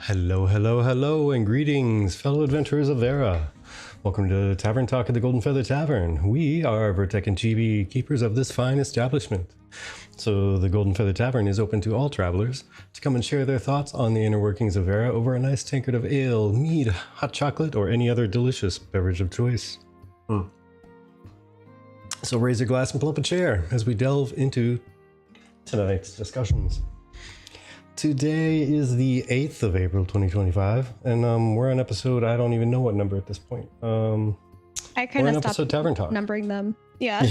Hello, hello, hello, and greetings, fellow adventurers of Vera. Welcome to Tavern Talk at the Golden Feather Tavern. We are Vertec and Chibi, keepers of this fine establishment. So the Golden Feather Tavern is open to all travelers to come and share their thoughts on the inner workings of Vera over a nice tankard of ale, mead, hot chocolate, or any other delicious beverage of choice. So raise a glass and pull up a chair as we delve into tonight's discussions. Today is the 8th of April 2025, and we're on episode, I don't even know what number at this point. I kind of stopped Tavern Talk. numbering them. Yeah.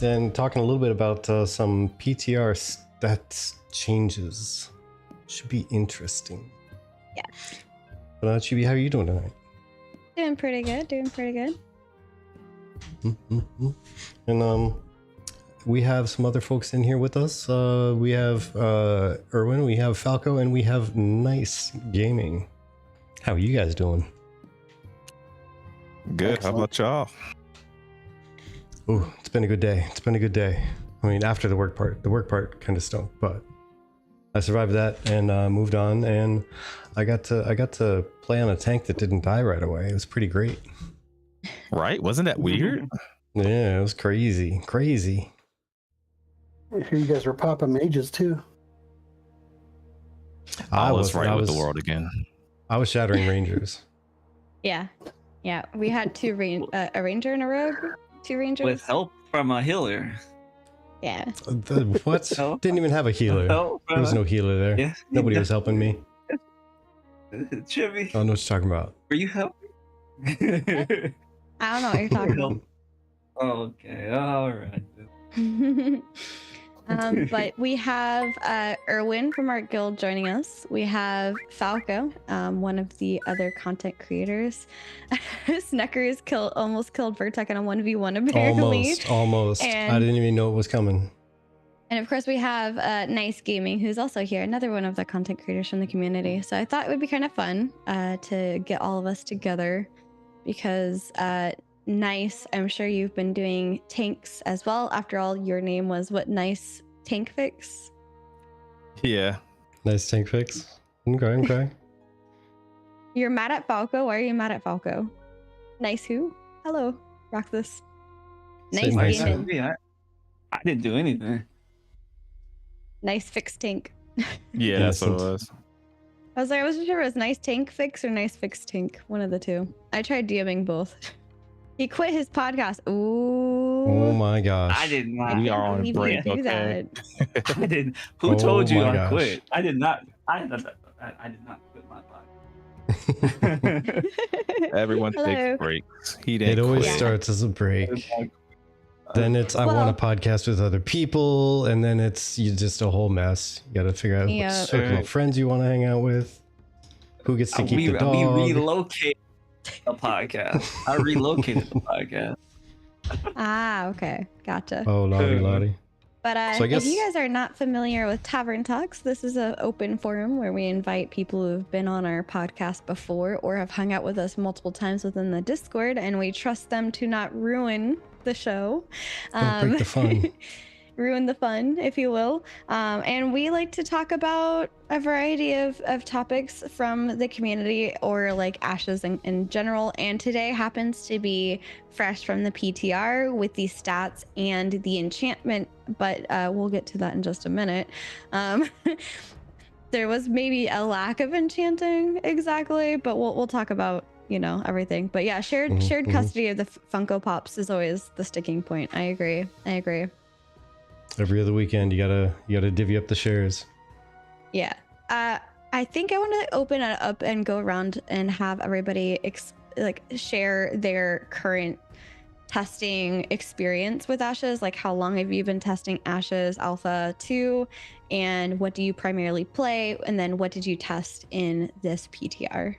And talking a little bit about some PTR stats changes. Should be interesting. Yeah. But Chibi, how are you doing tonight? Doing pretty good. And we have some other folks in here with us. We have Erwin, we have Falco, and we have Nice Gaming. How are you guys doing? Good. Excellent. How about y'all? Ooh, it's been a good day. I mean, after the work part kind of stunk, but I survived that and moved on, and I got to play on a tank that didn't die right away. It was pretty great. Right? Wasn't that weird? Yeah, it was crazy. I hear you guys were popping mages too. I was right with the world again. I was shattering rangers. Yeah. We had a ranger and a rogue. Two rangers. With help from a healer. Yeah. What? No. Didn't even have a healer. Help There was no healer there. Yeah. Nobody was helping me. Jimmy, I don't know what you're talking about. were you helping? I don't know what you're talking Okay, all right. about. But we have Erwin from our guild joining us. We have Falco, one of the other content creators. Sneckers almost killed Vertec in a 1v1 apparently. Almost. And- I didn't even know it was coming. And of course, we have Nice Gaming, who's also here, another one of the content creators from the community. So I thought it would be kind of fun to get all of us together because Nice, I'm sure you've been doing tanks as well. After all, your name was what? Nice Tank Fix? Yeah. Nice tank fix. Okay. You're mad at Falco? Why are you mad at Falco? Nice who? Hello, rock this. Say Nice nice Gaming. who. I didn't do anything. Nice Fix Tank. Yeah, that's what it Innocent. was. I was like, I wasn't sure if it was Nice Tank Fix or Nice Fix Tank. One of the two. I tried DMing both. He quit his podcast. Ooh. Oh my gosh. I did not. We are on Believe break, you do okay? that. I didn't. Who Oh told you my I gosh. quit? I did not. I did not quit my podcast. Everyone Hello. takes breaks. He didn't It always quit. starts as a break. Then it's I Well- want to podcast with other people, and then it's just a whole mess. You got to figure out Yeah. what circle of friends you want to hang out with, who gets to keep we the dog. relocated the podcast. I relocated the podcast. Ah, okay. Gotcha. Oh, lottie. But So I guess- if you guys are not familiar with Tavern Talks, this is an open forum where we invite people who have been on our podcast before or have hung out with us multiple times within the Discord, and we trust them to not ruin the show. Don't break the fun. Ruin the fun, if you will. And we like to talk about a variety of topics from the community or like Ashes in general. And today happens to be fresh from the PTR with the stats and the enchantment, but we'll get to that in just a minute. There was maybe a lack of enchanting exactly, but we'll talk about everything. But yeah, shared custody of the Funko Pops is always the sticking point. I agree. Every other weekend, you gotta divvy up the shares. Yeah. I think I want to open it up and go around and have everybody share their current testing experience with Ashes. Like, how long have you been testing Ashes Alpha 2? And what do you primarily play? And then what did you test in this PTR?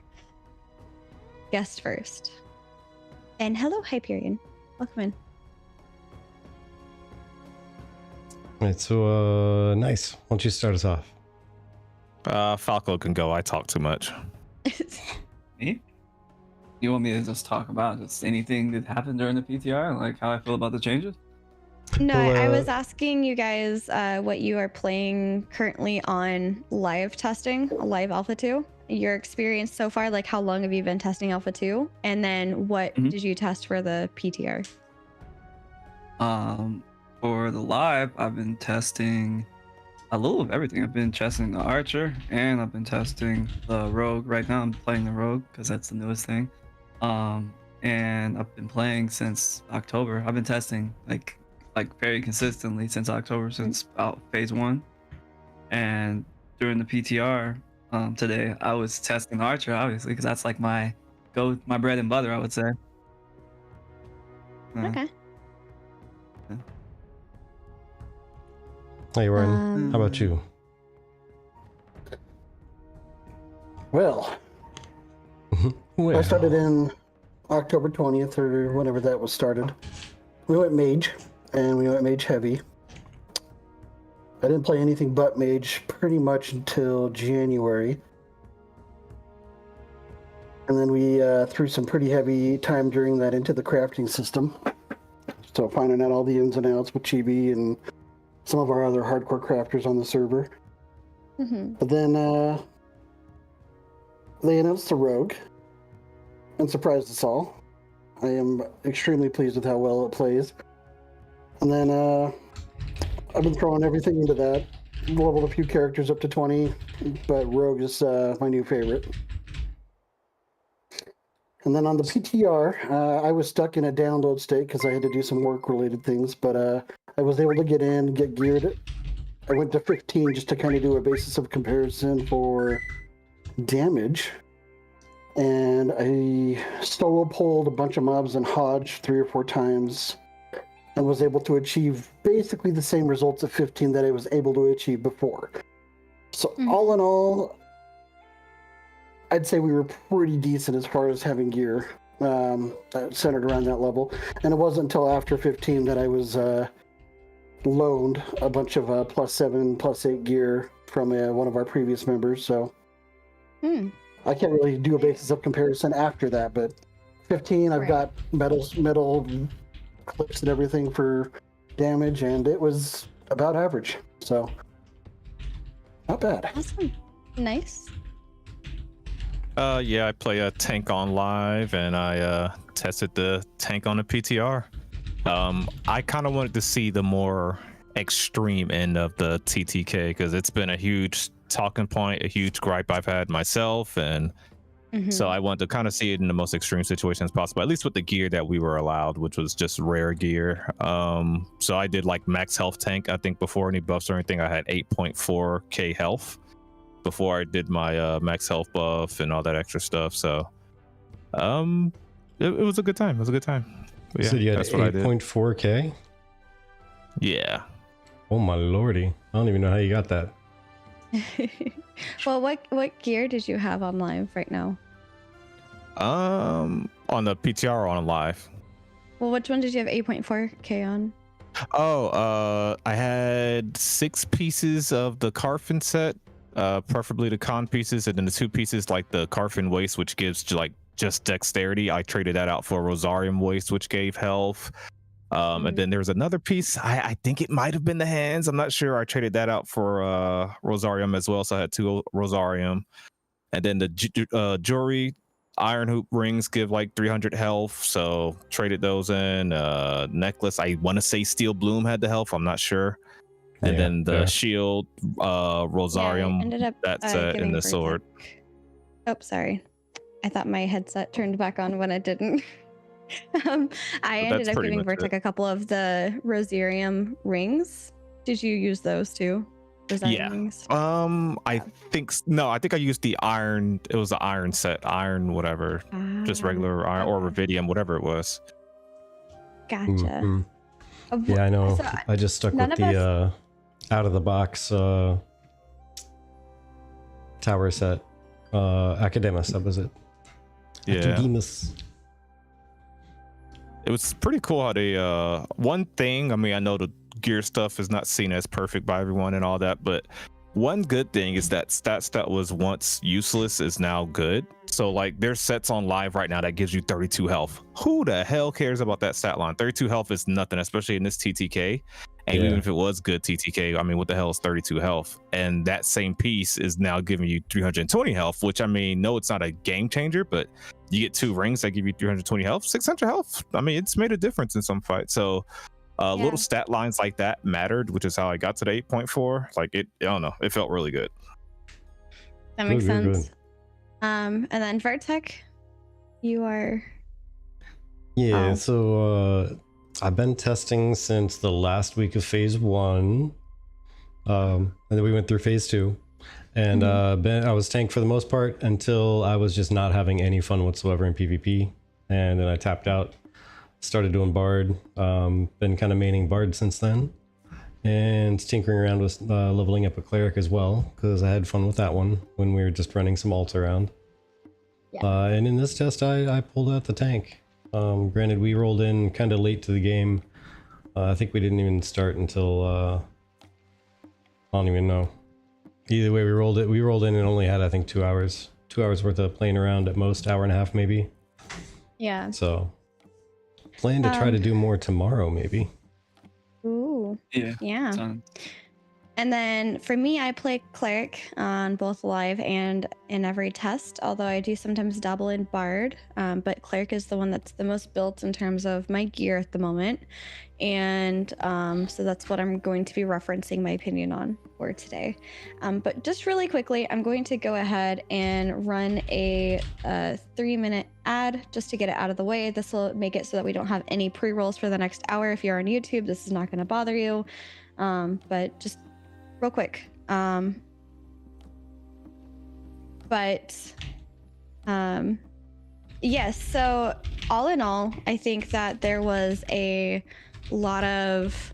Guest first. And hello, Hyperion. Welcome in. All right, so Nice. Why don't you start us off? Falco can go. I talk too much. Me? You want me to just talk about just anything that happened during the PTR, like how I feel about the changes? No, Well, I was asking you guys what you are playing currently on live testing, live Alpha 2. Your experience so far, like how long have you been testing Alpha 2? And then what did you test for the PTR? For the live, I've been testing a little of everything. I've been testing the Archer, and I've been testing the Rogue. Right now, I'm playing the Rogue because that's the newest thing. And I've been playing since October. I've been testing like very consistently since October, since about phase 1. And during the PTR today, I was testing Archer, obviously, because that's like my bread and butter, I would say. Okay. Hey, Warren. How about you? Well, I started in October 20th or whenever that was started. We went Mage, and we went Mage Heavy. I didn't play anything but Mage pretty much until January. And then we threw some pretty heavy time during that into the crafting system. So finding out all the ins and outs with Chibi and some of our other hardcore crafters on the server. But then they announced the Rogue and surprised us all. I am extremely pleased with how well it plays. And then I've been throwing everything into that. Leveled a few characters up to 20, but Rogue is my new favorite. And then on the PTR, I was stuck in a download state because I had to do some work-related things, but I was able to get in, get geared. I went to 15 just to kind of do a basis of comparison for damage. And I solo pulled a bunch of mobs and Hodge 3 or 4 times and was able to achieve basically the same results at 15 that I was able to achieve before. So all in all, I'd say we were pretty decent as far as having gear centered around that level. And it wasn't until after 15 that I was loaned a bunch of +7, +8 gear from one of our previous members. So I can't really do a basis of comparison after that, but 15, I've got metal clips and everything for damage, and it was about average. So not bad. Awesome. Nice. Yeah, I play a tank on live, and I tested the tank on the PTR. I kind of wanted to see the more extreme end of the TTK because it's been a huge talking point, a huge gripe I've had myself, and so I wanted to kind of see it in the most extreme situations possible, at least with the gear that we were allowed, which was just rare gear. So I did like max health tank. I think before any buffs or anything, I had 8.4k health before I did my max health buff and all that extra stuff. So it was a good time. It was a good time. But yeah, so you had that's what I did. 8.4k? Yeah. Oh my lordy. I don't even know how you got that. Well, what gear did you have on live right now? On the PTR or on live? Well, which one did you have 8.4k on? Oh, I had 6 pieces of the Carfin set, preferably the con pieces, and then the 2 pieces like the Carfin waist, which gives like just dexterity. I traded that out for Rosarium waist, which gave health. And then there's another piece. I think it might have been the hands. I'm not sure. I traded that out for Rosarium as well. So I had 2 Rosarium. And then the jewelry iron hoop rings give like 300 health. So traded those in. Necklace, I want to say Steel Bloom had the health. I'm not sure. And then the shield, Rosarium, ended up that's in the sword. Oh, sorry. I thought my headset turned back on when it didn't. I ended up giving Vertec a couple of the Rosarium rings. Did you use those too? Rosarium rings? I think I think I used the iron. It was the iron set, iron whatever, just regular iron or Rubidium, whatever it was. Gotcha. Yeah, I know. So, I just stuck with the out of the box tower set. Academus, that was it. Yeah. Academus. It was pretty cool how they one thing, I mean, I know the gear stuff is not seen as perfect by everyone and all that, but one good thing is that stats that was once useless is now good. So like there's sets on live right now that gives you 32 health. Who the hell cares about that stat line? 32 health is nothing, especially in this TTK. And even if it was good TTK, I mean, what the hell is 32 health? And that same piece is now giving you 320 health, which I mean, no, it's not a game changer, but you get 2 rings that give you 320 health, 600 health. I mean, it's made a difference in some fights. So little stat lines like that mattered, which is how I got to the 8.4. Like it, I don't know, it felt really good. That makes Good, sense. And then Vertec, you are. Yeah, Oh. so I've been testing since the last week of phase 1. And then we went through phase 2. And I was tank for the most part until I was just not having any fun whatsoever in PvP. And then I tapped out, started doing Bard. Been kind of maining Bard since then. And tinkering around with leveling up a Cleric as well, because I had fun with that one when we were just running some alts around. Yeah. And in this test, I pulled out the tank. Granted, we rolled in kind of late to the game. I think we didn't even start until I don't even know. Either way, we rolled in and only had, I think, 2 hours. 2 hours worth of playing around at most, hour and a half maybe. Yeah. So plan to try to do more tomorrow maybe. Ooh. Yeah. Sounds- And then for me, I play Cleric on both live and in every test, although I do sometimes dabble in Bard. But Cleric is the one that's the most built in terms of my gear at the moment. And so that's what I'm going to be referencing my opinion on for today. But just really quickly, I'm going to go ahead and run a 3-minute ad just to get it out of the way. This will make it so that we don't have any pre-rolls for the next hour. If you're on YouTube, this is not going to bother you. But just real quick. Yes, so all in all, I think that there was a lot of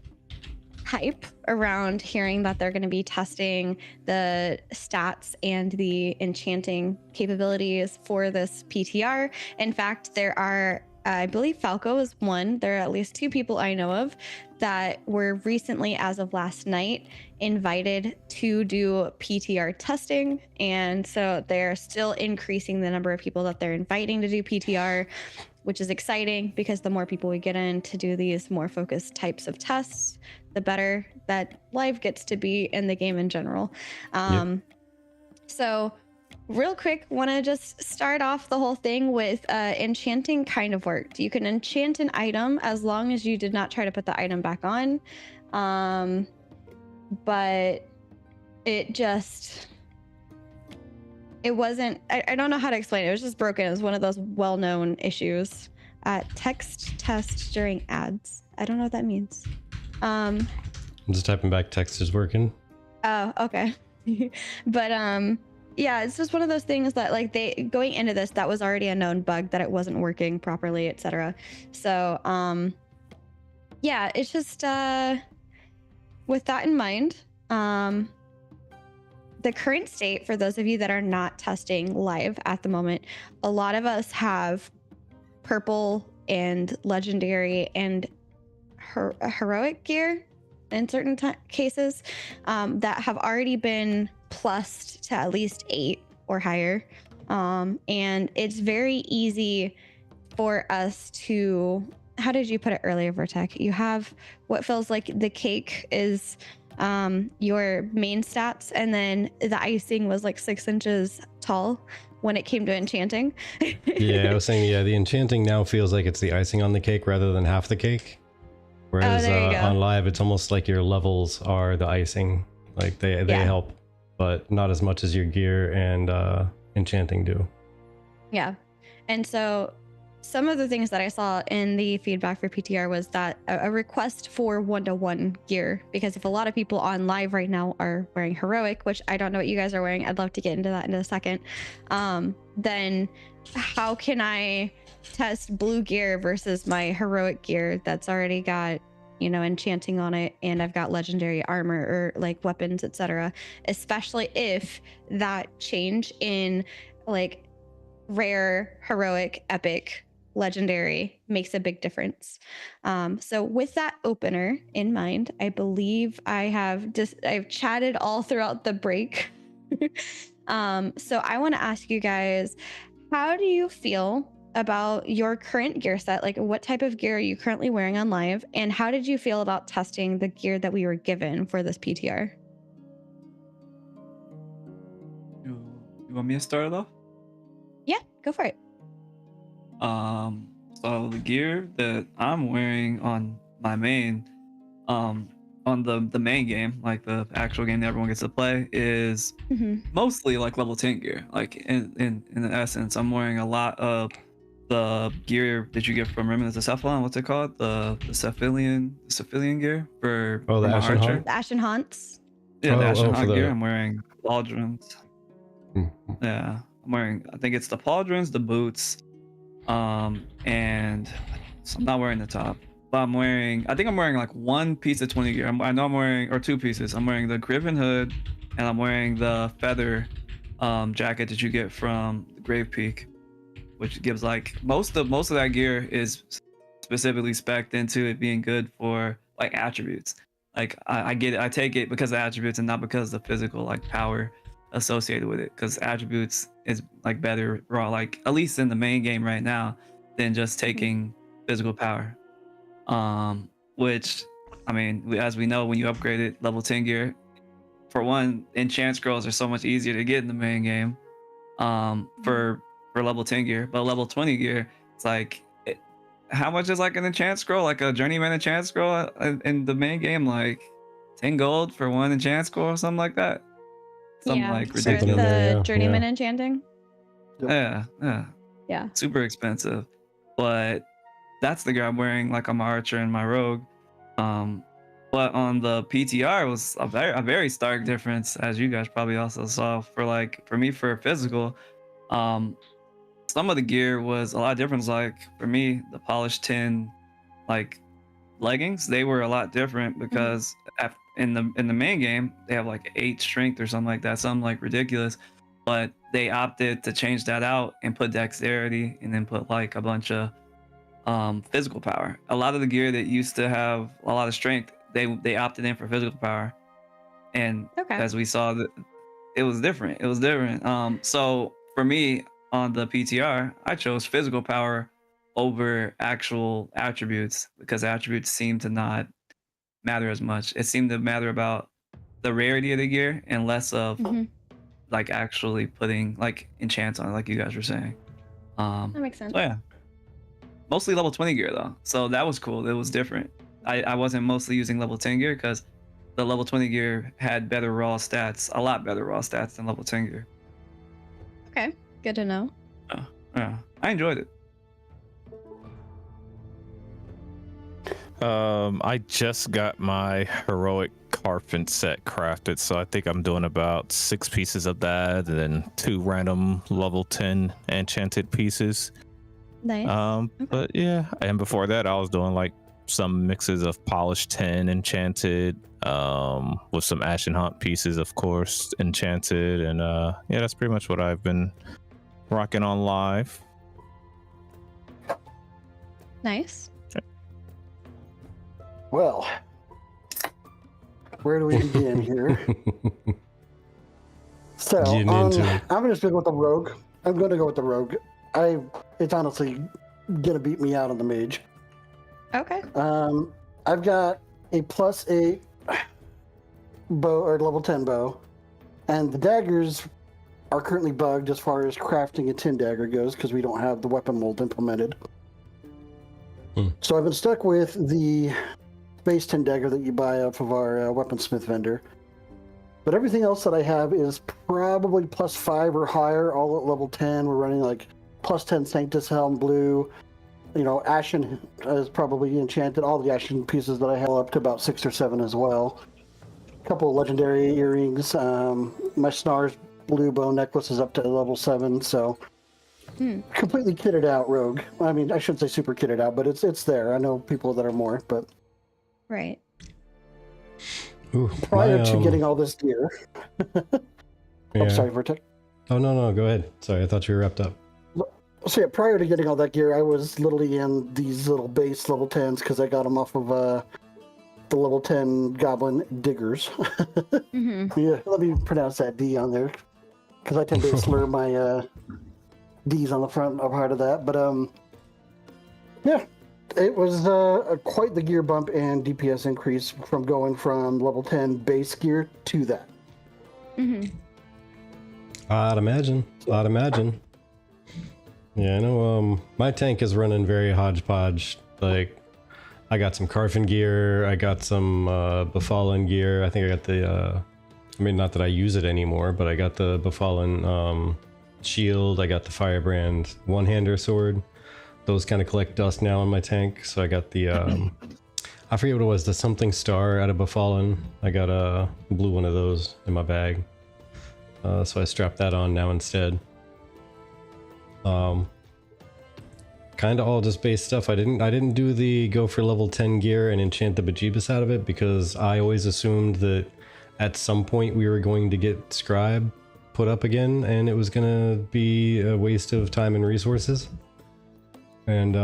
hype around hearing that they're going to be testing the stats and the enchanting capabilities for this PTR. In fact, there are, I believe Falco is one. There are at least 2 people I know of that were recently, as of last night, invited to do PTR testing. And so they're still increasing the number of people that they're inviting to do PTR, which is exciting because the more people we get in to do these more focused types of tests, the better that live gets to be in the game in general. So real quick, want to just start off the whole thing with enchanting kind of worked. You can enchant an item as long as you did not try to put the item back on. But it wasn't, I don't know how to explain it. It was just broken. It was one of those well-known issues. Text test during ads. I don't know what that means. I'm just typing back text is working. Oh, okay. But yeah, it's just one of those things that like they going into this, that was already a known bug that it wasn't working properly, etc. So yeah, it's just with that in mind, the current state for those of you that are not testing live at the moment, a lot of us have purple and legendary and heroic gear in certain cases that have already been plussed to at least 8 or higher. And it's very easy for us to, how did you put it earlier, Vertec? You have what feels like the cake is your main stats, and then the icing was like 6 inches tall when it came to enchanting. Yeah, I was saying, yeah, the enchanting now feels like it's the icing on the cake rather than half the cake. Whereas on live, it's almost like your levels are the icing. Like they help, but not as much as your gear and enchanting do. Yeah. And so some of the things that I saw in the feedback for PTR was that a request for 1-to-1 gear, because if a lot of people on live right now are wearing heroic, which I don't know what you guys are wearing, I'd love to get into that in a second, then how can I test blue gear versus my heroic gear that's already got, you know, enchanting on it, and I've got legendary armor or like weapons, etc., especially if that change in like rare, heroic, epic, legendary makes a big difference. So with that opener in mind, I believe I've chatted all throughout the break. So I want to ask you guys, how do you feel about your current gear set? Like, what type of gear are you currently wearing on live? And how did you feel about testing the gear that we were given for this PTR? You want me to start it off? Yeah, go for it. So the gear that I'm wearing on my main, on the main game, like the actual game that everyone gets to play, is mostly like level 10 gear. Like in essence, I'm wearing a lot of the gear that you get from Remnants of Cephalon. What's it called? The Cephalian gear for Oh, the my Ashen archer. Haunt? The Ashen Haunts. Yeah, the Oh, Ashen for Haunt the- gear. I'm wearing pauldrons. Yeah, I'm wearing. I think it's the pauldrons, the boots, and so I'm not wearing the top. But I'm wearing. I think I'm wearing like one piece of 20 gear. I know I'm wearing, or two pieces. I'm wearing the Griffin hood, and I'm wearing the feather jacket that you get from the Grave Peak, which gives like most of that gear is specifically spec'd into it being good for like attributes. Like I get it, I take it because of attributes and not because of the physical like power associated with it. Because attributes is like better raw, like at least in the main game right now, than just taking physical power. Which I mean, as we know, when you upgrade it level 10 gear, for one, enchant scrolls are so much easier to get in the main game. For level 10 gear, but level 20 gear, it's like how much is like an enchant scroll, like a journeyman enchant scroll in the main game, like 10 gold for one enchant scroll or something like that. Something like for ridiculous. Something in the there, yeah, journeyman yeah. enchanting. Yeah, super expensive, but that's the gear I'm wearing, like on my archer and my rogue. But on the PTR, it was a very stark difference, as you guys probably also saw. For me, for physical, some of the gear was a lot different. Like for me, the polished 10 like leggings, they were a lot different because in the main game they have like 8 strength or something like that, something like ridiculous. But they opted to change that out and put dexterity and then put like a bunch of physical power. A lot of the gear that used to have a lot of strength, they opted in for physical power. And as we saw, that it was different. So for me on the PTR, I chose physical power over actual attributes because attributes seem to not matter as much. It seemed to matter about the rarity of the gear and less of like actually putting like enchants on it, like you guys were saying. That makes sense. So yeah, mostly level 20 gear though, so that was cool. It was different. I wasn't mostly using level 10 gear because the level 20 gear had better raw stats, a lot better raw stats than level 10 gear. Okay, good to know. Yeah, I enjoyed it. I just got my heroic Carpent set crafted, so I think I'm doing about 6 pieces of that and then 2 random level 10 enchanted pieces. Nice. But yeah, and before that I was doing like some mixes of polished 10 enchanted with some Ashen Haunt pieces, of course, enchanted, and yeah, that's pretty much what I've been rocking on live. Nice. Well, where do we begin here? So, Getting into it. I'm just going to go with the rogue. I'm going to go with the rogue. It's honestly going to beat me out on the mage. Okay. I've got a +8 bow, or level 10 bow, and the daggers are currently bugged as far as crafting a 10 dagger goes because we don't have the weapon mold implemented. So I've been stuck with the base 10 dagger that you buy off of our weaponsmith vendor. But everything else that I have is probably +5 or higher, all at level 10. We're running like +10 Sanctus Helm Blue. You know, Ashen is probably enchanted. All the Ashen pieces that I have up to about 6 or 7 as well. A couple of legendary earrings. My Snar's blue bow necklace is up to level 7, so completely kitted out rogue. I mean, I shouldn't say super kitted out, but it's there. I know people that are more, but Right. Ooh, prior to getting all this gear. yeah. I'm sorry, Vertex. Oh, no, go ahead. Sorry, I thought you were wrapped up. So yeah, prior to getting all that gear, I was literally in these little base level 10s because I got them off of the level 10 goblin diggers. Yeah, let me pronounce that D on there because I tend to slur my D's on the front part of that. But yeah, it was quite the gear bump and DPS increase from going from level 10 base gear to that. Mm-hmm. I'd imagine. Yeah, I know. My tank is running very hodgepodge. Like, I got some Carfin gear. I got some Befallen gear. I think I got the. I mean, not that I use it anymore, but I got the Befallen shield. I got the Firebrand one-hander sword. Those kind of collect dust now in my tank. So I got the. I forget what it was. The something star out of Befallen. I got a blue one of those in my bag. So I strapped that on now instead. Kind of all just base stuff. I didn't do the go for level 10 gear and enchant the bejeebus out of it because I always assumed that at some point we were going to get scribe put up again and it was gonna be a waste of time and resources. And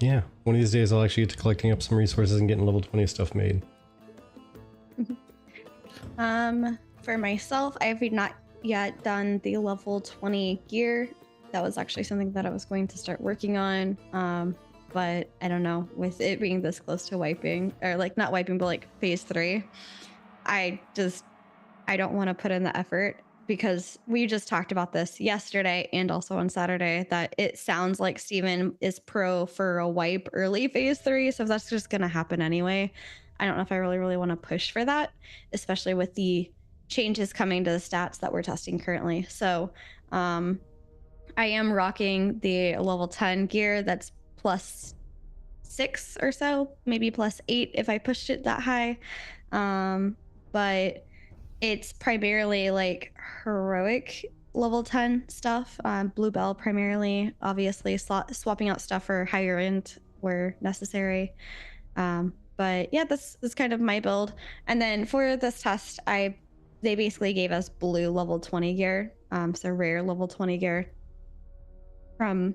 yeah, one of these days I'll actually get to collecting up some resources and getting level 20 stuff made. For myself, I have not yet done the level 20 gear. That was actually something that I was going to start working on. But I don't know, with it being this close to wiping, or like not wiping, but like phase 3, I don't want to put in the effort because we just talked about this yesterday and also on Saturday that it sounds like Steven is pro for a wipe early phase 3. So if that's just going to happen anyway, I don't know if I really want to push for that, especially with the changes coming to the stats that we're testing currently. So I am rocking the level 10 gear that's plus 6 or so, maybe plus 8 if I pushed it that high. But it's primarily like heroic level 10 stuff, blue bell primarily, obviously swapping out stuff for higher end where necessary. But yeah, that's kind of my build. And then for this test, they basically gave us blue level 20 gear, so rare level 20 gear from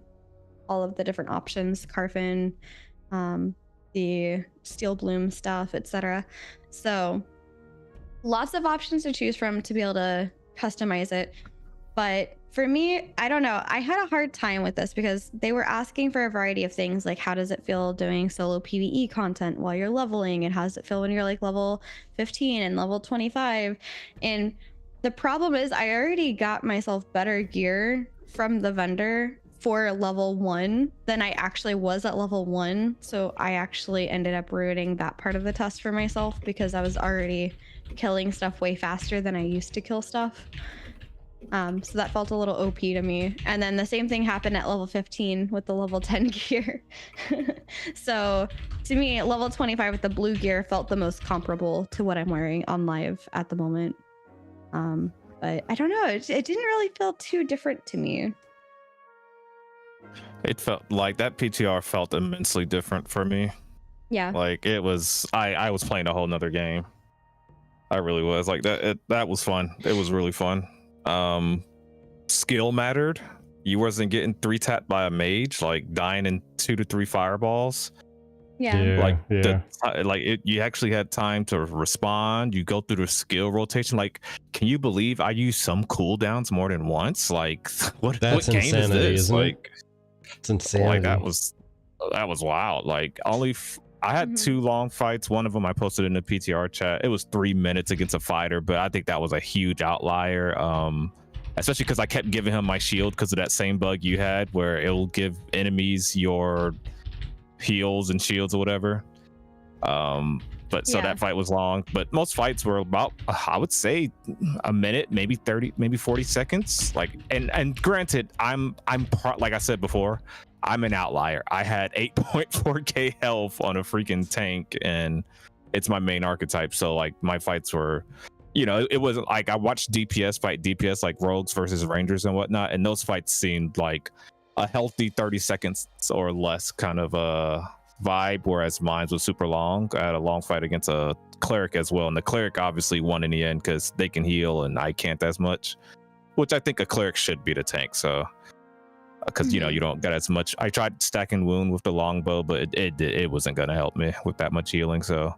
all of the different options, Carfin, the Steel Bloom stuff, etc. So lots of options to choose from to be able to customize it. But for me, I don't know. I had a hard time with this because they were asking for a variety of things, like how does it feel doing solo PvE content while you're leveling, and how does it feel when you're like level 15 and level 25? And the problem is I already got myself better gear from the vendor for level 1 than I actually was at level 1. So I actually ended up ruining that part of the test for myself because I was already killing stuff way faster than I used to kill stuff. So that felt a little OP to me. And then the same thing happened at level 15 with the level 10 gear. So to me, level 25 with the blue gear felt the most comparable to what I'm wearing on live at the moment. But I don't know, it didn't really feel too different to me. It felt like that PTR felt immensely different for me. Yeah. Like it was, I was playing a whole nother game. I really was. Like that was fun. It was really fun. Skill mattered. You wasn't getting 3-tapped by a mage, like dying in 2 to 3 fireballs. Yeah. You actually had time to respond. You go through the skill rotation. Like, can you believe I used some cooldowns more than once? Like, what game insanity, is this? isn't Like, it's insanity. like that was wild. Like, I had 2 long fights. One of them I posted in the PTR chat. It was 3 minutes against a fighter, but I think that was a huge outlier. Especially because I kept giving him my shield because of that same bug you had, where it'll give enemies your heals and shields or whatever. But so that fight was long, but most fights were about, I would say, a minute, maybe 30, maybe 40 seconds. Like, and granted, like I said before, I'm an outlier. I had 8.4k health on a freaking tank, and it's my main archetype. So like my fights were, it wasn't like I watched DPS fight DPS, like rogues versus rangers and whatnot, and those fights seemed like a healthy 30 seconds or less kind of a vibe, whereas mine was super long. I had a long fight against a cleric as well, and the cleric obviously won in the end because they can heal and I can't as much, which I think a cleric should be the tank. So because you don't get as much. I tried stacking wound with the longbow, but it wasn't gonna help me with that much healing. So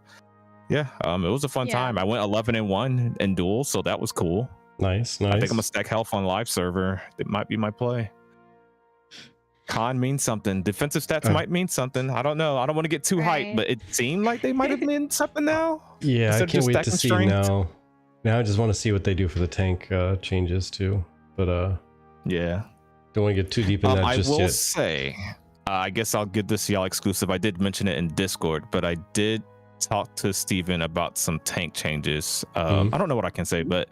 yeah, it was a fun time. I went 11-1 in duels, so that was cool. Nice. I think I'm gonna stack health on live server. It might be my play. Con means something. Defensive stats might mean something. I don't know. I don't want to get too hyped, but it seemed like they might have meant something now. Yeah, Instead I of can't just wait to stacking see strength. now. Now I just want to see what they do for the tank changes too. But Yeah. don't want to get too deep in that I just will yet. say, I guess I'll give this y'all exclusive. I did mention it in Discord, but I did talk to Steven about some tank changes. I don't know what I can say, but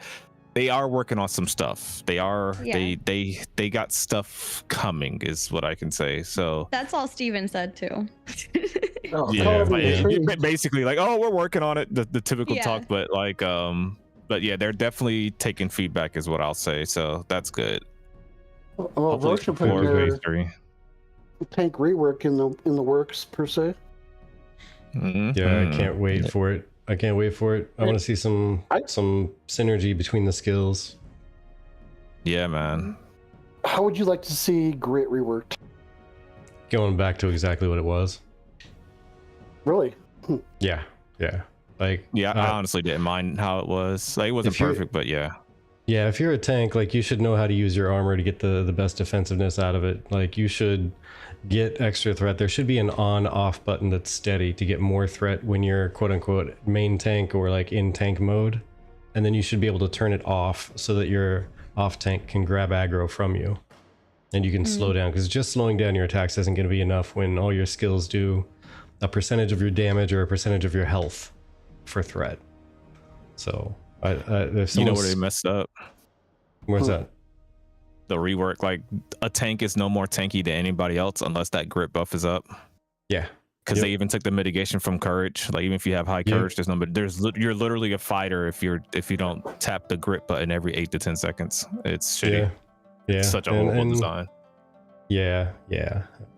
they are working on some stuff. They are they got stuff coming is what I can say. So That's all Steven said too. Oh, yeah, totally intrigued. basically like, oh, we're working on it, the typical Yeah. talk, but like but yeah, they're definitely taking feedback is what I'll say. So that's good. Well, Hopefully Roche it's will put before your phase 3. tank rework in the works per se. Yeah, I can't wait for it. I can't wait for it. I want to see some synergy between the skills. Yeah, man. How would you like to see grit reworked? Going back to exactly what it was. Really? Yeah. Like Yeah, I honestly didn't mind how it was. Like, it wasn't perfect, but yeah. Yeah, if you're a tank, like you should know how to use your armor to get the best defensiveness out of it. Like you should get extra threat. There should be an on-off button that's steady to get more threat when you're quote-unquote main tank or like in tank mode. And then you should be able to turn it off so that your off tank can grab aggro from you. And you can slow down, because just slowing down your attacks isn't going to be enough when all your skills do a percentage of your damage or a percentage of your health for threat. So if You know where they messed up? Where's that? The rework, like a tank is no more tanky than anybody else unless that grit buff is up. Yeah. Because they even took the mitigation from courage. Like even if you have high courage, you're literally a fighter if you don't tap the grit button every 8 to 10 seconds. It's shitty. Yeah. It's such a horrible design. Yeah.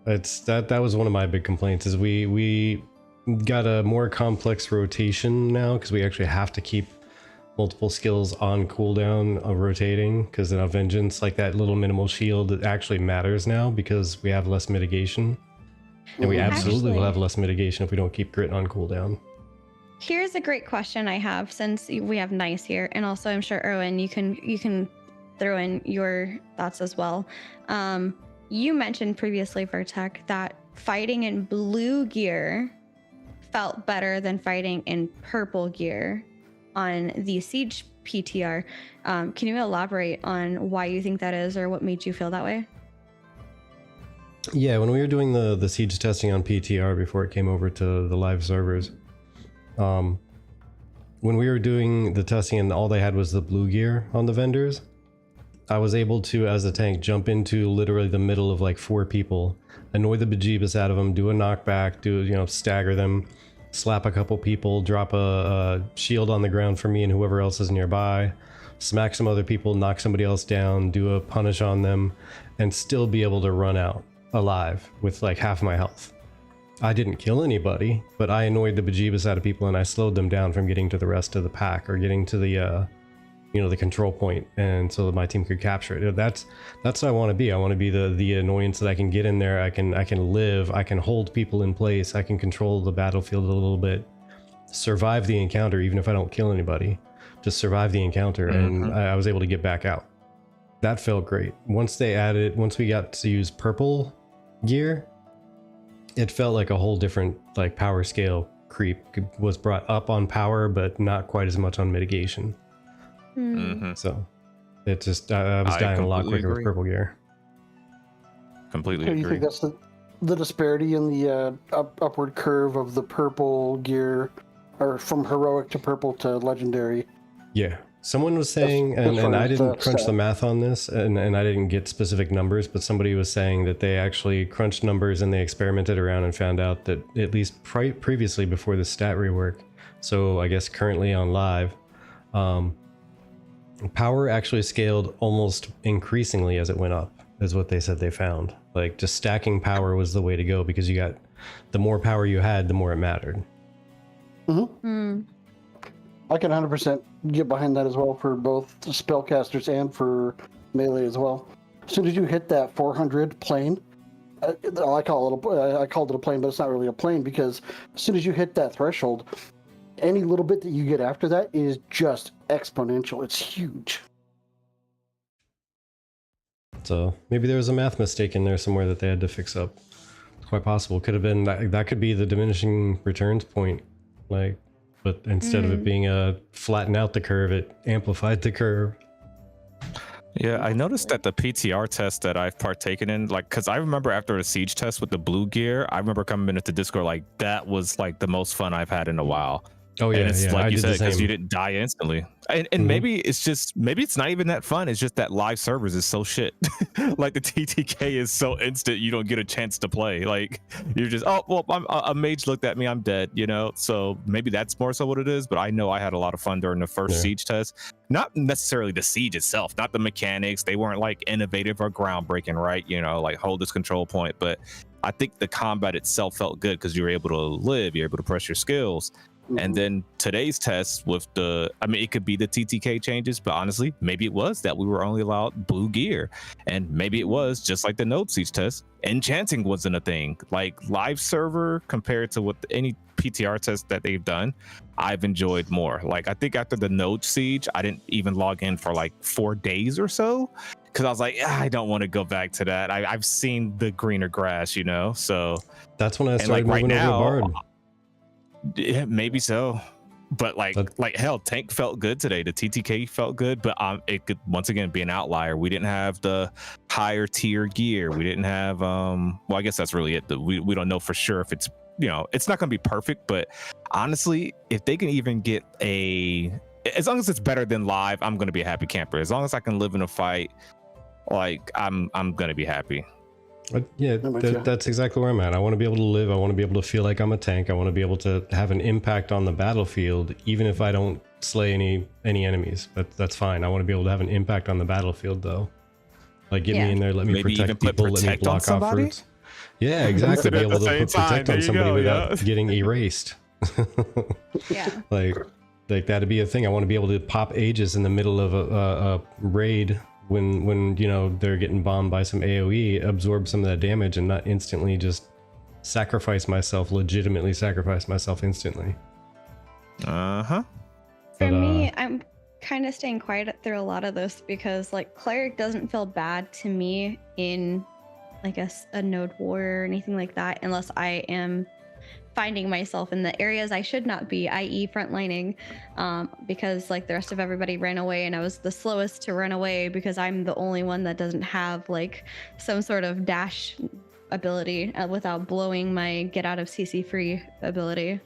It's that was one of my big complaints is we got a more complex rotation now because we actually have to keep multiple skills on cooldown of rotating, because in a vengeance, like that little minimal shield, it actually matters now because we have less mitigation. And we absolutely will have less mitigation if we don't keep grit on cooldown. Here's a great question I have, since we have Nice here, and also I'm sure Erwin, you can throw in your thoughts as well. You mentioned previously, Vertec, that fighting in blue gear felt better than fighting in purple gear on the Siege PTR. Can you elaborate on why you think that is, or what made you feel that way? Yeah, when we were doing the Siege testing on PTR before it came over to the live servers, when we were doing the testing and all they had was the blue gear on the vendors, I was able to, as a tank, jump into literally the middle of like 4 people, annoy the bejeebus out of them, do a knockback, stagger them, slap a couple people, drop a shield on the ground for me and whoever else is nearby, smack some other people, knock somebody else down, do a punish on them, and still be able to run out alive with like half my health. I didn't kill anybody, but I annoyed the bejeebus out of people and I slowed them down from getting to the rest of the pack or getting to the the control point, and so that my team could capture it. That's what I want to be. I want to be the annoyance that I can get in there. I can live. I can hold people in place. I can control the battlefield a little bit, survive the encounter even if I don't kill anybody. Just survive the encounter, and I was able to get back out. That felt great. Once we got to use purple gear, it felt like a whole different like power scale creep was brought up on power, but not quite as much on mitigation. So it just I was dying a lot quicker with purple gear. Completely Do agree. you think that's the disparity in the upward curve of the purple gear, or from heroic to purple to legendary? Yeah, someone was saying, and I didn't crunch the math on this, and I didn't get specific numbers, but somebody was saying that they actually crunched numbers and they experimented around and found out that at least previously before the stat rework, so I guess currently on live, power actually scaled almost increasingly as it went up, is what they said they found. Like just stacking power was the way to go, because you got the more power you had, the more it mattered. I can 100% get behind that as well for both spellcasters and for melee as well. As soon as you hit that 400 plane, I called it a plane, but it's not really a plane, because as soon as you hit that threshold, any little bit that you get after that is just exponential. It's huge. So maybe there was a math mistake in there somewhere that they had to fix up. It's quite possible. Could have been that could be the diminishing returns point, like, but instead of it being a flatten out the curve, it amplified the curve. Yeah, I noticed that the PTR test that I've partaken in, like, because I remember after the siege test with the blue gear, I remember coming into Discord like that was like the most fun I've had in a while. Oh yeah, And it's yeah. like I you did the said, because same. you didn't die instantly. And maybe it's not even that fun. It's just that live servers is so shit. Like the TTK is so instant, you don't get a chance to play. Like you're just, oh well, a mage looked at me, I'm dead. You know, so maybe that's more so what it is. But I know I had a lot of fun during the first siege test. Not necessarily the siege itself, not the mechanics. They weren't like innovative or groundbreaking, right? You know, like hold this control point. But I think the combat itself felt good because you were able to live, you're able to press your skills. And then today's test with it could be the TTK changes, but honestly, maybe it was that we were only allowed blue gear. And maybe it was just like the node siege test, enchanting wasn't a thing. Like live server compared to what any PTR test that they've done, I've enjoyed more. Like I think after the node siege, I didn't even log in for like 4 days or so. Because I was like, I don't want to go back to that. I've seen the greener grass, you know? So that's when I started like moving over to Bard. Yeah, maybe so, but like hell, tank felt good today. The TTK felt good, but it could once again be an outlier. We didn't have the higher tier gear. We didn't have well, I guess that's really it. We don't know for sure if it's, you know, it's not going to be perfect, but honestly, if they can even get as long as it's better than live, I'm going to be a happy camper. As long as I can live in a fight, like I'm going to be happy. Yeah, that's exactly where I'm at. I want to be able to live. I want to be able to feel like I'm a tank. I want to be able to have an impact on the battlefield, even if I don't slay any enemies. That's fine. I want to be able to have an impact on the battlefield, though. Like, get me in there, let me Maybe protect people, let me block off routes. Yeah, exactly. Be able to put protect on somebody without getting erased. Yeah. Like that'd be a thing. I want to be able to pop Aegis in the middle of a raid when you know they're getting bombed by some AoE, absorb some of that damage and not instantly just legitimately sacrifice myself instantly. For me, I'm kind of staying quiet through a lot of this because like cleric doesn't feel bad to me in like a node war or anything like that unless I am finding myself in the areas I should not be, i.e. frontlining, because like the rest of everybody ran away and I was the slowest to run away because I'm the only one that doesn't have like some sort of dash ability without blowing my get out of CC free ability.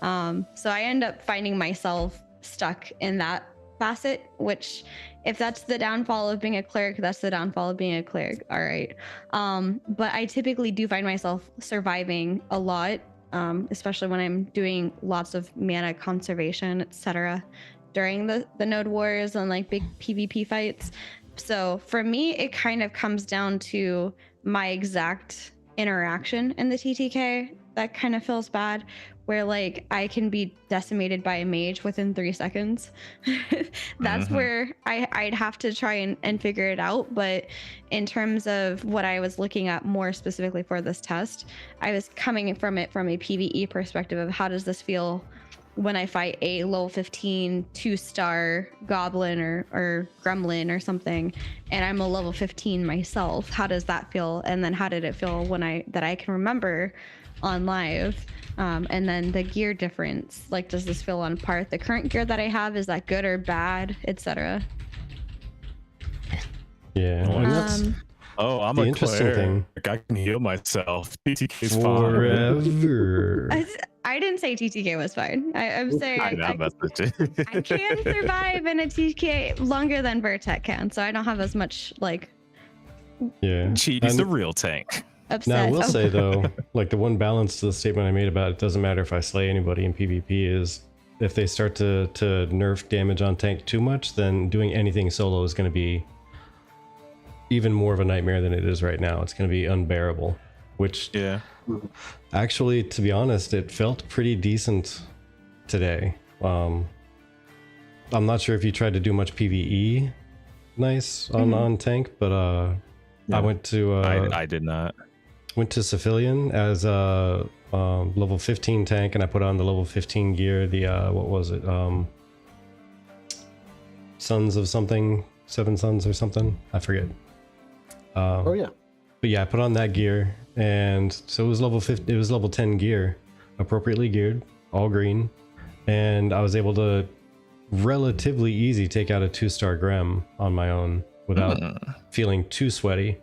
So I end up finding myself stuck in that facet, which if that's the downfall of being a cleric, that's the downfall of being a cleric. All right. But I typically do find myself surviving a lot, especially when I'm doing lots of mana conservation, etc. during the node wars and like big PvP fights. So for me, it kind of comes down to my exact interaction in the TTK that kind of feels bad, where like I can be decimated by a mage within 3 seconds. That's where I'd have to try and figure it out. But in terms of what I was looking at more specifically for this test, I was coming from it from a PvE perspective of how does this feel when I fight a level 15 2-star goblin or gremlin or something, and I'm a level 15 myself. How does that feel? And then how did it feel when I can remember on live? And then the gear difference, like does this feel on par with the current gear that I have? Is that good or bad, etc.? Yeah. I'm the a interesting cleric. thing. I can heal myself. TTK's Forever. I didn't say TTK was fine. I'm saying I can survive in a TTK longer than Vertec can, so I don't have as much like. Yeah. She's the real tank. Upset. Now I will say though, like the one balance to the statement I made about it doesn't matter if I slay anybody in PvP is if they start to nerf damage on tank too much, then doing anything solo is going to be even more of a nightmare than it is right now. It's going to be unbearable, which actually, to be honest, it felt pretty decent today. I'm not sure if you tried to do much PvE nice on tank, but I went to I did not. Went to Civilian as a level 15 tank, and I put on the level 15 gear, the what was it, Sons of something, 7 Sons or something, I forget. Oh yeah. But yeah, I put on that gear, and so it was level 50. It was level 10 gear, appropriately geared, all green, and I was able to relatively easy take out a 2-star Grem on my own without feeling too sweaty.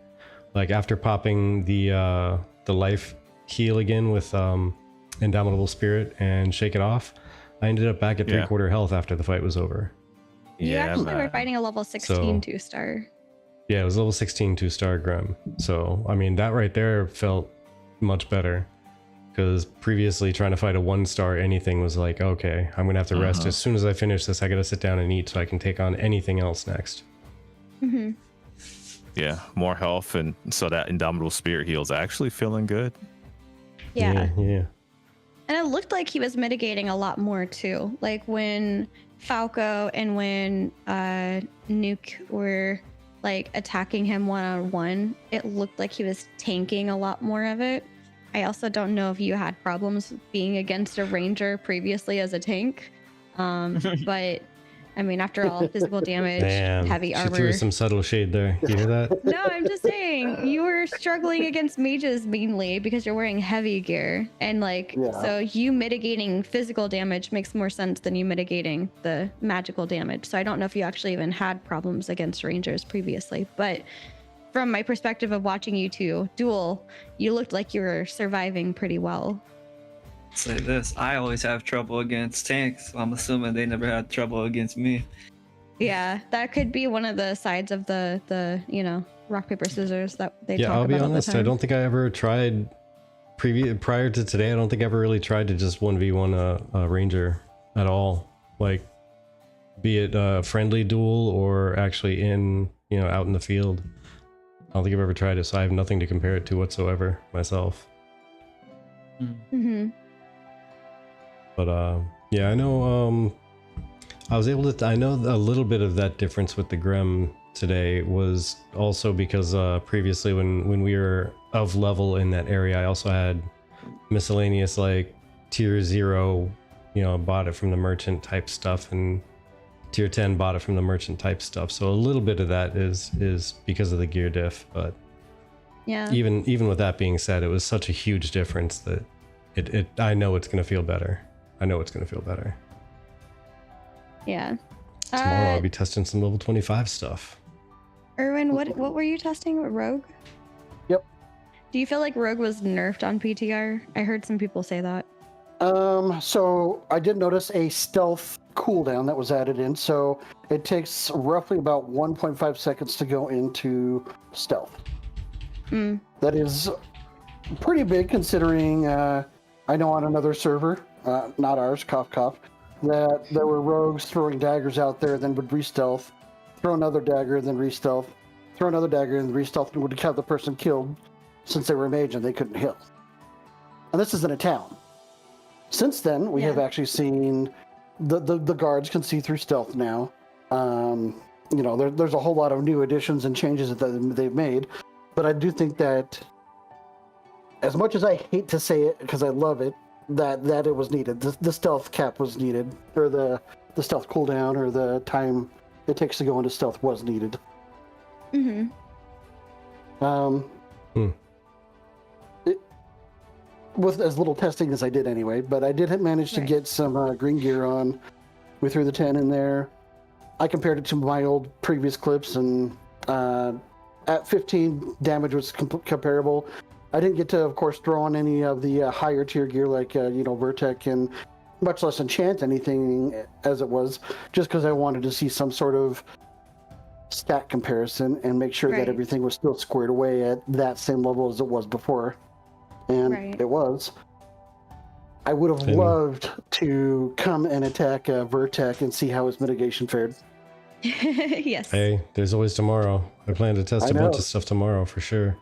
Like after popping the life heal again with Indomitable Spirit and Shake It Off, I ended up back at 3/4 health after the fight was over. You actually were fighting a level 16 2-star. Yeah, it was level 16 2-star Grem. So, I mean, that right there felt much better. Because previously trying to fight a 1-star anything was like, okay, I'm going to have to rest. As soon as I finish this, I got to sit down and eat so I can take on anything else next. Mm-hmm. Yeah, more health, and so that Indomitable Spirit heal's actually feeling good. Yeah. Yeah. And it looked like he was mitigating a lot more too. Like when Falco and when Nuke were like attacking him one-on-one, it looked like he was tanking a lot more of it. I also don't know if you had problems being against a ranger previously as a tank. But I mean, after all, physical damage, Damn, heavy armor. She threw some subtle shade there. You hear that? No, I'm just saying you were struggling against mages mainly because you're wearing heavy gear, and like so you mitigating physical damage makes more sense than you mitigating the magical damage. So I don't know if you actually even had problems against rangers previously, but from my perspective of watching you two duel, you looked like you were surviving pretty well. Say this, I always have trouble against tanks, so I'm assuming they never had trouble against me. Yeah, that could be one of the sides of the rock paper scissors that they talk about. Yeah, I'll be all the honest, time. I don't think I ever tried prior to today. I don't think I ever really tried to just 1v1 a ranger at all, like be it a friendly duel or actually out in the field. I don't think I've ever tried it, so I have nothing to compare it to whatsoever myself. Mm-hmm. But yeah, I know I was able to I know a little bit of that difference with the Grem today was also because previously when we were of level in that area, I also had miscellaneous like tier 0, bought it from the merchant type stuff, and tier 10 bought it from the merchant type stuff. So a little bit of that is because of the gear diff, but yeah, even with that being said, it was such a huge difference that I know it's gonna feel better. I know it's gonna feel better. Yeah. Tomorrow I'll be testing some level 25 stuff. Erwin, what were you testing with Rogue? Yep. Do you feel like Rogue was nerfed on PTR? I heard some people say that. So I did notice a stealth cooldown that was added in. So it takes roughly about 1.5 seconds to go into stealth. That is pretty big considering I know on another server, not ours, cough cough, that there were rogues throwing daggers out there, then would re-stealth, throw another dagger, then re-stealth, throw another dagger, and re-stealth, and would have the person killed since they were a mage and they couldn't heal. And this is in a town. Since then, we have actually seen the guards can see through stealth now. There's a whole lot of new additions and changes that they've made. But I do think that, as much as I hate to say it because I love it, that it was needed. The stealth cap was needed, or the stealth cooldown, or the time it takes to go into stealth was needed. With as little testing as I did anyway, but I did manage to get some green gear on. We threw the 10 in there. I compared it to my old previous clips, and at 15, damage was comparable. I didn't get to, of course, throw on any of the higher tier gear like, Vertec, and much less enchant anything as it was, just because I wanted to see some sort of stat comparison and make sure that everything was still squared away at that same level as it was before. And it was. I would have loved to come and attack Vertec and see how his mitigation fared. Yes. Hey, there's always tomorrow. I plan to test a bunch of stuff tomorrow for sure.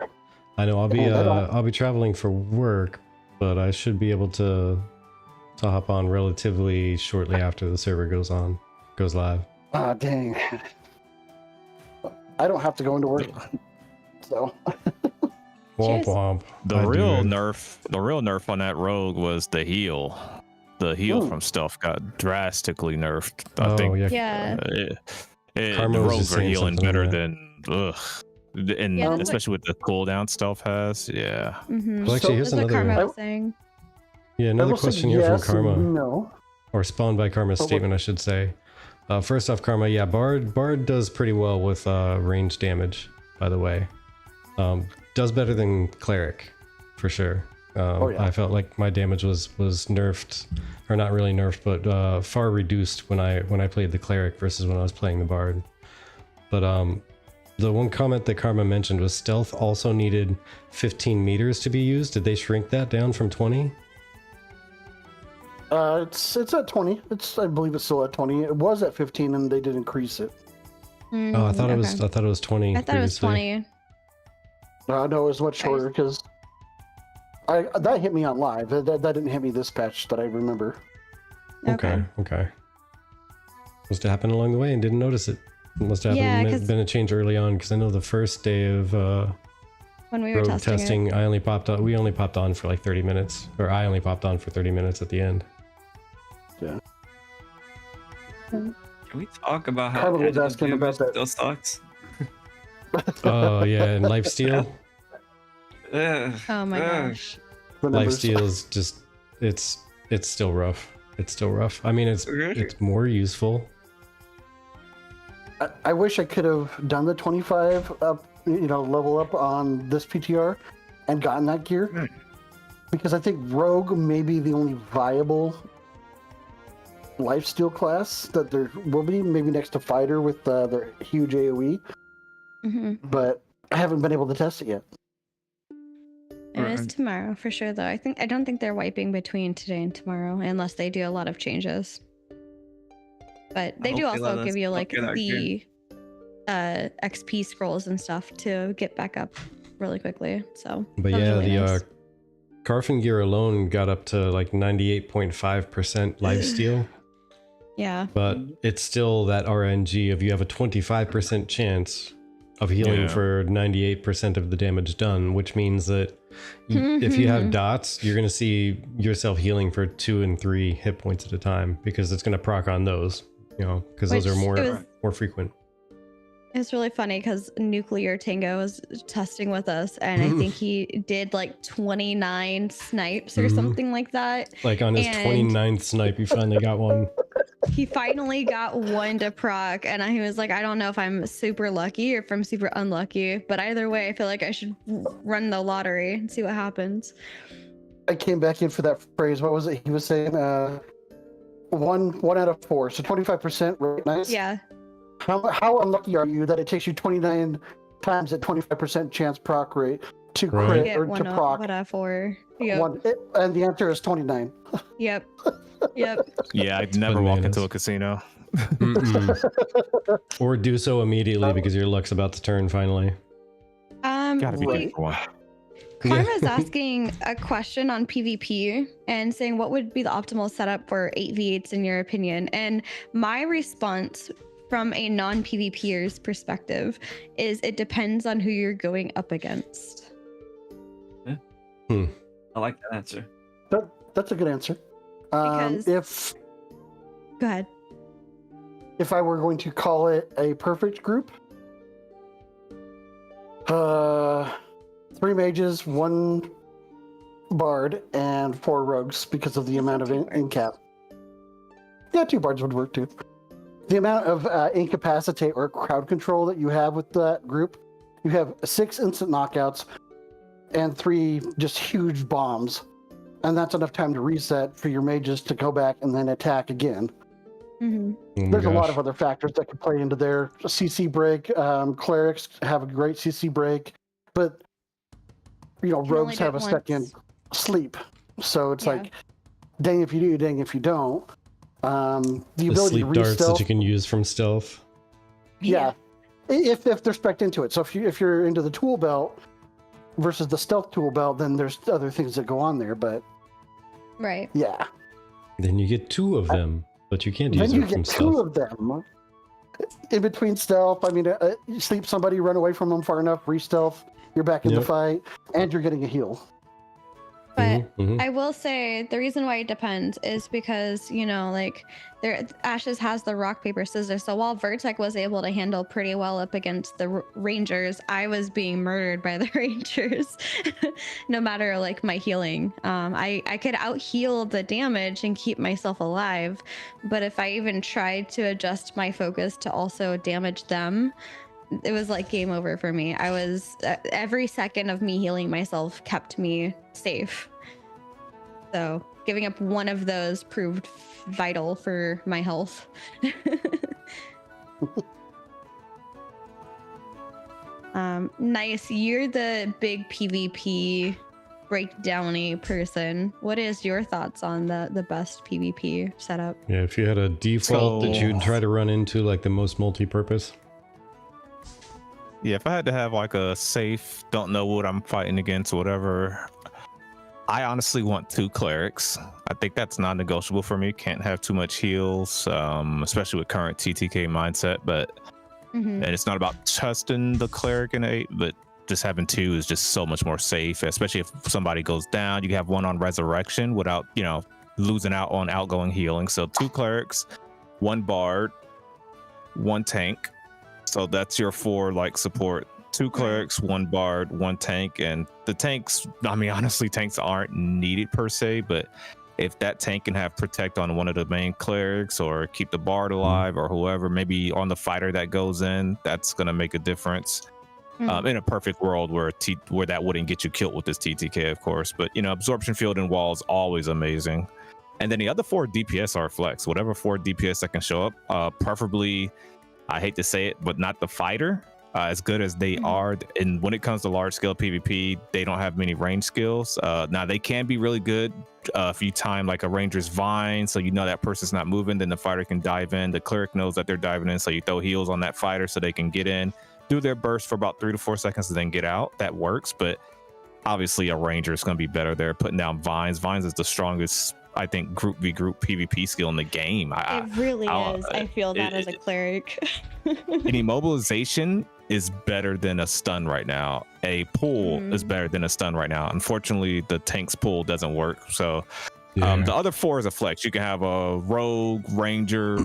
I know I'll be traveling for work, but I should be able to hop on relatively shortly after the server goes live. Ah, dang. I don't have to go into work, so. Womp womp. The real nerf on that rogue was the heal. The heal from stealth got drastically nerfed. I think. Yeah. The rogues are healing better than. and Yeah, that's especially with the cooldown stealth has. Yeah. Mm-hmm. Well, actually, here's That's what another. Karma was saying. Yeah, I another will say question here yes from Karma, and no. or spawned by Karma's But what- statement, I should say. First off, Karma, yeah, Bard does pretty well with range damage. By the way, does better than Cleric, for sure. Yeah. I felt like my damage was nerfed, or not really nerfed, but far reduced when I played the Cleric versus when I was playing the Bard. But the one comment that Karma mentioned was stealth also needed 15 meters to be used. Did they shrink that down from 20? It's at 20. I believe it's still at 20. It was at 15, and they did increase it. Oh, I thought it was 20. I thought it was previously. 20. No, it was much shorter because that hit me on live. That didn't hit me this patch that I remember. Okay. Must have happened along the way and didn't notice it. It must have been a change early on, because I know the first day of when we were rogue testing, it. we only popped on for like 30 minutes, or I only popped on for 30 minutes at the end. Yeah. Can we talk about how Carmen was asking about that. still sucks? Oh yeah, and lifesteal. Oh my gosh. Lifesteal is just it's still rough. It's still rough. I mean, it's more useful. I wish I could have done the 25 up, level up on this PTR and gotten that gear, because I think Rogue may be the only viable lifesteal class that there will be, maybe next to Fighter with their huge AoE. Mm-hmm. But I haven't been able to test it yet. It is tomorrow for sure, though. I don't think they're wiping between today and tomorrow unless they do a lot of changes. But they do also give you like the XP scrolls and stuff to get back up really quickly. So, but yeah, really the Carfin gear alone got up to like 98.5% lifesteal. Yeah. But it's still that RNG of you have a 25% chance of healing for 98% of the damage done, which means that if you have dots, you're going to see yourself healing for 2 and 3 hit points at a time, because it's going to proc on those, because those are more frequent. It's really funny because Nuclear Tango was testing with us, and I think he did like 29 snipes or something like that. Like on his 29th snipe, he finally got one. He finally got one to proc, and he was like, I don't know if I'm super lucky or if I'm super unlucky, but either way, I feel like I should run the lottery and see what happens. I came back in for that phrase. What was it? He was saying one out of 4, so 25%. Right? Nice. Yeah. How unlucky are you that it takes you 29 times at 25% chance proc rate to crit or to proc? 1 out of 4. Yep. And the answer is 29. Yep. Yep. Yeah, I'd never walk into a casino. Or do so immediately because your luck's about to turn finally. Gotta be ready for one. Karma's asking a question on PvP and saying what would be the optimal setup for 8v8s in your opinion? And my response from a non-PvPer's perspective is it depends on who you're going up against. Yeah. I like that answer. That's a good answer. Because... Go ahead. If I were going to call it a perfect group, 3 mages, 1 bard, and 4 rogues because of the amount of in-cap. Yeah, 2 bards would work too. The amount of incapacitate or crowd control that you have with that group, you have 6 instant knockouts and 3 just huge bombs. And that's enough time to reset for your mages to go back and then attack again. There's a lot of other factors that could play into their CC break. Clerics have a great CC break, but rogues have a second sleep. So it's like, dang if you do, dang if you don't. The ability sleep to darts that you can use from stealth. Yeah, if they're spec'd into it. So if you're into the tool belt versus the stealth tool belt, then there's other things that go on there. But yeah, then you get 2 of them, but you can't use them from stealth. Then you get 2 of them in between stealth. I mean, you sleep somebody, run away from them far enough, re-stealth, you're back in the fight, and you're getting a heal. But Mhm. I will say the reason why it depends is because, you know, like Ashes has the rock, paper, scissors. So while Vertec was able to handle pretty well up against the Rangers, I was being murdered by the Rangers. No matter like my healing. I could out heal the damage and keep myself alive. But if I even tried to adjust my focus to also damage them, it was like game over for me. I was every second of me healing myself kept me safe. So giving up one of those proved vital for my health. Nice. You're the big PvP breakdowny person. What is your thoughts on the best PvP setup? Yeah, if you had a default that you'd try to run into, like the most multi-purpose. Yeah, if I had to have like a safe, don't know what I'm fighting against, whatever, I honestly want 2 clerics. I think that's non-negotiable for me. Can't have too much heals, especially with current TTK mindset. But and it's not about trusting the cleric in 8, but just having 2 is just so much more safe. Especially if somebody goes down, you have 1 on resurrection without, you know, losing out on outgoing healing. So 2 clerics, 1 bard, 1 tank. So that's your 4 like support. 2 clerics, 1 bard, 1 tank. And the tanks, I mean, honestly, tanks aren't needed per se, but if that tank can have protect on one of the main clerics or keep the bard alive or whoever, maybe on the fighter that goes in, that's going to make a difference. In a perfect world where that wouldn't get you killed with this TTK, of course. But, you know, absorption field and wall is always amazing. And then the other 4 DPS are flex. Whatever 4 DPS that can show up, preferably, I hate to say it, but not the fighter. As good as they are, and when it comes to large scale PvP, they don't have many range skills. Now they can be really good if you time like a ranger's vine, so you know that person's not moving, then the fighter can dive in. The cleric knows that they're diving in, so you throw heals on that fighter so they can get in, do their burst for about 3 to 4 seconds, and then get out. That works, but obviously a ranger is going to be better there, putting down vines. Vines is the strongest, I think, group v group PvP skill in the game. It really is. I feel that as a cleric. An immobilization is better than a stun right now. A pull is better than a stun right now. Unfortunately, the tank's pull doesn't work. So the other 4 is a flex. You can have a rogue, ranger,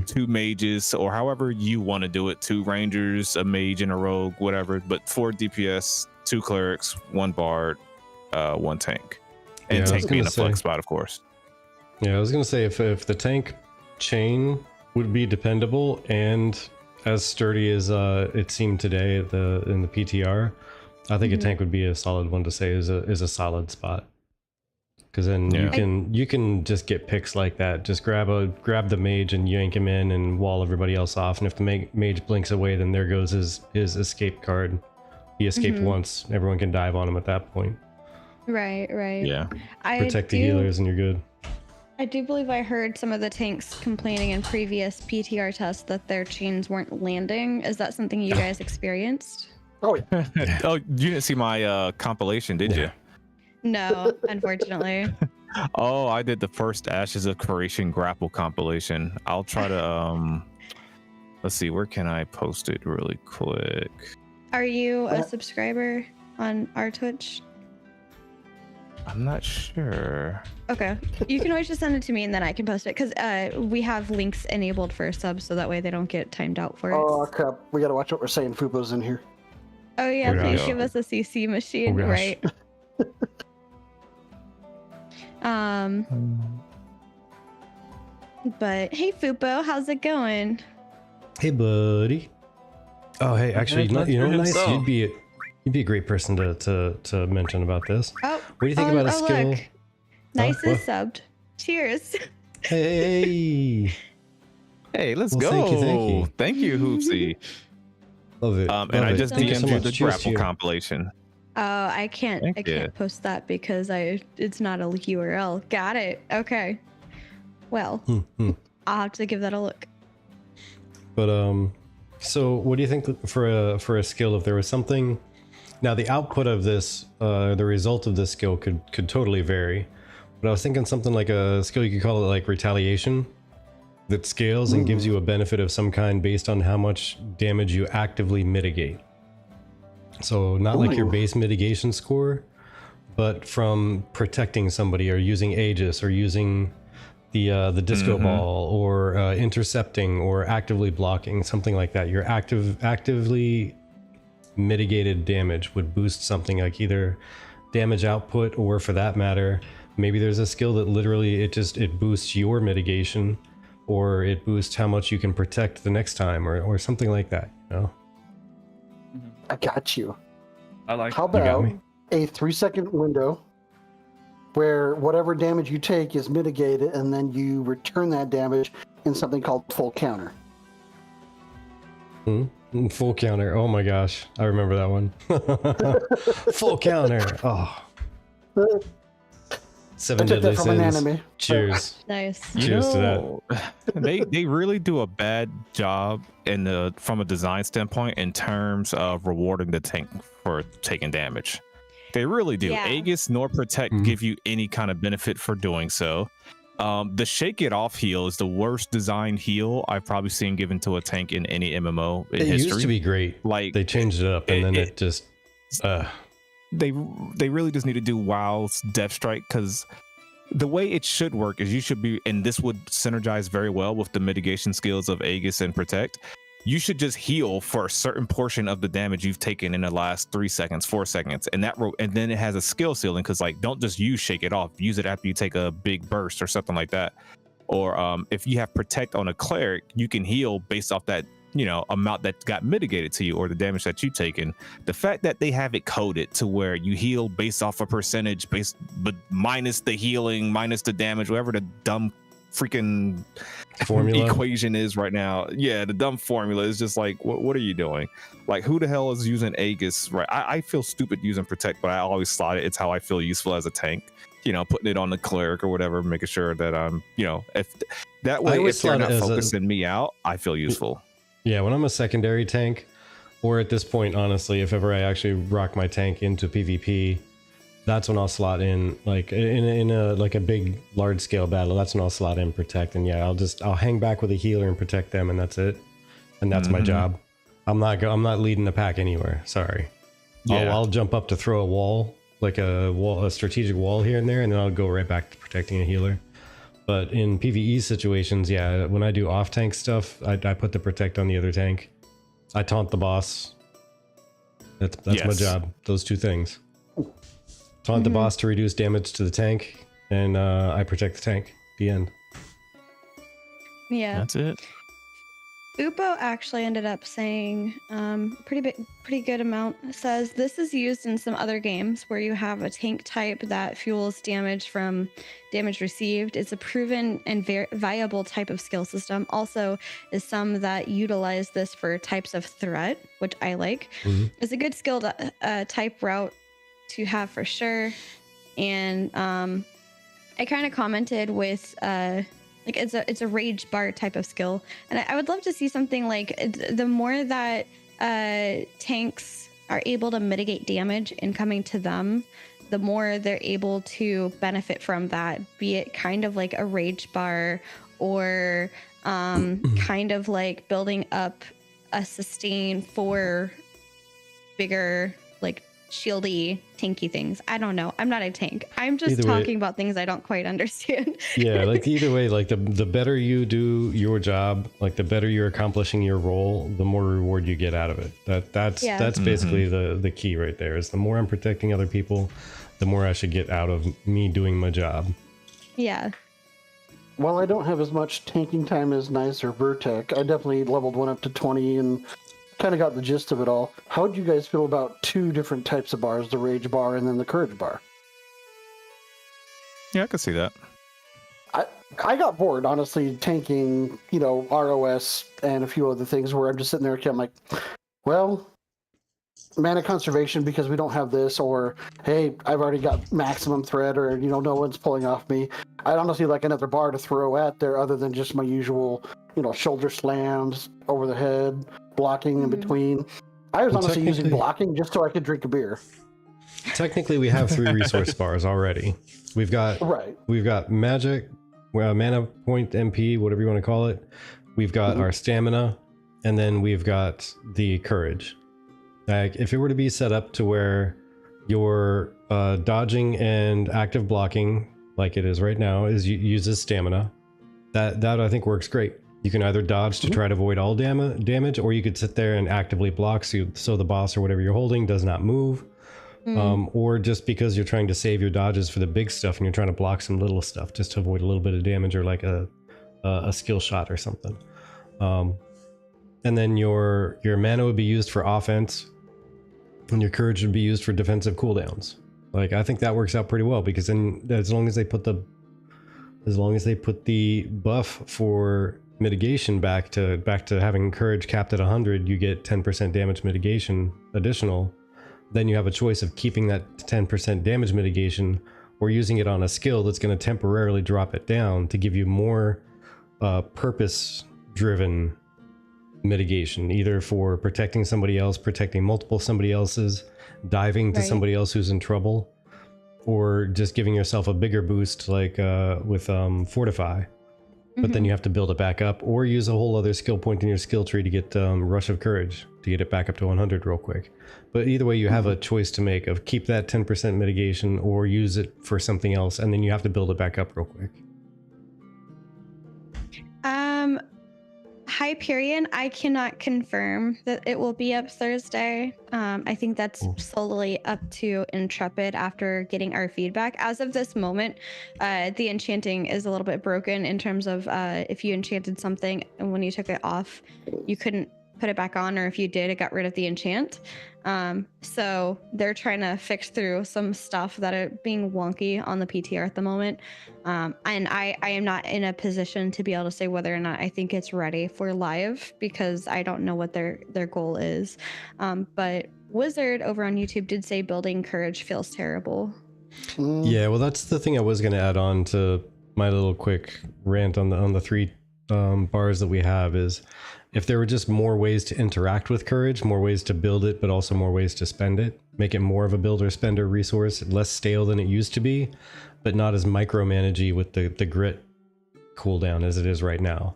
2 mages, or however you want to do it. 2 rangers, a mage, and a rogue, whatever. But 4 DPS, 2 clerics, 1 bard, 1 tank. And tank being a flex spot, of course. Yeah, I was gonna say if the tank chain would be dependable and as sturdy as it seemed today in the PTR, I think a tank would be a solid one to say is a solid spot. Because then you can just get picks like that. Just grab the mage and yank him in and wall everybody else off. And if the mage blinks away, then there goes his escape card. He escaped once. Everyone can dive on him at that point. Right. Yeah. Protect the healers and you're good. I do believe I heard some of the tanks complaining in previous PTR tests that their chains weren't landing. Is that something you guys experienced? Oh, yeah. Oh, you didn't see my compilation, did you? No, unfortunately. Oh, I did the first Ashes of Creation grapple compilation. I'll try to let's see, where can I post it really quick? Are you a subscriber on our Twitch? I'm not sure. Okay, you can always just send it to me and then I can post it because we have links enabled for subs so that way they don't get timed out for us. Oh crap, we gotta watch what we're saying. Fupo's in here. Oh yeah, Oh, please gosh. give us a CC machine, Oh, gosh. right? But hey Fupo, how's it going? Hey, buddy. Oh, hey, actually, you know, nice. You'd be a great person to mention about this. Oh, What do you think about a skill? Look. Nice is what? subbed. Cheers. Hey. Hey, let's Well, go. thank you. Hoopsie. Love it. And love I it. just Thank you so DM'd you much. the Cheers to grapple you. compilation. Oh, I can't post that because it's not a URL. Got it. Okay. Well, I'll have to give that a look. But so what do you think for a skill, if there was something? Now the output of this, the result of this skill could totally vary. But I was thinking something like a skill, you could call it like retaliation, that scales and gives you a benefit of some kind based on how much damage you actively mitigate. So not like your base mitigation score, but from protecting somebody or using Aegis or using the disco ball or intercepting or actively blocking, something like that. Your actively mitigated damage would boost something like either damage output, or for that matter, maybe there's a skill that literally it boosts your mitigation, or it boosts how much you can protect the next time, or something like that, you know? I got you. I like. How that. about me. a 3-second window where whatever damage you take is mitigated, and then you return that damage in something called full counter? Full counter. Oh my gosh, I remember that one. Full counter. Oh. Seven I took Deadly that from an Sins. anime. Cheers. Nice. Cheers to that. They really do a bad job from a design standpoint in terms of rewarding the tank for taking damage. They really do. Yeah. Aegis nor Protect give you any kind of benefit for doing so. The Shake It Off heal is the worst designed heal I've probably seen given to a tank in any MMO in It history. used to be great. Like, they changed it up, and then it just they really just need to do WoW's Death Strike, because the way it should work is you should be, and this would synergize very well with the mitigation skills of Aegis and Protect. You should just heal for a certain portion of the damage you've taken in the last 3 seconds, 4 seconds, and and then it has a skill ceiling, because like, don't just use Shake It Off. Use it after you take a big burst or something like that. Or if you have Protect on a cleric, you can heal based off that, amount that got mitigated to you or the damage that you've taken. The fact that they have it coded to where you heal based off a percentage, but minus the healing, minus the damage, whatever the dumb freaking formula equation is right now. Yeah, the dumb formula is just like, what are you doing? Like, who the hell is using Aegis? Right, I feel stupid using Protect, but I always thought it's how I feel useful as a tank. Putting it on the cleric or whatever, making sure that I'm, if that way, if they're not focusing me out, I feel useful. Yeah, when I'm a secondary tank, or at this point, honestly, if ever I actually rock my tank into PvP, that's when I'll slot in, like in a big large scale battle. That's when I'll slot in Protect, and yeah, I'll hang back with a healer and protect them, and that's it. And that's my job. I'm not leading the pack anywhere. Sorry. Yeah. I'll jump up to throw a wall, like a strategic wall here and there, and then I'll go right back to protecting a healer. But in PvE situations, yeah, when I do off tank stuff, I put the Protect on the other tank. I taunt the boss. That's my job. Those two things. Taunt the boss to reduce damage to the tank, and I protect the tank. The end. Yeah. That's it. Upo actually ended up saying pretty good amount. Says this is used in some other games where you have a tank type that fuels damage from damage received. It's a proven and viable type of skill system. Also, is some that utilize this for types of threat, which I like. It's a good skill type route to have for sure. And I kind of commented with like it's a rage bar type of skill, and I would love to see something like the more that tanks are able to mitigate damage incoming to them, the more they're able to benefit from that, be it kind of like a rage bar or kind of like building up a sustain for bigger like shieldy tanky things. I don't know, I'm not a tank, I'm just talking about things I don't quite understand. Yeah, like either way, like the better you do your job, like the better you're accomplishing your role, the more reward you get out of it. That's basically the key right there, is the more I'm protecting other people, the more I should get out of me doing my job. Yeah. While I don't have as much tanking time as Nice or Vertec, I definitely leveled one up to 20 and kind of got the gist of it all. How do you guys feel about two different types of bars, the Rage bar and then the Courage bar? Yeah, I can see that. I got bored, honestly, tanking, ROS and a few other things where I'm just sitting there, I'm like, well, mana conservation because we don't have this, or hey, I've already got maximum threat, or no one's pulling off me. I'd honestly like another bar to throw at there other than just my usual, shoulder slams over the head, blocking in between. I was honestly using blocking just so I could drink a beer. Technically, we have 3 resource bars already. We've got magic, mana point, MP, whatever you want to call it. We've got our stamina, and then we've got the courage. Like, if it were to be set up to where your dodging and active blocking, like it is right now, uses stamina. That I think works great. You can either dodge to try to avoid all damage, or you could sit there and actively block so the boss or whatever you're holding does not move. Or just because you're trying to save your dodges for the big stuff and you're trying to block some little stuff just to avoid a little bit of damage or like a skill shot or something. And then your mana would be used for offense, and your courage would be used for defensive cooldowns. Like, I think that works out pretty well, because then as long as they put the buff for mitigation back to having courage capped at 100, you get 10% damage mitigation additional. Then you have a choice of keeping that 10% damage mitigation or using it on a skill that's going to temporarily drop it down to give you more purpose driven mitigation, either for protecting somebody else, protecting multiple somebody else's, diving to somebody else who's in trouble, or just giving yourself a bigger boost like with Fortify. But then you have to build it back up, or use a whole other skill point in your skill tree to get Rush of Courage to get it back up to 100 real quick. But either way, you have a choice to make of keep that 10% mitigation or use it for something else, and then you have to build it back up real quick. Hyperion, I cannot confirm that it will be up Thursday. I think that's solely up to Intrepid after getting our feedback. As of this moment, the enchanting is a little bit broken in terms of if you enchanted something and when you took it off, you couldn't put it back on, or if you did, it got rid of the enchant. So they're trying to fix through some stuff that are being wonky on the PTR at the moment. And I am not in a position to be able to say whether or not I think it's ready for live, because I don't know what their goal is. But Wizard over on YouTube did say building courage feels terrible. Yeah, well, that's the thing I was going to add on to my little quick rant on the three bars that we have, is if there were just more ways to interact with courage, more ways to build it, but also more ways to spend it, make it more of a builder spender resource, less stale than it used to be, but not as micromanagey with the grit cooldown as it is right now.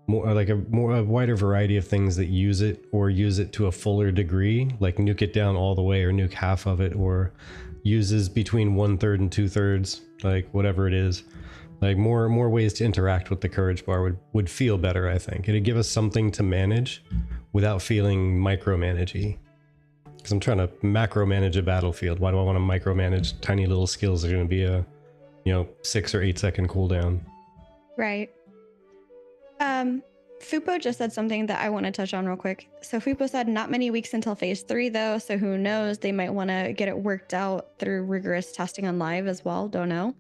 More like a wider variety of things that use it, or use it to a fuller degree, like nuke it down all the way or nuke half of it, or uses between 1/3 and 2/3, like whatever it is. Like more ways to interact with the courage bar would feel better, I think. It'd give us something to manage without feeling micromanagey. Because I'm trying to macro manage a battlefield. Why do I want to micromanage tiny little skills that are going to be a 6 or 8 second cooldown? Right. Fupo just said something that I want to touch on real quick. So Fupo said not many weeks until phase 3 though, so who knows, they might want to get it worked out through rigorous testing on live as well, don't know.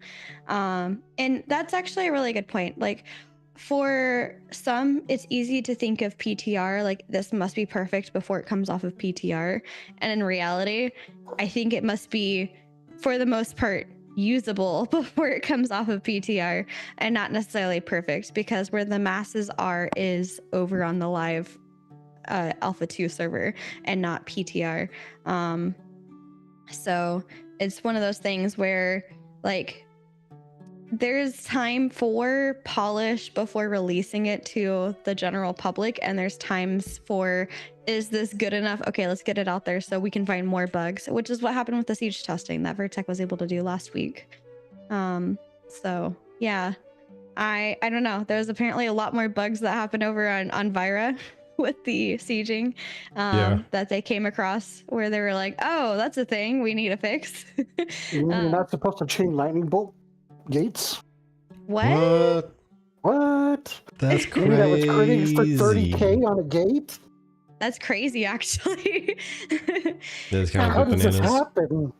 And that's actually a really good point. Like, for some, it's easy to think of PTR like this must be perfect before it comes off of PTR, and in reality, I think it must be, for the most part, usable before it comes off of PTR, and not necessarily perfect, because where the masses are is over on the live Alpha 2 server and not PTR. So it's one of those things where, like, there's time for polish before releasing it to the general public, and there's times for, is this good enough? Okay, let's get it out there so we can find more bugs, which is what happened with the siege testing that Vertec was able to do last week. So yeah, I don't know. There's apparently a lot more bugs that happen over on Vira with the sieging that they came across, where they were like, oh, that's a thing we need to fix. You're not supposed to chain lightning bolt gates? What? That's crazy. Maybe that was critics for 30k on a gate? That's crazy, actually. That's kind How of does this bananas. happen?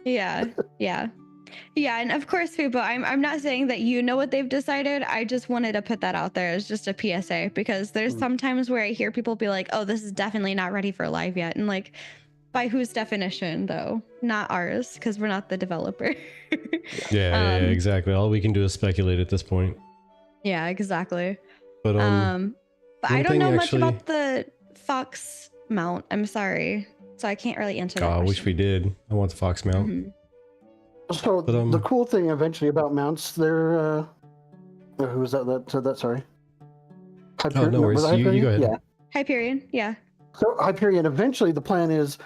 Yeah, and of course, Fubo, I'm not saying that you know what they've decided. I just wanted to put that out there as just a PSA, because there's sometimes where I hear people be like, oh, this is definitely not ready for live yet, and like, by whose definition though? Not ours, because we're not the developer. Yeah, exactly. All we can do is speculate at this point. Yeah, exactly. But but I don't know much about the Fox mount. I'm sorry, so I can't really answer that. I question. wish we did. I want the Fox mount. So the cool thing eventually about mounts, they're who was that said that? Sorry. No worries. You go ahead. Yeah. Hyperion. Yeah. So Hyperion, eventually the plan is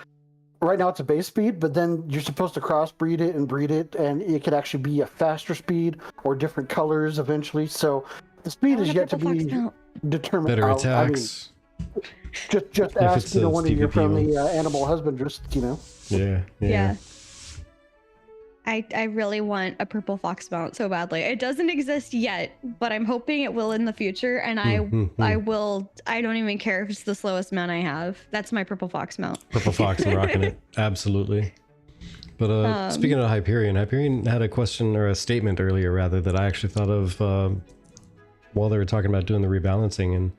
right now it's a base speed, but then you're supposed to crossbreed it and breed it, and it could actually be a faster speed or different colors eventually. So the speed is yet to be determined. Better I mean, attacks. just If ask it's a one of your PvP friendly one. animal husbandress. Yeah. I really want a purple fox mount so badly. It doesn't exist yet, but I'm hoping it will in the future. And I will. I don't even care if it's the slowest mount I have. That's my purple fox mount. Purple fox, I'm rocking it. Absolutely. But speaking of Hyperion had a question or a statement earlier, rather, that I actually thought of while they were talking about doing the rebalancing. And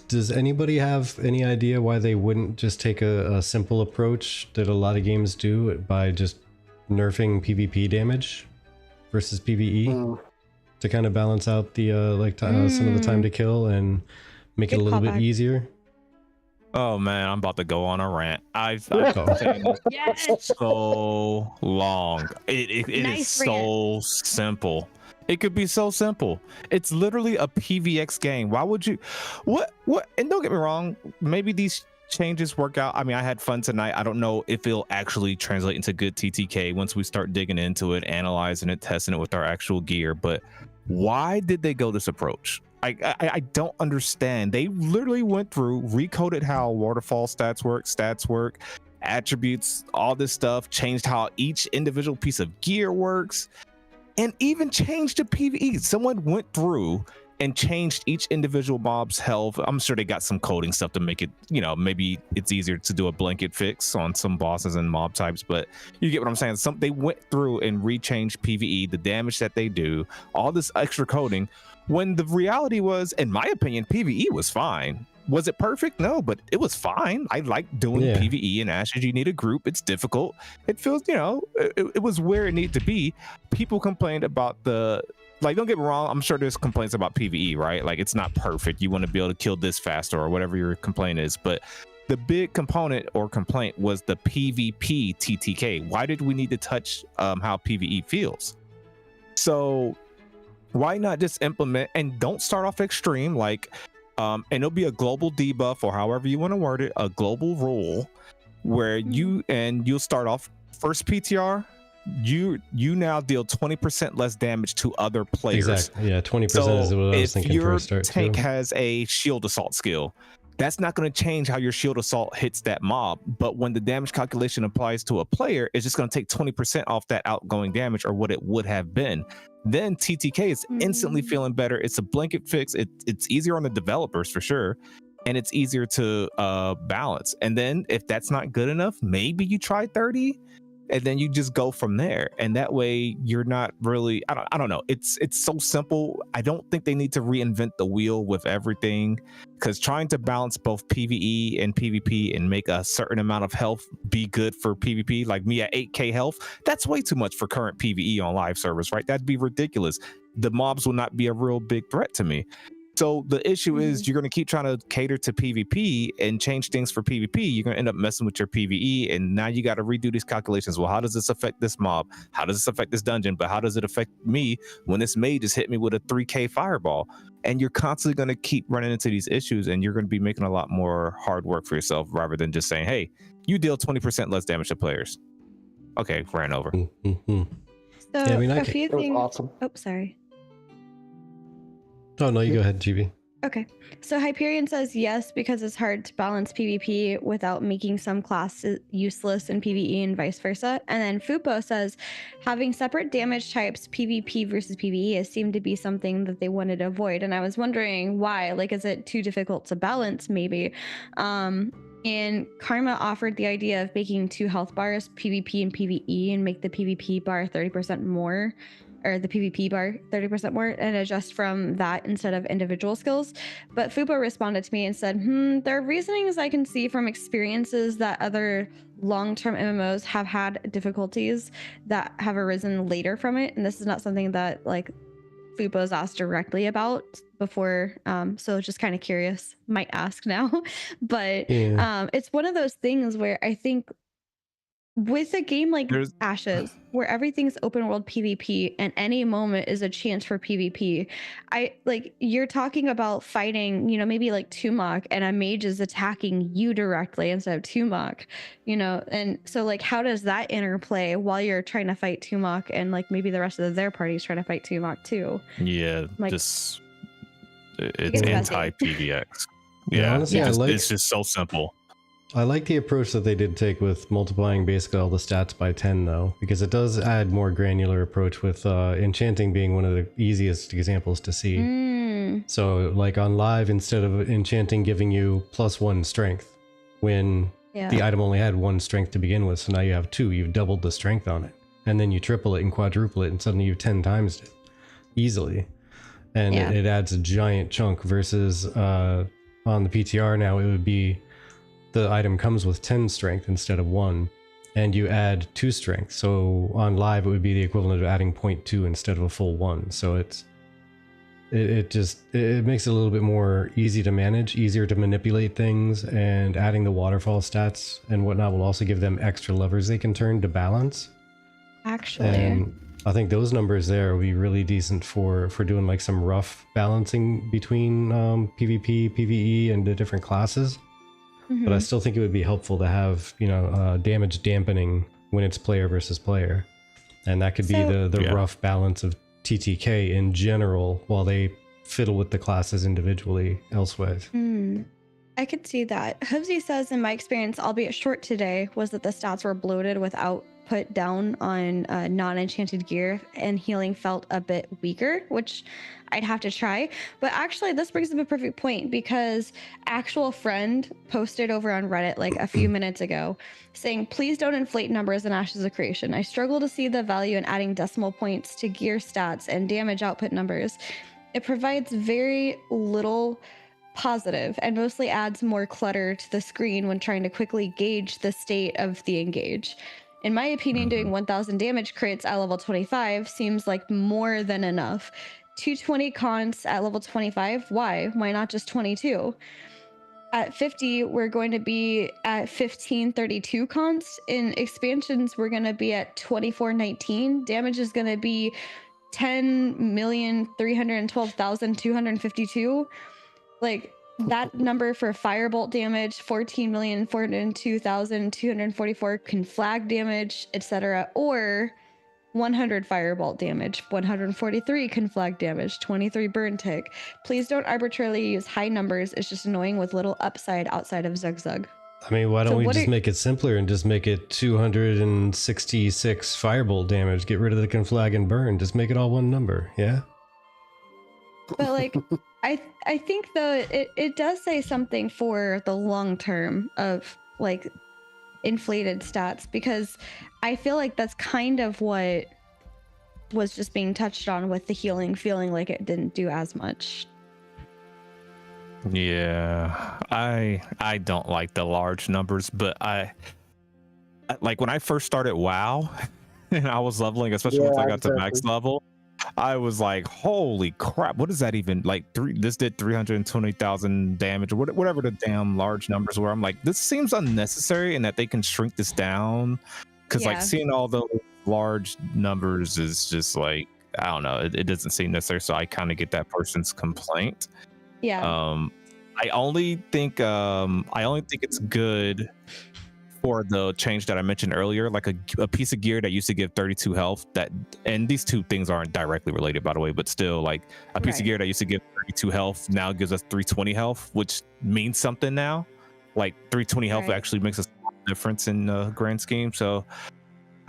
does anybody have any idea why they wouldn't just take a simple approach that a lot of games do by just nerfing PvP damage versus PvE to kind of balance out the some of the time to kill and make it a little bit easier? Oh man, I'm about to go on a rant. I've saying this so long. It Nice is so simple. It could be so simple. It's literally a PvX game. Why would you? What? And don't get me wrong. Maybe these changes work out. I mean, I had fun tonight. I don't know if it'll actually translate into good TTK once we start digging into it, analyzing it, testing it with our actual gear. But why did they go this approach? I don't understand. They literally went through, recoded how waterfall stats work, attributes, all this stuff, changed how each individual piece of gear works, and even changed the PvE. Someone went through and changed each individual mob's health. I'm sure they got some coding stuff to make it, maybe it's easier to do a blanket fix on some bosses and mob types, but you get what I'm saying. They went through and rechanged PvE, the damage that they do, all this extra coding, when the reality was, in my opinion, PvE was fine. Was it perfect? No, but it was fine. I like doing PvE in Ashes. You need a group. It's difficult. It feels, it was where it needed to be. People complained about don't get me wrong, I'm sure there's complaints about PvE, right? Like, it's not perfect. You want to be able to kill this faster or whatever your complaint is. But the big component or complaint was the PvP TTK. Why did we need to touch how PvE feels? So why not just implement, and don't start off extreme, and it'll be a global debuff, or however you want to word it, a global rule where you'll start off first PTR. You now deal 20% less damage to other players. Exactly. Yeah, 20% is what I was thinking for a start. If your tank has a shield assault skill, that's not going to change how your shield assault hits that mob. But when the damage calculation applies to a player, it's just going to take 20% off that outgoing damage or what it would have been. Then TTK is instantly feeling better. It's a blanket fix. It's easier on the developers for sure. And it's easier to balance. And then if that's not good enough, maybe you try 30 and then you just go from there. And that way you're not really, I don't know. It's so simple. I don't think they need to reinvent the wheel with everything, because trying to balance both PvE and PvP and make a certain amount of health be good for PvP, like me at 8k health, that's way too much for current PvE on live servers, right? That'd be ridiculous. The mobs will not be a real big threat to me. So the issue is you're going to keep trying to cater to PvP and change things for PvP. You're going to end up messing with your PvE, and now you got to redo these calculations. Well, how does this affect this mob? How does this affect this dungeon? But how does it affect me when this mage just hit me with a 3k fireball? And you're constantly going to keep running into these issues, and you're going to be making a lot more hard work for yourself rather than just saying, hey, you deal 20% less damage to players. Okay, ran over. So Yeah, I mean, a few things. Awesome. Oh, sorry. Oh, no, you go ahead, GB. Okay, so Hyperion says yes because it's hard to balance PvP without making some classes useless in PvE and vice versa. And then Fupo says having separate damage types PvP versus PvE has seemed to be something that they wanted to avoid. And I was wondering why. Like, is it too difficult to balance? Maybe. And Karma offered the idea of making 2 health bars, PvP and PvE, and make the PvP bar 30% more, or the PvP bar 30% more, and adjust from that instead of individual skills. But Fupo responded to me and said, there are reasonings I can see from experiences that other long-term MMOs have had difficulties that have arisen later from it. And this is not something that like Fupo's asked directly about before. So just kind of curious, might ask now. But it's one of those things where I think with a game like There's- Ashes, where everything's open world PvP and any moment is a chance for PvP, you're talking about fighting, maybe like Tumok, and a mage is attacking you directly instead of Tumok, and so like how does that interplay while you're trying to fight Tumok and like maybe the rest of their party's trying to fight Tumok too? Yeah, Like, it's gets messy. anti-PVX. Yeah, honestly, it's just so simple. I like the approach that they did take with multiplying basically all the stats by 10 though, because it does add more granular approach with enchanting being one of the easiest examples to see. So like on live, instead of enchanting giving you +1 strength when the item only had 1 strength to begin with, so now you have 2, you've doubled the strength on it, and then you triple it and quadruple it and suddenly you've 10 times it easily, and it adds a giant chunk versus on the PTR now it would be the item comes with 10 strength instead of 1, and you add 2 strength. So on live, it would be the equivalent of adding 0.2 instead of a full 1. So it makes it a little bit more easy to manage, easier to manipulate things, and adding the waterfall stats and whatnot will also give them extra levers they can turn to balance. Actually, and I think those numbers there will be really decent for doing like some rough balancing between PvP, PvE, and the different classes. But I still think it would be helpful to have, damage dampening when it's player versus player. And that could be the rough balance of TTK in general while they fiddle with the classes individually elsewhere. I could see that. Hubsy says, in my experience, albeit short today, was that the stats were bloated without put down on non-enchanted gear, and healing felt a bit weaker, which I'd have to try. But actually, this brings up a perfect point, because actual friend posted over on Reddit like a few minutes ago saying, please don't inflate numbers in Ashes of Creation. I struggle to see the value in adding decimal points to gear stats and damage output numbers. It provides very little positive and mostly adds more clutter to the screen when trying to quickly gauge the state of the engage. In my opinion, doing 1000 damage crits at level 25 seems like more than enough. 220 cons at level 25, why? Why not just 22? At 50, we're going to be at 1532 cons. In expansions, we're going to be at 2419. Damage is going to be 10,312,252. Like, that number for firebolt damage, 14,402,244 conflag damage, etc., or 100 firebolt damage, 143 conflag damage, 23 burn tick. Please don't arbitrarily use high numbers. It's just annoying with little upside outside of Zug Zug. I mean, why don't we just make it simpler and just make it 266 firebolt damage? Get rid of the conflag and burn. Just make it all one number, yeah? But like, I think though it does say something for the long term of like inflated stats, because I feel like that's kind of what was just being touched on with the healing, feeling like it didn't do as much. Yeah, I don't like the large numbers, but I like when I first started WoW and I was leveling, especially once I got to max level, I was like, holy crap, what is that even like? This did 320,000 damage or whatever the damn large numbers were. I'm like, this seems unnecessary, and that they can shrink this down, because like seeing all those large numbers is just like, I don't know, it doesn't seem necessary. So I kind of get that person's complaint. I only think it's good for the change that I mentioned earlier, like a piece of gear that used to give 32 health, and these two things aren't directly related, by the way, but still, like a piece of gear that used to give 32 health now gives us 320 health, which means something now. Like 320 health actually makes a difference in the grand scheme. So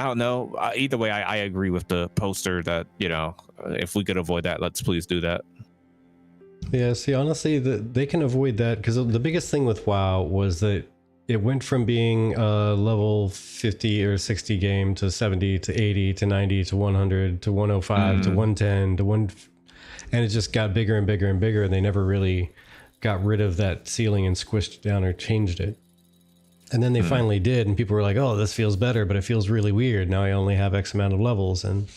I don't know. Either way, I agree with the poster that, if we could avoid that, let's please do that. Yeah, see, honestly, they can avoid that, because the biggest thing with WoW was that it went from being a level 50 or 60 game to 70 to 80 to 90 to 100 to 105 to 110 to 1, and it just got bigger and bigger and bigger, and they never really got rid of that ceiling and squished it down or changed it. And then they finally did, and people were like, oh, this feels better, but it feels really weird. Now I only have X amount of levels, and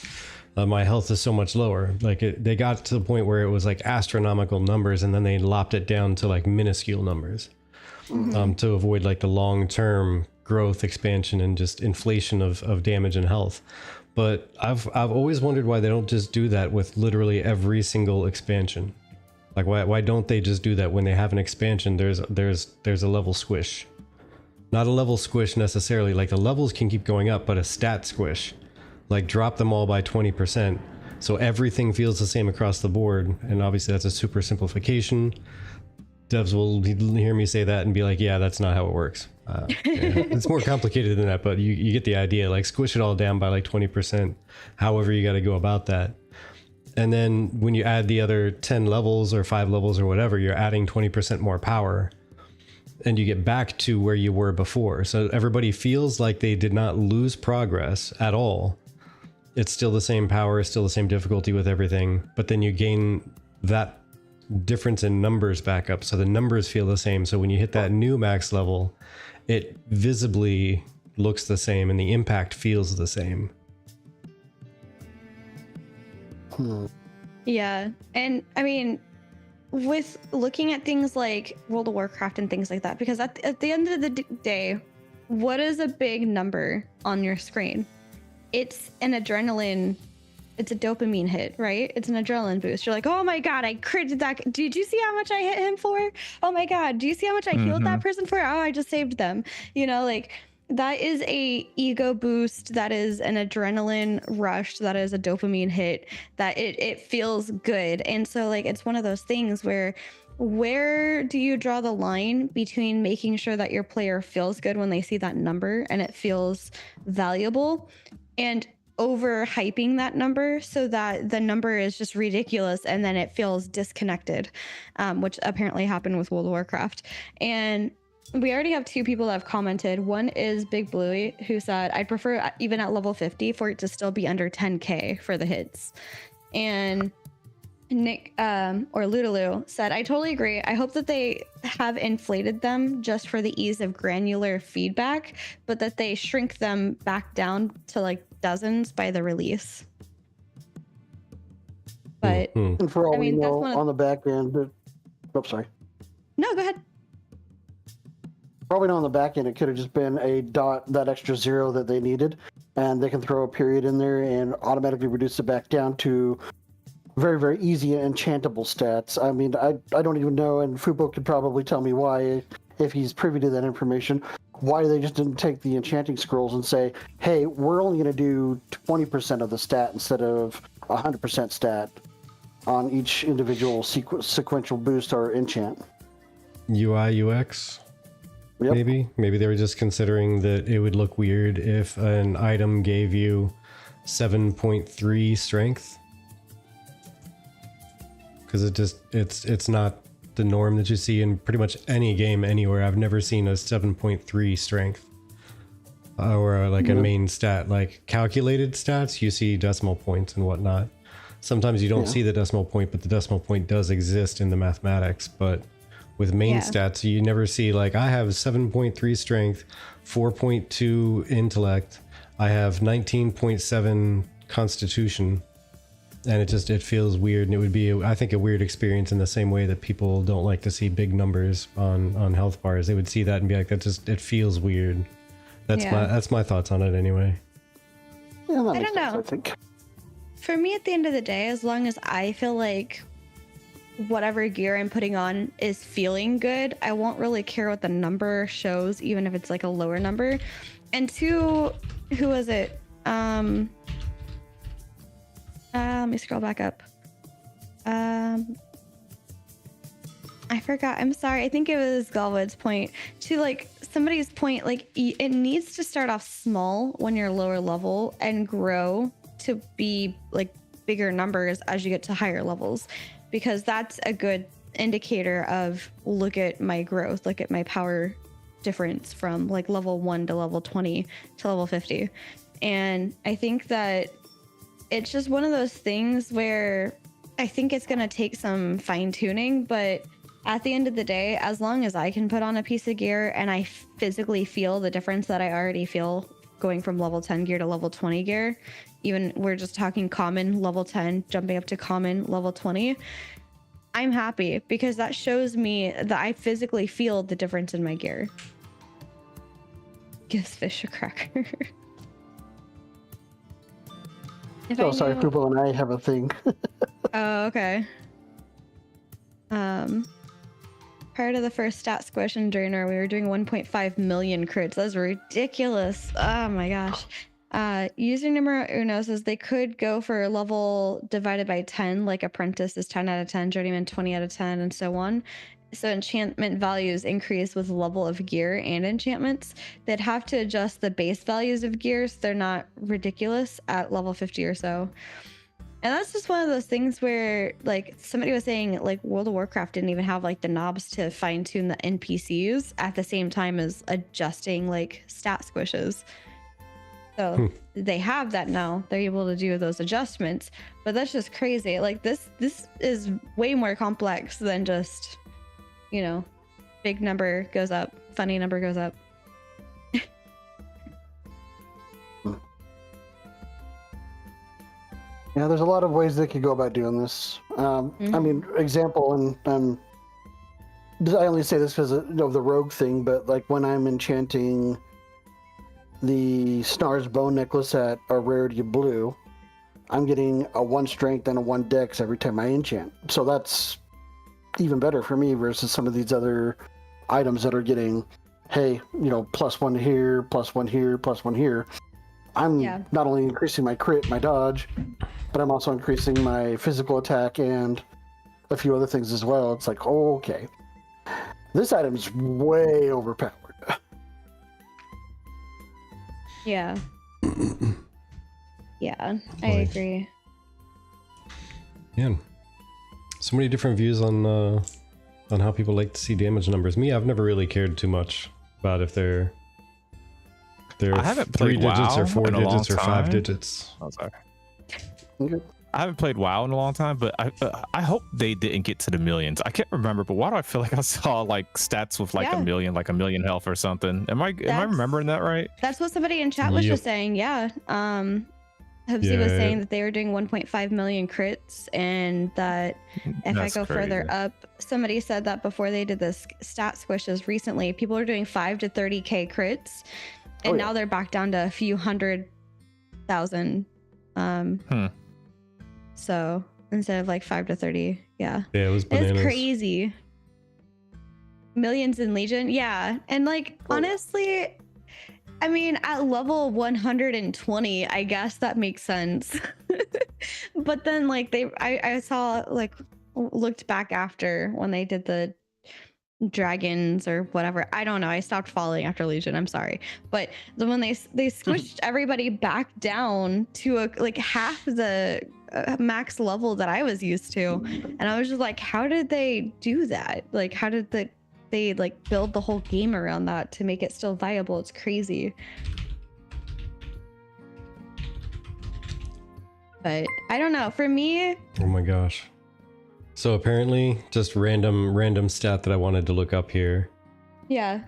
my health is so much lower. Like they got to the point where it was like astronomical numbers, and then they lopped it down to like minuscule numbers. To avoid like the long-term growth, expansion, and just inflation of damage and health. But I've always wondered why they don't just do that with literally every single expansion. Like why don't they just do that when they have an expansion? There's a level squish, not a level squish necessarily. Like the levels can keep going up, but a stat squish, like drop them all by 20%, so everything feels the same across the board. And obviously that's a super simplification. Devs will hear me say that and be like, yeah, that's not how it works. Yeah, it's more complicated than that, but you get the idea. Like squish it all down by like 20%, however you got to go about that. And then when you add the other 10 levels or 5 levels or whatever, you're adding 20% more power, and you get back to where you were before. So everybody feels like they did not lose progress at all. It's still the same power, still the same difficulty with everything, but then you gain that difference in numbers back up, so the numbers feel the same. So when you hit that new max level, it visibly looks the same and the impact feels the same. Yeah, and I mean, with looking at things like World of Warcraft and things like that, because at the end of the day, what is a big number on your screen? It's an adrenaline, it's a dopamine hit, right? It's an adrenaline boost. You're like, oh my god, I critted that. Did you see how much I hit him for? Oh my god, do you see how much I healed that person for? Oh, I just saved them. You know, like that is a ego boost, that is an adrenaline rush, that is a dopamine hit, that it feels good. And so like it's one of those things where do you draw the line between making sure that your player feels good when they see that number and it feels valuable, and over hyping that number so that the number is just ridiculous and then it feels disconnected, which apparently happened with World of Warcraft. And we already have 2 people that have commented. One is Big Bluey, who said, I'd prefer even at level 50 for it to still be under 10k for the hits. And Nick or Ludaloo said, I totally agree. I hope that they have inflated them just for the ease of granular feedback, but that they shrink them back down to like dozens by the release. But And for all I mean, we know, that's on the back end, sorry. No, go ahead. Probably not on the back end, it could have just been a dot, that extra 0 that they needed, and they can throw a period in there and automatically reduce it back down to very, very easy and enchantable stats. I mean, I don't even know, and Fubo could probably tell me why, if he's privy to that information, why they just didn't take the enchanting scrolls and say, hey, we're only going to do 20% of the stat instead of 100% stat on each individual sequential boost or enchant. UI, UX? Yep. Maybe they were just considering that it would look weird if an item gave you 7.3 strength, because it's not the norm that you see in pretty much any game anywhere. I've never seen a 7.3 strength or like a main stat. Like calculated stats, you see decimal points and whatnot. Sometimes you don't see the decimal point, but the decimal point does exist in the mathematics. But with main stats, you never see like, I have 7.3 strength, 4.2 intellect, I have 19.7 constitution, and it feels weird. And it would be, I think, a weird experience in the same way that people don't like to see big numbers on health bars. They would see that and be like, it feels weird. That's my thoughts on it anyway. Yeah, that I makes don't sense, know. I think. For me, at the end of the day, as long as I feel like whatever gear I'm putting on is feeling good, I won't really care what the number shows, even if it's like a lower number. And 2, who was it? Let me scroll back up. I forgot. I'm sorry. I think it was Galwood's point. To like somebody's point, like it needs to start off small when you're lower level and grow to be like bigger numbers as you get to higher levels, because that's a good indicator of, look at my growth, look at my power difference from like level 1 to level 20 to level 50. And I think that it's just one of those things where I think it's going to take some fine tuning, but at the end of the day, as long as I can put on a piece of gear and I physically feel the difference that I already feel going from level 10 gear to level 20 gear, even we're just talking common level 10, jumping up to common level 20, I'm happy, because that shows me that I physically feel the difference in my gear. gives fish a cracker. If Oh, I sorry, knew- Fubo and I have a thing. Oh, okay. Prior to the first stat squish and drainer, we were doing 1.5 million crits. That's ridiculous. Oh my gosh. User numero uno says they could go for level divided by 10, like apprentice is 10 out of 10, journeyman 20 out of 10, and so on. So enchantment values increase with level of gear and enchantments. They'd have to adjust the base values of gears. They're not ridiculous at level 50 or so. And that's just one of those things where, like, somebody was saying, like, World of Warcraft didn't even have, like, the knobs to fine-tune the NPCs at the same time as adjusting, like, stat squishes. So they have that now. They're able to do those adjustments. But that's just crazy. Like, this is way more complex than just, you know, big number goes up, funny number goes up. Yeah, there's a lot of ways they could go about doing this. I mean, example, and I only say this because of the rogue thing, but like when I'm enchanting the Snar's Bone Necklace at a rarity of blue, I'm getting a 1 strength and a 1 dex every time I enchant. So that's even better for me versus some of these other items that are getting, hey, you know, +1 here, +1 here, +1 here. I'm not only increasing my crit, my dodge, but I'm also increasing my physical attack and a few other things as well. It's like, oh, okay. This item's way overpowered. Yeah. Yeah, I agree. Man, so many different views on how people like to see damage numbers. Me, I've never really cared too much about if they're I haven't 3 played digits WoW or 4 in a long digits or 5 time. digits. Oh, sorry. Okay. I haven't played WoW in a long time, but I hope they didn't get to the millions. I can't remember, but why do I feel like I saw like stats with like a million health or something? Am I remembering that right? That's what somebody in chat was just saying. Yeah. Hubsy was saying that they were doing 1.5 million crits, and that if I go further up, somebody said that before they did this stat squishes recently, people are doing 5 to 30k crits, and now they're back down to a few 100,000. So instead of like 5 to 30, yeah, it was bananas. It's crazy. Millions in Legion, yeah, and like honestly, I mean, at level 120, I guess that makes sense. But then like I saw, like, looked back after when they did the dragons or whatever. I don't know. I stopped following after Legion. I'm sorry. But then when they squished everybody back down to a like half the max level that I was used to, and I was just like, how did they do that? Like, how did they like build the whole game around that to make it still viable? It's crazy. But I don't know. For me, oh my gosh. So apparently, just random stat that I wanted to look up here. yeah.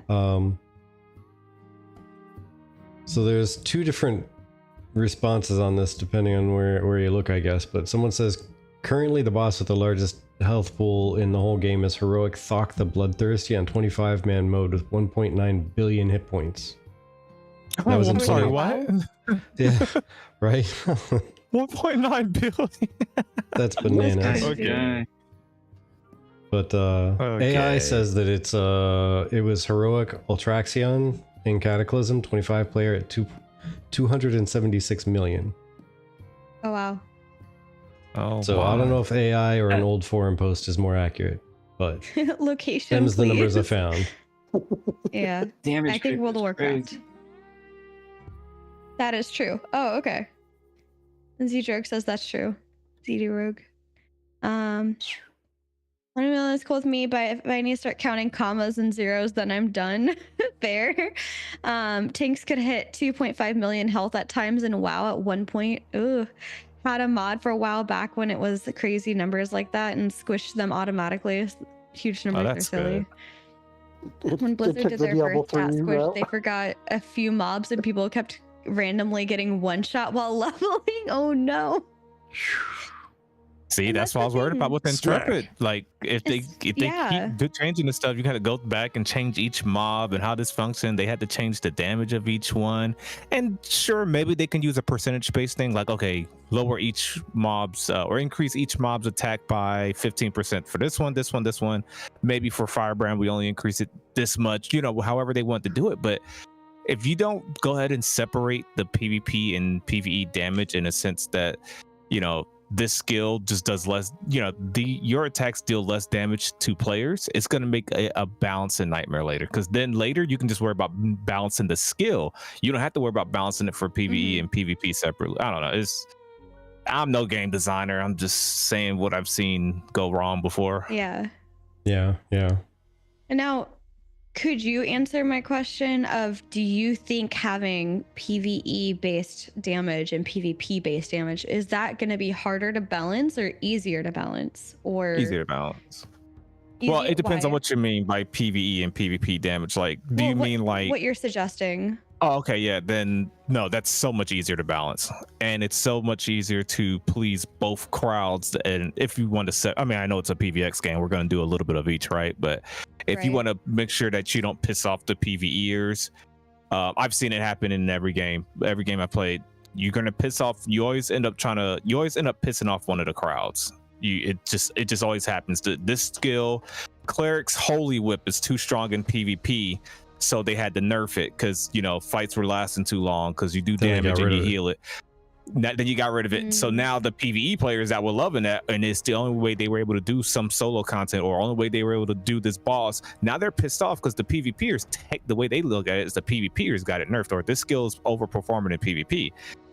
So there's 2 different responses on this depending on where you look, I guess. But someone says currently the boss with the largest health pool in the whole game is heroic Thok the Bloodthirsty on 25-man mode with 1.9 billion hit points. That was in sorry, what? Yeah, right. 1.9 billion. That's bananas. Okay. But AI says that it was heroic Ultraxion in Cataclysm 25 player at 276 million. Oh wow. Oh, so I don't know if AI or an old forum post is more accurate, but Location, them's the numbers I please. found. Yeah. Damage I think World of Warcraft. crazy. That is true. Oh, okay. And Z-Joke says that's true. ZD Rogue. 1 million is cool with me, but if I need to start counting commas and zeros, then I'm done. Fair. Tanks could hit 2.5 million health at times in WoW at one point. Ooh. Had a mod for a while back when it was crazy numbers like that and squished them automatically. Huge numbers are silly. When Blizzard did their first stat squish, they forgot a few mobs and people kept randomly getting one shot while leveling. Oh no. See, And that's that's what I the was worried about thing. with Intrepid. Like, if they Yeah. keep changing the stuff, you gotta go back and change each mob and how this functions. They had to change the damage of each one. And sure, maybe they can use a percentage-based thing, like, okay, lower each mob's or increase each mob's attack by 15% for this one, this one, this one. Maybe for Firebrand, we only increase it this much. You know, however they want to do it, but if you don't go ahead and separate the PvP and PvE damage in a sense that, you know, this skill just does less, you know, your attacks deal less damage to players, it's going to make a balance a nightmare later, because then later you can just worry about balancing the skill. You don't have to worry about balancing it for PvE and PvP separately. I don't know. I'm no game designer. I'm just saying what I've seen go wrong before. Yeah. Yeah. And now, could you answer my question of, do you think having PvE based damage and PvP based damage, is that going to be harder to balance or easier to balance? Or Easier to balance. Well, it depends on what you mean by PvE and PvP damage. Like, do you mean like what you're suggesting? Oh, okay, yeah. Then no, that's so much easier to balance, and it's so much easier to please both crowds. And if you want to set, I mean, I know it's a PvX game. We're going to do a little bit of each, right? But if you want to make sure that you don't piss off the PvEers, I've seen it happen in every game. Every game I played, you're going to piss off. You always end up pissing off one of the crowds. It just always happens. This skill, Cleric's Holy Whip, is too strong in PvP. So they had to nerf it because, you know, fights were lasting too long because you do damage and you heal it. Then you got rid of it. So now the PvE players that were loving that, and it's the only way they were able to do some solo content, or only way they were able to do this boss, now they're pissed off because the PvPers, the way they look at it is the PvPers got it nerfed, or this skill is overperforming in PvP.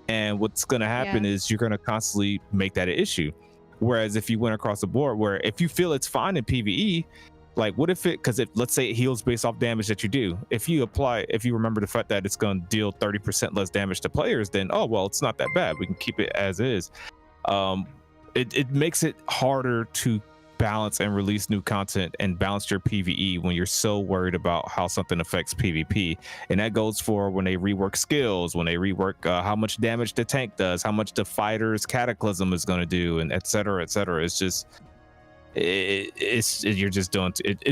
And what's going to happen is you're going to constantly make that an issue. Whereas if you went across the board, where if you feel it's fine in PvE, like, what if because let's say it heals based off damage that you do. If you remember the fact that it's going to deal 30% less damage to players, then, oh, well, it's not that bad. We can keep it as is. It makes it harder to balance and release new content and balance your PvE when you're so worried about how something affects PvP. And that goes for when they rework skills, when they rework how much damage the tank does, how much the fighter's cataclysm is going to do, and et cetera, et cetera. It's just... it's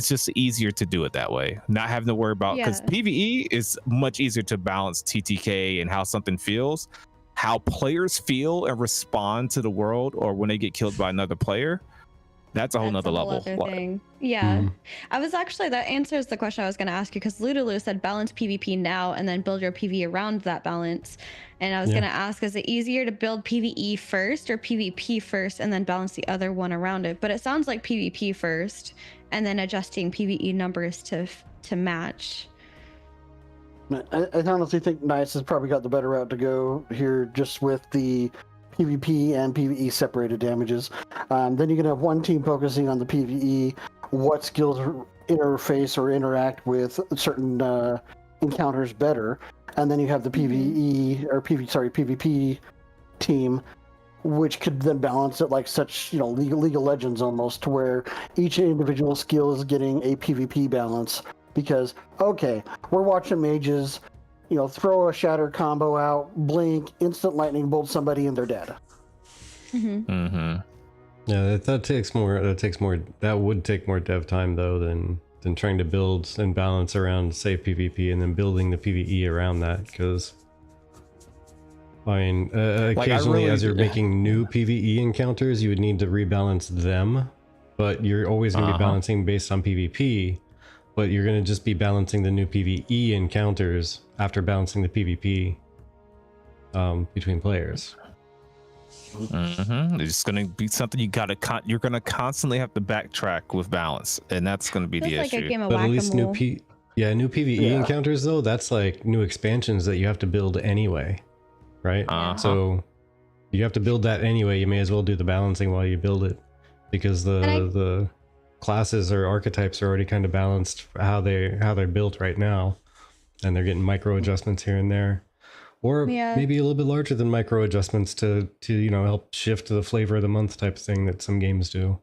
just easier to do it that way, not having to worry about, because PvE is much easier to balance TTK and how something feels, how players feel and respond to the world, or when they get killed by another player. That's a whole nother level. Thing. Yeah. That answers the question I was going to ask you, because Ludaloo said balance PvP now and then build your PvE around that balance. And I was going to ask, is it easier to build PvE first or PvP first and then balance the other one around it? But it sounds like PvP first and then adjusting PvE numbers to match. I honestly think Nice has probably got the better route to go here, just with the PvP and PvE separated damages. Then you can have one team focusing on the PvE, what skills interface or interact with certain encounters better, and then you have the PvP team, which could then balance it like such, League of Legends almost, to where each individual skill is getting a PvP balance. Because, okay, we're watching mages, throw a shatter combo out, blink, instant lightning bolt somebody, and they're dead. Yeah, that would take more dev time though than trying to build and balance around safe PvP and then building the PvE around that. Because I mean, occasionally as you're making new PvE encounters, you would need to rebalance them, but you're always going to be balancing based on PvP. But you're going to just be balancing the new PvE encounters after balancing the PvP between players. It's going to be something you're going to constantly have to backtrack with balance, and that's going to be the issue. A game of but at least new whack-a-mole. PvE encounters though, that's like new expansions that you have to build anyway, right? So you have to build that anyway. You may as well do the balancing while you build it, because the classes or archetypes are already kind of balanced for how they're built right now, and they're getting micro adjustments here and there, or maybe a little bit larger than micro adjustments to help shift the flavor of the month type thing that some games do.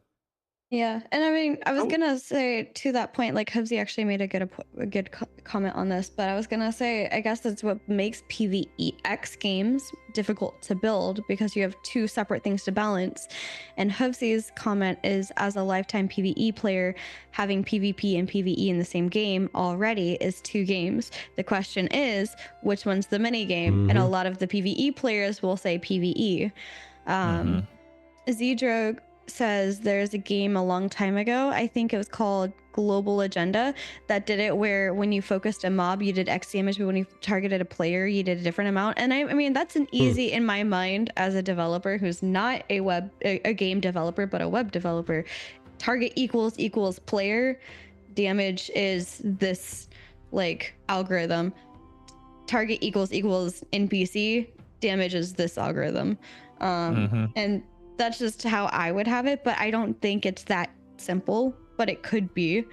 Yeah, and I mean, I was Oh, gonna say to that point, like Hubsy actually made a good comment on this, but I was gonna say, I guess that's what makes PvEX games difficult to build because you have two separate things to balance. And Hubsy's comment is, as a lifetime PvE player, having PvP and PvE in the same game already is two games. The question is, which one's the mini game? And a Mhm. lot of the PvE players will say PvE. Mm-hmm. Um, Zedrog says there's a game a long time ago, I think it was called Global Agenda, that did it where when you focused a mob you did X damage, but when you targeted a player you did a different amount. And I mean, that's an easy, in my mind, as a developer who's not a game developer but a web developer. Target equals player, damage is this like algorithm. Target equals NPC, damage is this algorithm. Mm-hmm. And that's just how I would have it, but I don't think it's that simple, but it could be.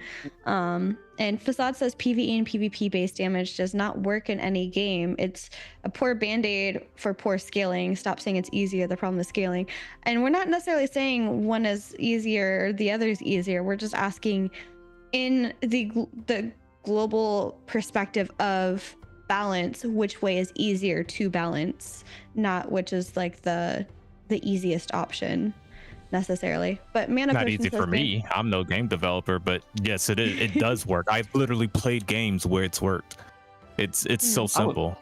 And Facade says PvE and PvP based damage does not work in any game. It's a poor band-aid for poor scaling. Stop saying it's easier. The problem is scaling. And we're not necessarily saying one is easier or the other is easier. We're just asking, in the global perspective of balance, which way is easier to balance, not which is like the easiest option necessarily. But Mana Not Potion easy says for me. I'm no game developer, but yes, it is. It does work. I've literally played games where it's worked. It's so simple.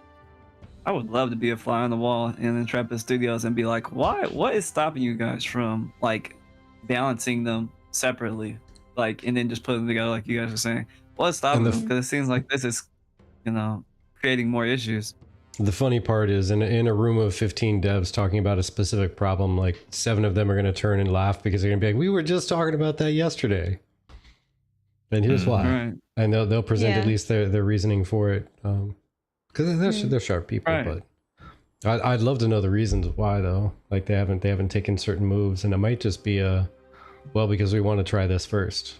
I would love to be a fly on the wall in Intrepid Studios and be like, why? What is stopping you guys from like balancing them separately, like, and then just putting them together, like you guys are saying? What's stopping them? Because it seems like this is, creating more issues. The funny part is, in a room of 15 devs talking about a specific problem, like 7 of them are going to turn and laugh because they're going to be like, we were just talking about that yesterday. And here's why. Right. And they'll present at Yeah. least their reasoning for it. Because they're sharp people, Right. but I'd love to know the reasons why, though. Like they haven't taken certain moves, and it might just be because we want to try this first.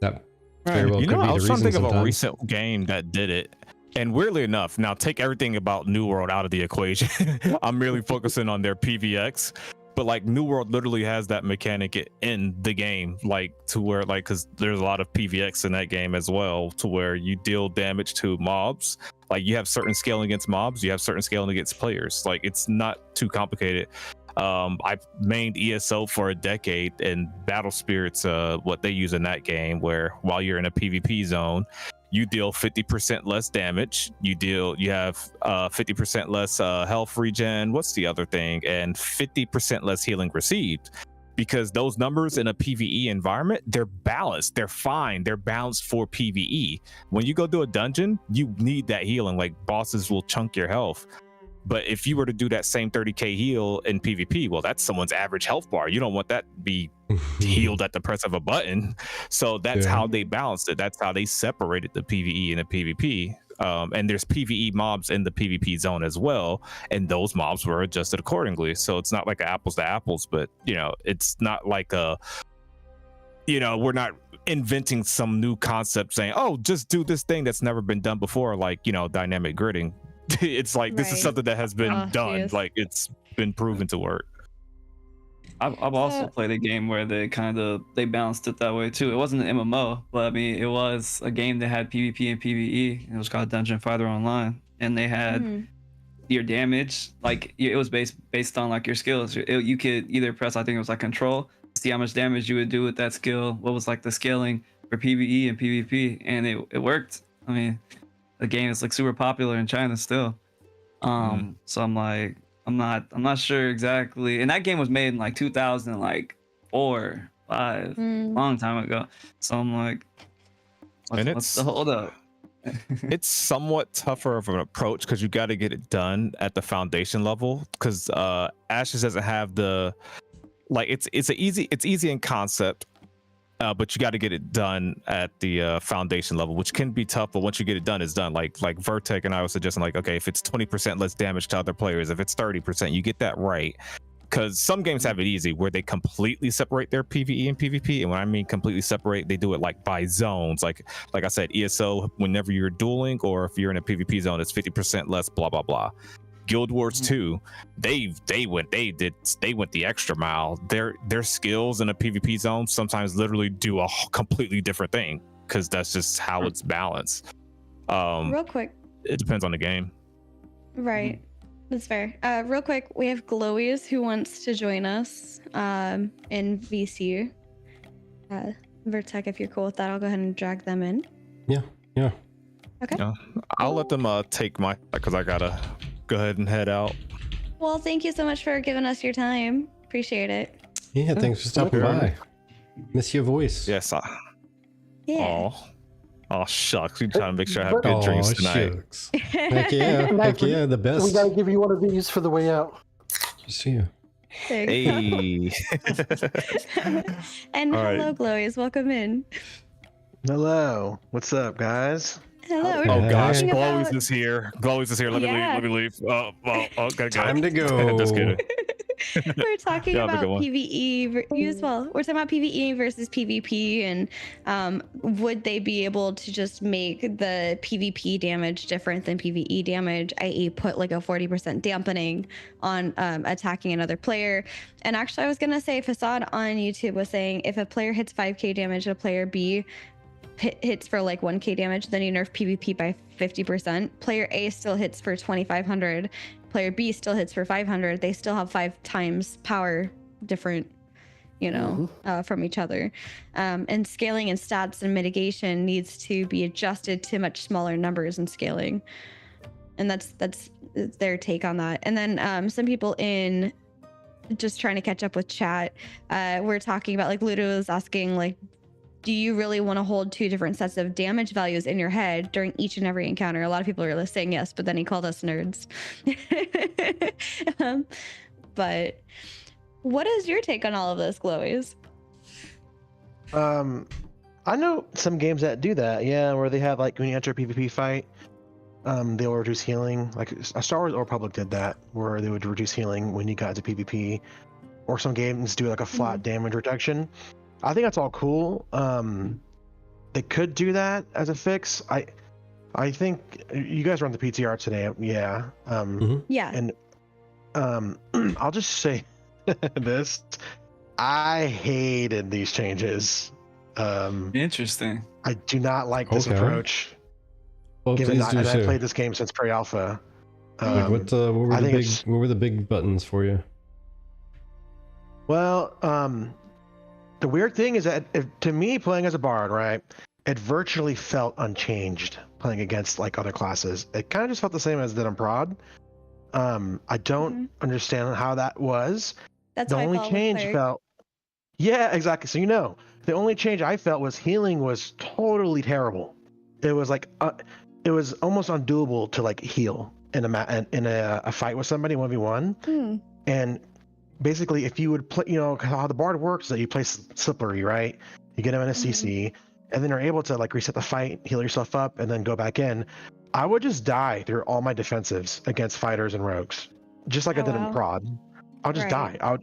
That very well You could know, be I the was reason trying to think of a sometimes. recent game that did it. And weirdly enough, now take everything about New World out of the equation. I'm merely focusing on their PVX. But like New World literally has that mechanic in the game, like to where like, because there's a lot of PVX in that game as well, to where you deal damage to mobs. Like you have certain scaling against mobs, you have certain scaling against players. Like it's not too complicated. I've mained ESO for a decade, and Battle Spirits, what they use in that game, where while you're in a PvP zone, you deal 50% less damage. You have 50% less health regen. What's the other thing? And 50% less healing received. Because those numbers in a PvE environment, they're balanced. They're fine. They're balanced for PvE. When you go do a dungeon, you need that healing. Like bosses will chunk your health. But if you were to do that same 30k heal in PvP, well, that's someone's average health bar. You don't want that to be healed at the press of a button. So that's how they balanced it. That's how they separated the PvE and the PvP. And there's PvE mobs in the PvP zone as well, and those mobs were adjusted accordingly. So it's not like apples to apples, but it's not like we're not inventing some new concept saying, oh, just do this thing that's never been done before, like dynamic gridding. It's like this is Right. something that has been Oh, done. geez. Like it's been proven to work. I've also played a game where they balanced it that way too. It wasn't an MMO, but I mean, it was a game that had PvP and PvE. And it was called Dungeon Fighter Online, and they had your damage, like it was based on like your skills. You could either press, I think it was like control, see how much damage you would do with that skill. What was like the scaling for PvE and PvP, and it worked. I mean, the game is like super popular in China still. So I'm like, I'm not sure exactly. And that game was made in like 2004, 5, long time ago. So I'm like, what's the hold up? It's somewhat tougher of an approach because you got to get it done at the foundation level, because Ashes doesn't have the it's easy in concept, but you got to get it done at the foundation level, which can be tough. But once you get it done, it's done. Like Vertec and I was suggesting, like, okay, if it's 20% less damage to other players, if it's 30%, you get that right. Because some games have it easy where they completely separate their PvE and PvP. And when I mean completely separate, they do it like by zones. Like I said, ESO, whenever you're dueling or if you're in a PvP zone, it's 50% less, blah, blah, blah. Guild Wars 2, they went the extra mile. Their skills in a PvP zone sometimes literally do a completely different thing because that's just how it's balanced. Real quick. It depends on the game. Right. That's fair. Real quick, we have Glowies who wants to join us in VC. Vertec, if you're cool with that, I'll go ahead and drag them in. Yeah. Okay. Yeah, I'll let them take my, because I gotta go ahead and head out. Well, thank you so much for giving us your time. Appreciate it. Yeah, thanks for stopping by. Miss your voice. Yes. Yeah. Oh shucks, we trying to make sure I have good drinks tonight. Shucks. Heck yeah, the best. We gotta give you one of these for the way out. Just you. There you Hey. go. And All right. hello, Glowies. Welcome in. Hello. What's up, guys? Hello. we're Oh gosh, talking Glowies about- is here. Glowies is here. Let me leave. Oh, gotta go. Time to go. Just kidding. We're talking Yeah, have a about good one. PvE. You as well. We're talking about PvE versus PvP, and would they be able to just make the PvP damage different than PvE damage, i.e., put like a 40% dampening on attacking another player? And actually, I was gonna say, Facade on YouTube was saying if a player hits 5k damage and a player B hits for like 1k damage, then you nerf PvP by 50%. Player A still hits for 2500. Player B still hits for 500. They still have 5 times power different, from each other. And scaling and stats and mitigation needs to be adjusted to much smaller numbers in scaling. And that's their take on that. And then some people in just trying to catch up with chat, we're talking about, like, Ludo was asking, like, do you really want to hold 2 different sets of damage values in your head during each and every encounter? A lot of people are saying yes, but then he called us nerds. But what is your take on all of this, Glowies? I know some games that do that, yeah, where they have, like, when you enter a PvP fight, they'll reduce healing. Like a Star Wars Republic did that, where they would reduce healing when you got to PvP, or some games do like a flat damage reduction. I think that's all cool. They could do that as a fix. I think you guys run the PTR today, yeah. Yeah. And I'll just say this: I hated these changes. Interesting. I do not like this Okay. approach. Well, Given please that do I so. played this game since pre-alpha. Like, what were I the think big it's- what were the big buttons for you? Well, the weird thing is that to me, playing as a bard, right, it virtually felt unchanged playing against like other classes. It kind of just felt the same as it did on prod. I don't understand how that was. That's The how only I felt change with Cleric. felt. Yeah, exactly. So the only change I felt was healing was totally terrible. It was like it was almost undoable to like heal in a fight with somebody 1v1. And basically, if you would play, how the bard works is that you play slippery, right? You get him in a CC, and then you're able to like reset the fight, heal yourself up, and then go back in. I would just die through all my defensives against fighters and rogues, just like I did in prod. I'll just Right. die.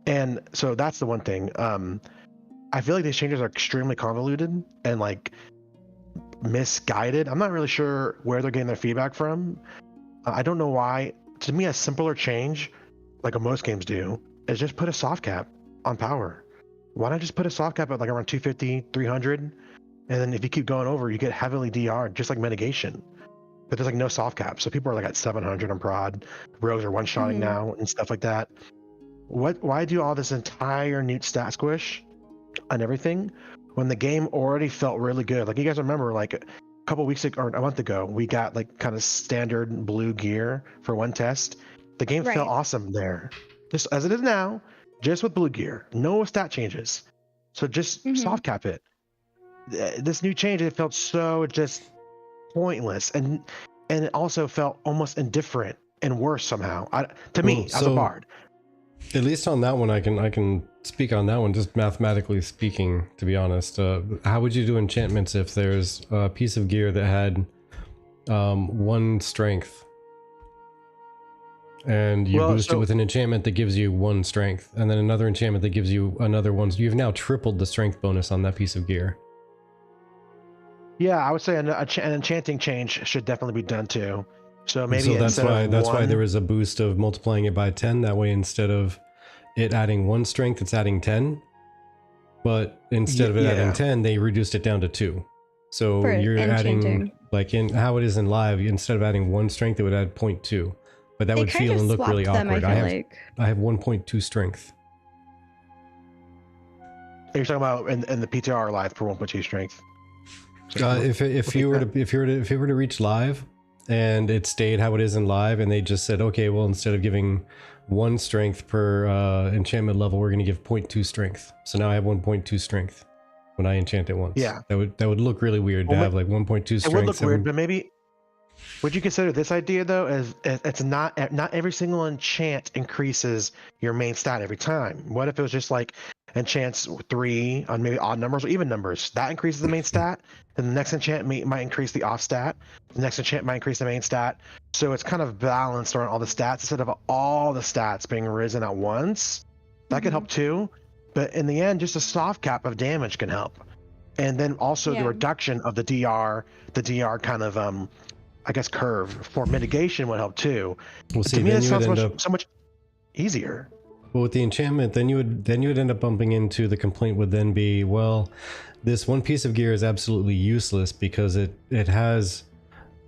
And so that's the one thing. I feel like these changes are extremely convoluted and like misguided. I'm not really sure where they're getting their feedback from. I don't know why. To me, a simpler change, like most games do, is just put a soft cap on power. Why not just put a soft cap at like around 250, 300? And then if you keep going over, you get heavily DR'd, just like mitigation. But there's like no soft cap. So people are like at 700 on prod. Rogues are one-shotting now and stuff like that. Why do all this entire new stat squish on everything when the game already felt really good? Like, you guys remember, like a couple weeks ago or a month ago, we got like kind of standard blue gear for one test. The game Right. felt awesome there, just as it is now, just with blue gear, no stat changes. So just soft cap it. This new change, it felt so just pointless, and it also felt almost indifferent and worse somehow. To me, as a bard. At least on that one, I can speak on that one, just mathematically speaking, to be honest. How would you do enchantments if there's a piece of gear that had 1 strength, and you boost it with an enchantment that gives you 1 strength, and then another enchantment that gives you another 1? So you've now tripled the strength bonus on that piece of gear. Yeah, I would say an enchanting change should definitely be done too. So And maybe so that's instead why of that's why one, there was a boost of multiplying it by 10. That way, instead of it adding 1 strength, it's adding 10. But instead of it adding yeah. 10, they reduced it down to 2. So For you're adding, enchanting. like in how it is in live, instead of adding 1 strength, it would add 0.2. But that They would kind feel of and look really swapped them, awkward. I feel like. I have 1.2 strength. You're talking about in the PTR live for 1.2 strength. If you were to reach live, and it stayed how it is in live, and they just said, okay, well, instead of giving 1 strength per enchantment level, we're going to give 0.2 strength. So now I have 1.2 strength when I enchant it once. Yeah. That would look really weird to have like 1.2 strength. It would look weird, but maybe would you consider this idea though as it's not every single enchant increases your main stat every time? What if it was just like enchants 3 on maybe odd numbers or even numbers? That increases the main stat, and the next enchant might increase the off stat. The next enchant might increase the main stat. So it's kind of balanced around all the stats instead of all the stats being risen at once. That could help too. But in the end, just a soft cap of damage can help. And then also the reduction of the DR kind of I guess curve for mitigation would help too. Well, see, to me, then that you would sounds end up so much easier. But with the enchantment, then you would end up bumping into the complaint would then be, well, this one piece of gear is absolutely useless because it has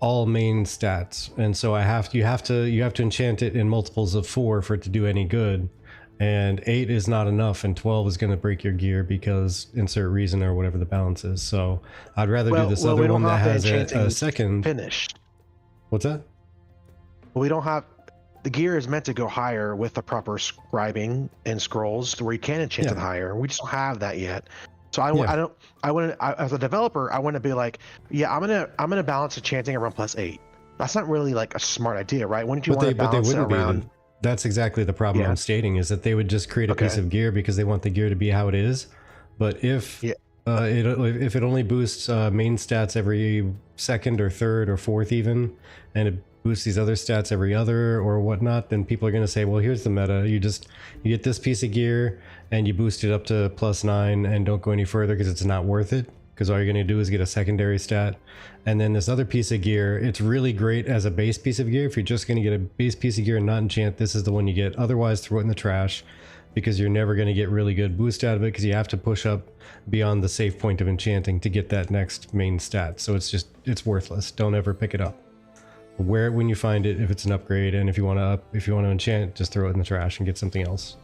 all main stats, and so you have to enchant it in multiples of 4 for it to do any good, and 8 is not enough, and 12 is going to break your gear because insert reason or whatever the balance is. So I'd rather do this other one that has a second finished. What's that? Well, we don't have the gear is meant to go higher with the proper scribing and scrolls where you can enchant it higher. We just don't have that yet. So as a developer, I want to be like, yeah, I'm gonna balance enchanting around +8. That's not really like a smart idea, right? Wouldn't you want to balance it around? That's exactly the problem I'm stating, is that they would just create a piece of gear because they want the gear to be how it is. But if if it only boosts main stats every second or third or fourth even, and it boosts these other stats every other or whatnot, then people are going to say, well, here's the meta. You get this piece of gear and you boost it up to +9 and don't go any further because it's not worth it, because all you're going to do is get a secondary stat. And then this other piece of gear, it's really great as a base piece of gear. If you're just going to get a base piece of gear and not enchant, this is the one you get. Otherwise, throw it in the trash, because you're never going to get really good boost out of it, because you have to push up beyond the safe point of enchanting to get that next main stat. So it's worthless. Don't ever pick it up. Wear it when you find it if it's an upgrade, and if you want to enchant, just throw it in the trash and get something else.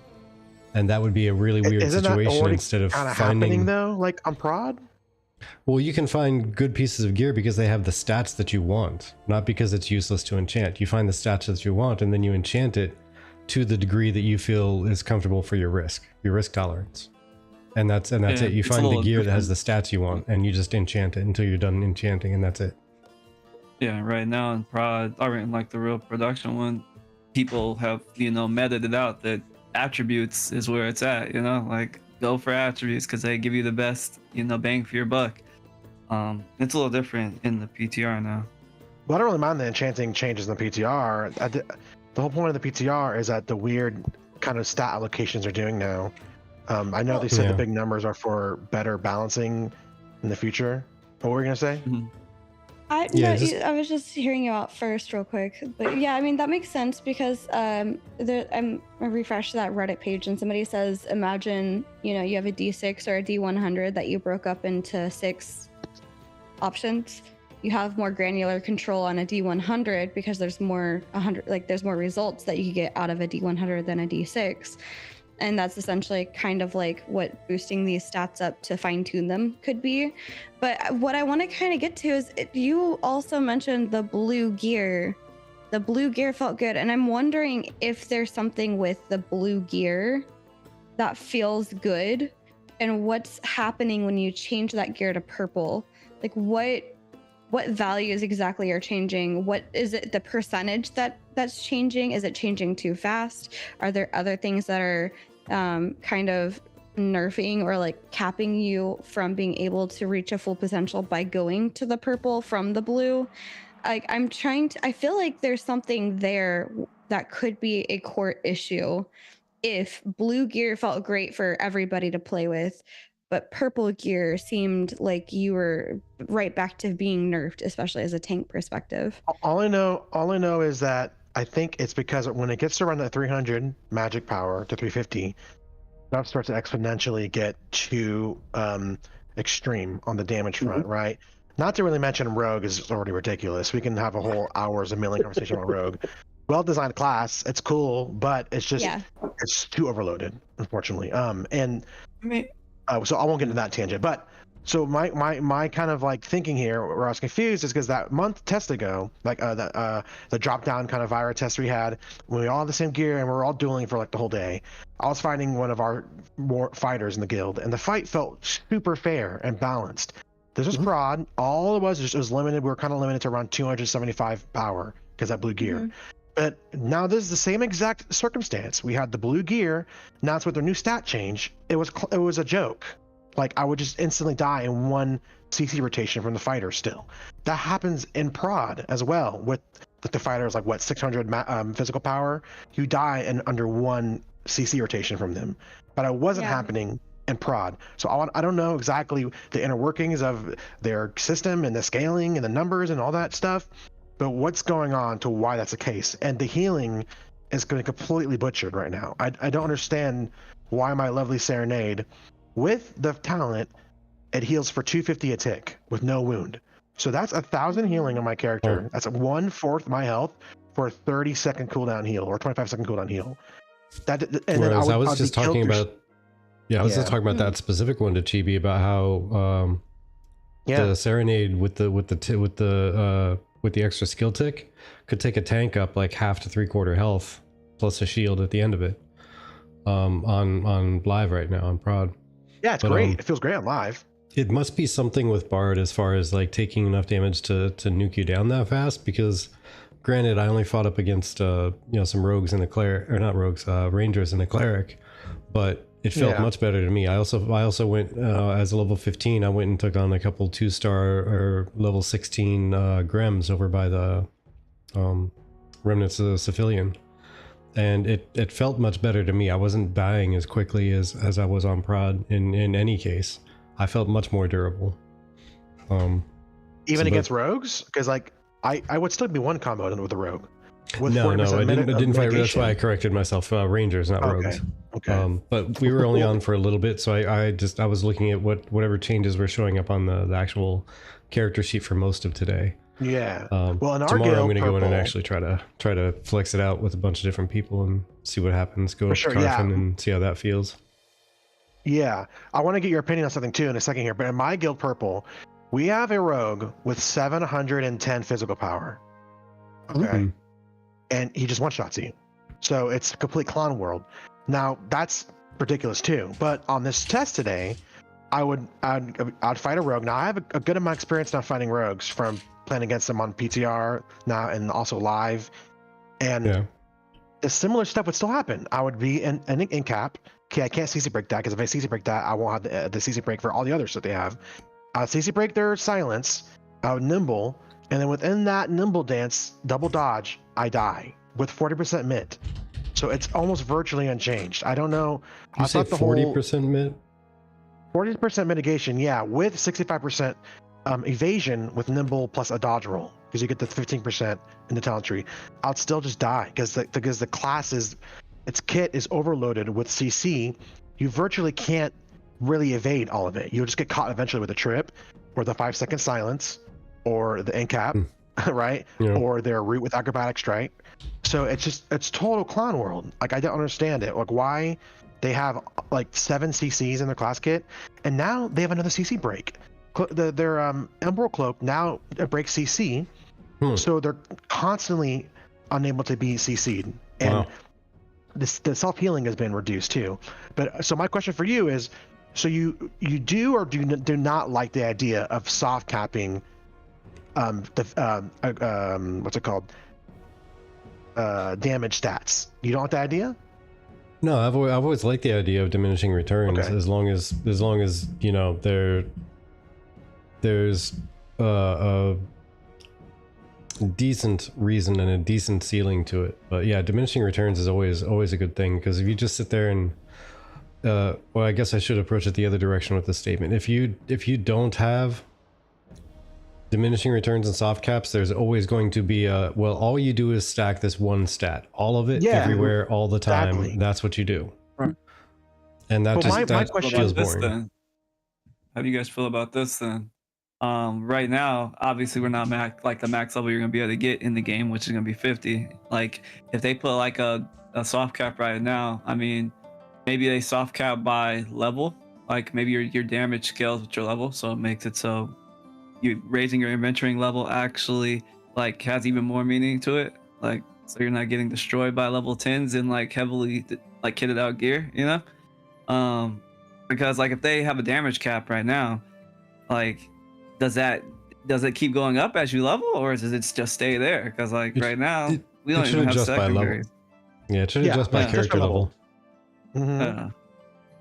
And that would be a really weird situation instead of finding happening though, like on prod. Well, you can find good pieces of gear because they have the stats that you want, not because it's useless to enchant. You find the stats that you want, and then you enchant it to the degree that you feel is comfortable for your risk tolerance. And that's it. You find the gear that has the stats you want, and you just enchant it until you're done enchanting, and that's it. Yeah, right now in prod, or in like the real production one, people have, meted it out that attributes is where it's at, like go for attributes because they give you the best, bang for your buck. It's a little different in the PTR now. Well, I don't really mind the enchanting changes in the PTR. The whole point of the PTR is that the weird kind of stat allocations they're doing now. I know they said the big numbers are for better balancing in the future. What were you gonna say? Mm-hmm. I was just hearing you out first real quick, but yeah, I mean that makes sense because I refreshed that Reddit page and somebody says, imagine you have a D6 or a D100 that you broke up into 6 options. You have more granular control on a D100 because there's more there's more results that you can get out of a D100 than a D6. And that's essentially kind of like what boosting these stats up to fine tune them could be. But what I want to kind of get to is you also mentioned the blue gear. The blue gear felt good. And I'm wondering if there's something with the blue gear that feels good, and what's happening when you change that gear to purple. Like what values exactly are changing? What is it, the percentage that's changing? Is it changing too fast? Are there other things that are kind of nerfing or like capping you from being able to reach a full potential by going to the purple from the blue? I feel like there's something there that could be a core issue if blue gear felt great for everybody to play with, but purple gear seemed like you were right back to being nerfed, especially as a tank perspective. All I know is that I think it's because when it gets to around that 300 magic power to 350, stuff starts to exponentially get too extreme on the damage front, right? Not to really mention Rogue is already ridiculous. We can have a whole hours a million conversation about Rogue. Well-designed class, it's cool, but it's just it's too overloaded, unfortunately. And so I won't get into that tangent, but so my kind of like thinking here where I was confused is because that test ago, like the drop down kind of virus test we had when we all had the same gear and we were all dueling for like the whole day. I was fighting one of our more fighters in the guild, and the fight felt super fair and balanced. This was prod. All it was limited. We were kind of limited to around 275 power because that blue gear. But now this is the same exact circumstance. We had the blue gear. Now it's with their new stat change. It was a joke. Like I would just instantly die in one CC rotation from the fighter still. That happens in prod as well with the fighters, like what, 600 physical power? You die in under one CC rotation from them. But it wasn't happening in prod. So I don't know exactly the inner workings of their system and the scaling and the numbers and all that stuff, but what's going on to why that's the case. And the healing is going to be completely butchered right now. I don't understand why my lovely Serenade, with the talent, it heals for 250 a tick with no wound. So that's 1,000 healing on my character. That's 1/4 my health for a 30-second cooldown heal or 25-second cooldown heal. Whereas I was just talking about that specific one to Chibi about how the Serenade with the extra skill tick could take a tank up like half to 3/4 health plus a shield at the end of it. On live right now on prod. Yeah, it's great. It feels great on live. It must be something with Bard as far as like taking enough damage to nuke you down that fast, because granted I only fought up against some rogues and a cleric, or not rogues, rangers and a cleric, but it felt much better to me. I also went as a level 15, I went and took on a couple 2-star or level 16 Grems over by the remnants of the Civilian. And it felt much better to me. I wasn't dying as quickly as I was on prod in any case. I felt much more durable. Even against rogues? Because like I would still be one combo with a rogue. No, I didn't fight. That's why I corrected myself. Rangers, not rogues. Okay. But we were only on for a little bit, so I was looking at whatever changes were showing up on the actual character sheet for most of today. Yeah. Well, in our tomorrow guild, I'm going to go in and actually try to flex it out with a bunch of different people and see what happens. Go to Carfin and see how that feels. Yeah, I want to get your opinion on something too in a second here. But in my guild purple, we have a rogue with 710 physical power. Okay, and he just one-shots you. So it's a complete clown world. Now that's ridiculous too. But on this test today, I'd fight a rogue. Now I have a good amount of experience now fighting rogues from playing against them on PTR now and also live, and the similar stuff would still happen. I would be in cap. Okay, I can't CC break that because if I CC break that, I won't have the CC break for all the others that they have. CC break their silence. I would nimble, and then within that nimble dance, double dodge, I die with 40% mid. So it's almost virtually unchanged. I don't know. You say 40% mid? 40% mitigation, yeah, with 65% evasion with nimble plus a dodge roll, because you get the 15% in the talent tree. I'll still just die because the class its kit is overloaded with CC. You virtually can't really evade all of it. You'll just get caught eventually with a trip, or the 5-second silence, or the end cap, right? Yeah. Or their root with acrobatic strike. So it's total clown world. Like I don't understand it. Like why they have like 7 CCs in their class kit, and now they have another CC break. Their Emerald Cloak now breaks CC, so they're constantly unable to be CC'd, and the self healing has been reduced too. But so my question for you is, so you do or do not like the idea of soft capping what's it called, damage stats? You don't like the idea? No, I've always liked the idea of diminishing returns, as long as there's a decent reason and a decent ceiling to it. But yeah, diminishing returns is always a good thing, because if you just sit there and well, I guess I should approach it the other direction with the statement. If you don't have diminishing returns and soft caps, there's always going to be a, well, all you do is stack this one stat, all of it, Yeah, everywhere, all the time. exactly. That's what you do. Right. And that Well, just my that question feels About this, boring. then. How do you guys feel about this then? Right now, obviously we're not like the max level you're gonna be able to get in the game, which is gonna be 50. Like if they put like a soft cap right now, I mean, maybe they soft cap by level. Like maybe your damage scales with your level, so it makes it so you raising your inventorying level actually like has even more meaning to it. Like so you're not getting destroyed by level 10s in like heavily like kitted out gear, you know? Because like if they have a damage cap right now, like does it keep going up as you level, or does it just stay there? Because like right now we don't should even have adjust by level. secondaries. Yeah, it should Yeah, adjust by yeah. character level. Mhm. Yeah.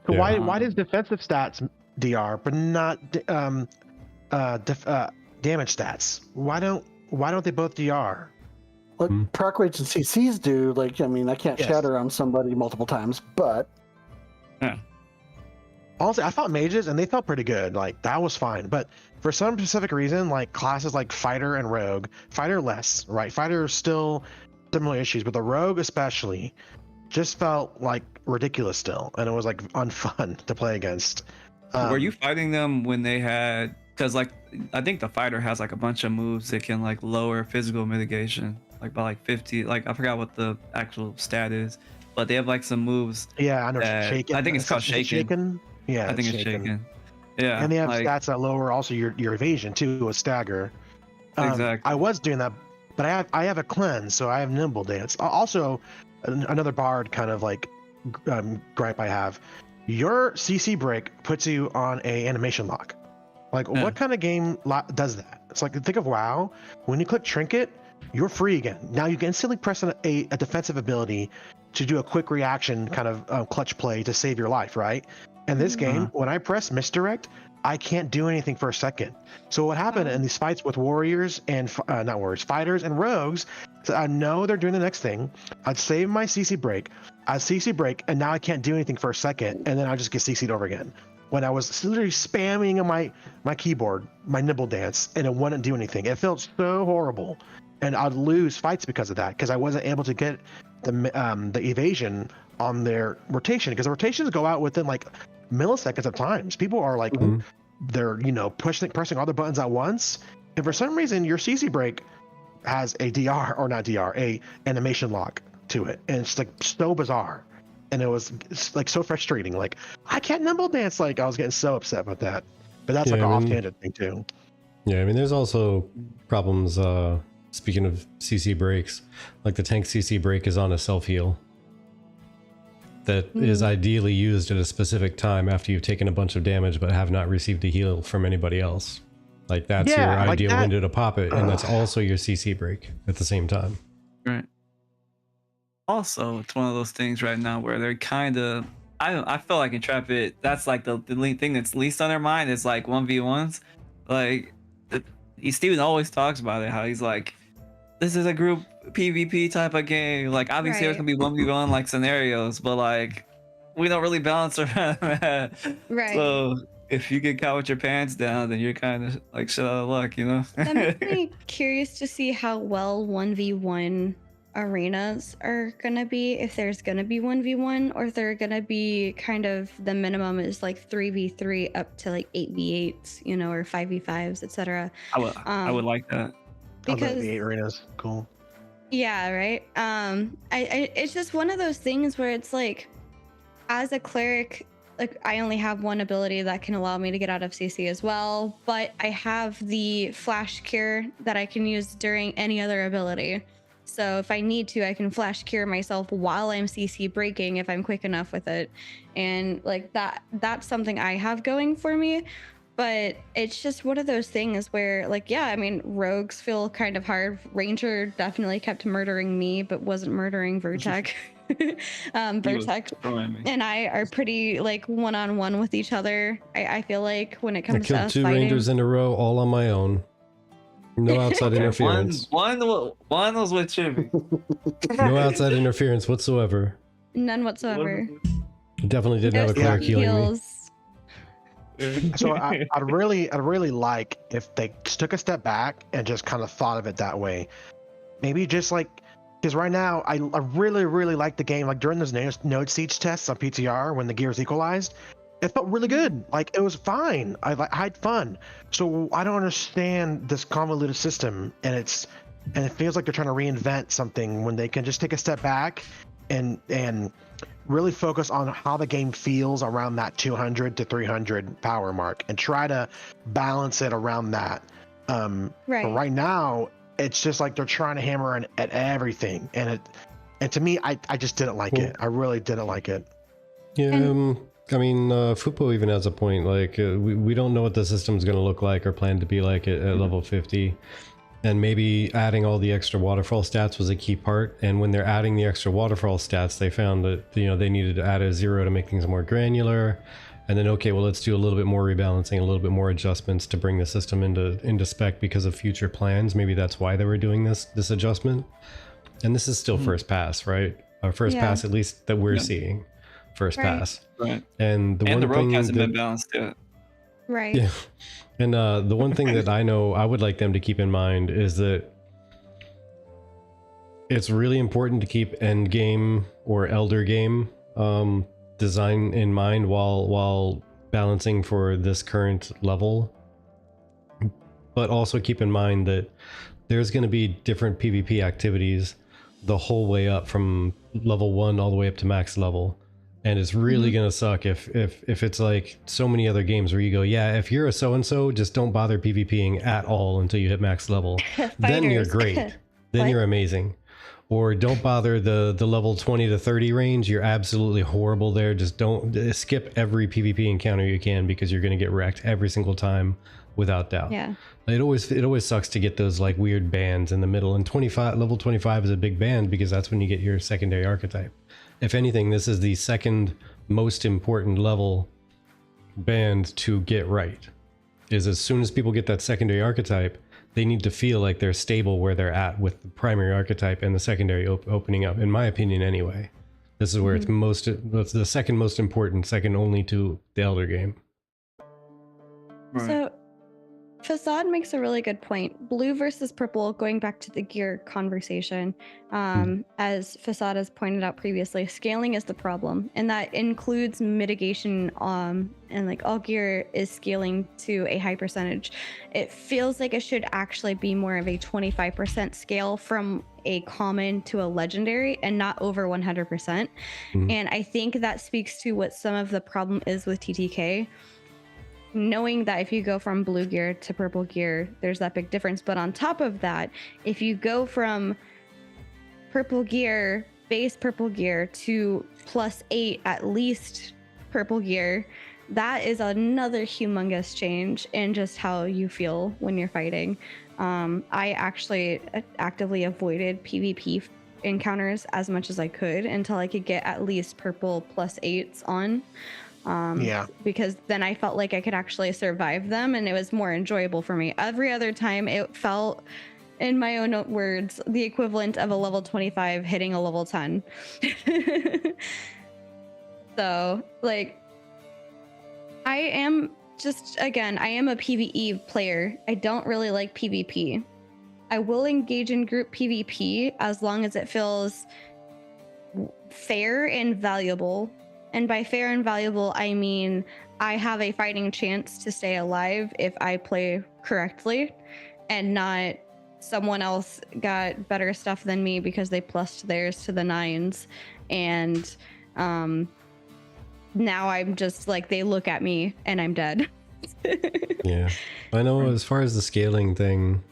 So Yeah. why does defensive stats DR but not damage stats? Why don't they both DR? What proc rates and CCs do, like, I mean, I can't Yes. shatter on somebody multiple times, but Honestly, I fought mages and they felt pretty good. Like that was fine. But for some specific reason, like classes like fighter and rogue, fighter less, right? Fighter still similar issues, but the rogue especially just felt like ridiculous still, and it was like unfun to play against. Were you fighting them when they had? Because like I think the fighter has like a bunch of moves that can like lower physical mitigation, like by like 50. Like I forgot what the actual stat is, but they have like some moves. Yeah, I know. I think it's called shaken. Yeah, I think it's shaken. Yeah, and they have like, stats that lower also your evasion too, a stagger. Exactly. I was doing that, but I have a cleanse, so I have nimble dance. Also, another bard kind of like gripe I have. Your CC break puts you on a animation lock. Like, what kind of game does that? It's like, think of WoW. When you click trinket, you're free again. Now you can instantly press a defensive ability to do a quick reaction kind of clutch play to save your life, right? In this game, when I press misdirect, I can't do anything for a second. So what happened in these fights with warriors and not warriors, fighters and rogues, so I know they're doing the next thing. I'd save my CC break, I'd CC break, and now I can't do anything for a second, and then I just get CC'd over again. When I was literally spamming on my keyboard, my nibble dance, and it wouldn't do anything. It felt so horrible, and I'd lose fights because of that, because I wasn't able to get the evasion on their rotation, because the rotations go out within like milliseconds of times. People are like they're pressing all the buttons at once, and for some reason your CC break has a DR, or not DR, a animation lock to it, and it's like so bizarre, and it's like so frustrating. Like I can't nimble dance. Like I was getting so upset about that, but that's like an offhanded thing too. Yeah, I mean, there's also problems. Speaking of CC breaks, like the tank CC break is on a self heal that is ideally used at a specific time after you've taken a bunch of damage but have not received a heal from anybody else. Like that's your ideal window to pop it, and that's also your CC break at the same time. Right. Also, it's one of those things right now where they're kind of, I feel like Intrepid, that's like the thing that's least on their mind is like 1v1s. Like, Steven always talks about it, how he's like, this is a group PvP type of game. Like, obviously there's gonna be 1v1 like scenarios, but like, we don't really balance around that. Right. So if you get caught with your pants down, then you're kind of like shit out of luck, you know? I'm really curious to see how well 1v1 arenas are gonna be, if there's gonna be 1v1, or if they're gonna be kind of the minimum is like 3v3 up to like 8v8s, or 5v5s, etc. I would like that. Because the 8 arenas, cool. Yeah, right. It's just one of those things where it's like, as a cleric, like I only have one ability that can allow me to get out of CC as well, but I have the flash cure that I can use during any other ability. So if I need to, I can flash cure myself while I'm CC breaking if I'm quick enough with it. And like that's something I have going for me. But it's just one of those things where, like, yeah, I mean, rogues feel kind of hard. Ranger definitely kept murdering me, but wasn't murdering Vertec. Vertec and I are pretty, like, one-on-one with each other. I feel like when it comes to I killed us 2 fighting. Rangers in a row, all on my own. No outside interference. One was with Chibi. No outside interference whatsoever. None whatsoever. Definitely didn't have a cleric healing me. Heals. So I'd really like if they took a step back and just kind of thought of it that way. Maybe just like, because right now I really like the game. Like during those node siege tests on PTR when the gear was equalized, it felt really good. Like it was fine. I had fun. So I don't understand this convoluted system, and it feels like they're trying to reinvent something when they can just take a step back and really focus on how the game feels around that 200 to 300 power mark and try to balance it around that. But right now, it's just like they're trying to hammer at everything, and to me, I just didn't like it. I really didn't like it. Yeah, I mean, Fupo even has a point. Like, we don't know what the system's going to look like or plan to be like at level 50. And maybe adding all the extra waterfall stats was a key part. And when they're adding the extra waterfall stats, they found that, you know, they needed to add a 0 to make things more granular. And then, okay, well, let's do a little bit more rebalancing, a little bit more adjustments to bring the system into spec because of future plans. Maybe that's why they were doing this adjustment. And this is still first pass, right? First pass, at least that we're seeing. First pass. Right. And the rogue hasn't been balanced yet. Right. Yeah. And the one thing that I know I would like them to keep in mind is that it's really important to keep end game or elder game design in mind while balancing for this current level. But also keep in mind that there's going to be different PvP activities the whole way up from level 1 all the way up to max level. And it's really gonna suck if it's like so many other games where you go, yeah, if you're a so-and-so, just don't bother PvPing at all until you hit max level. Then you're great. Then you're amazing. Or don't bother the level 20 to 30 range. You're absolutely horrible there. Just don't skip every PvP encounter you can because you're gonna get wrecked every single time without doubt. Yeah. It always sucks to get those like weird bands in the middle. And level 25 is a big band because that's when you get your secondary archetype. If anything, this is the second most important level band to get right. Is as soon as people get that secondary archetype, they need to feel like they're stable where they're at with the primary archetype and the secondary opening up, in my opinion anyway. This is where it's the second most important, second only to the Elder game. Right. So Facade makes a really good point. Blue versus purple, going back to the gear conversation, as Facade has pointed out previously, scaling is the problem, and that includes mitigation. And like all gear is scaling to a high percentage. It feels like it should actually be more of a 25% scale from a common to a legendary, and not over 100%. And I think that speaks to what some of the problem is with TTK. Knowing that if you go from blue gear to purple gear, there's that big difference. But on top of that, if you go from purple gear, base purple gear, to +8 at least purple gear, that is another humongous change in just how you feel when you're fighting. I actually actively avoided PvP encounters as much as I could until I could get at least purple +8s on. Because then I felt like I could actually survive them, and it was more enjoyable for me. Every other time it felt, in my own words, the equivalent of a level 25 hitting a level 10. So like, I am a PvE player. I don't really like PvP. I will engage in group PvP as long as it feels fair and valuable. And by fair and valuable, I mean I have a fighting chance to stay alive if I play correctly, and not someone else got better stuff than me because they plussed theirs to the 9s. And now I'm just like, they look at me and I'm dead. Yeah. I know as far as the scaling thing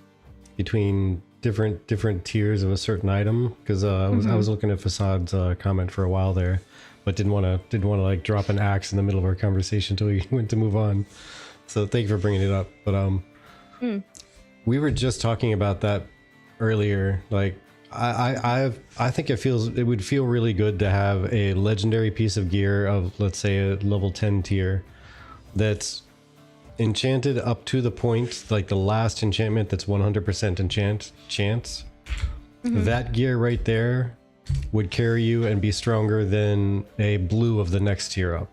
between different tiers of a certain item, because I was looking at Facade's comment for a while there, but didn't want to like drop an axe in the middle of our conversation until we went to move on. So thank you for bringing it up. But we were just talking about that earlier. Like I think it would feel really good to have a legendary piece of gear of, let's say, a level 10 tier that's enchanted up to the point, like the last enchantment that's 100% chance. That gear right there would carry you and be stronger than a blue of the next tier up.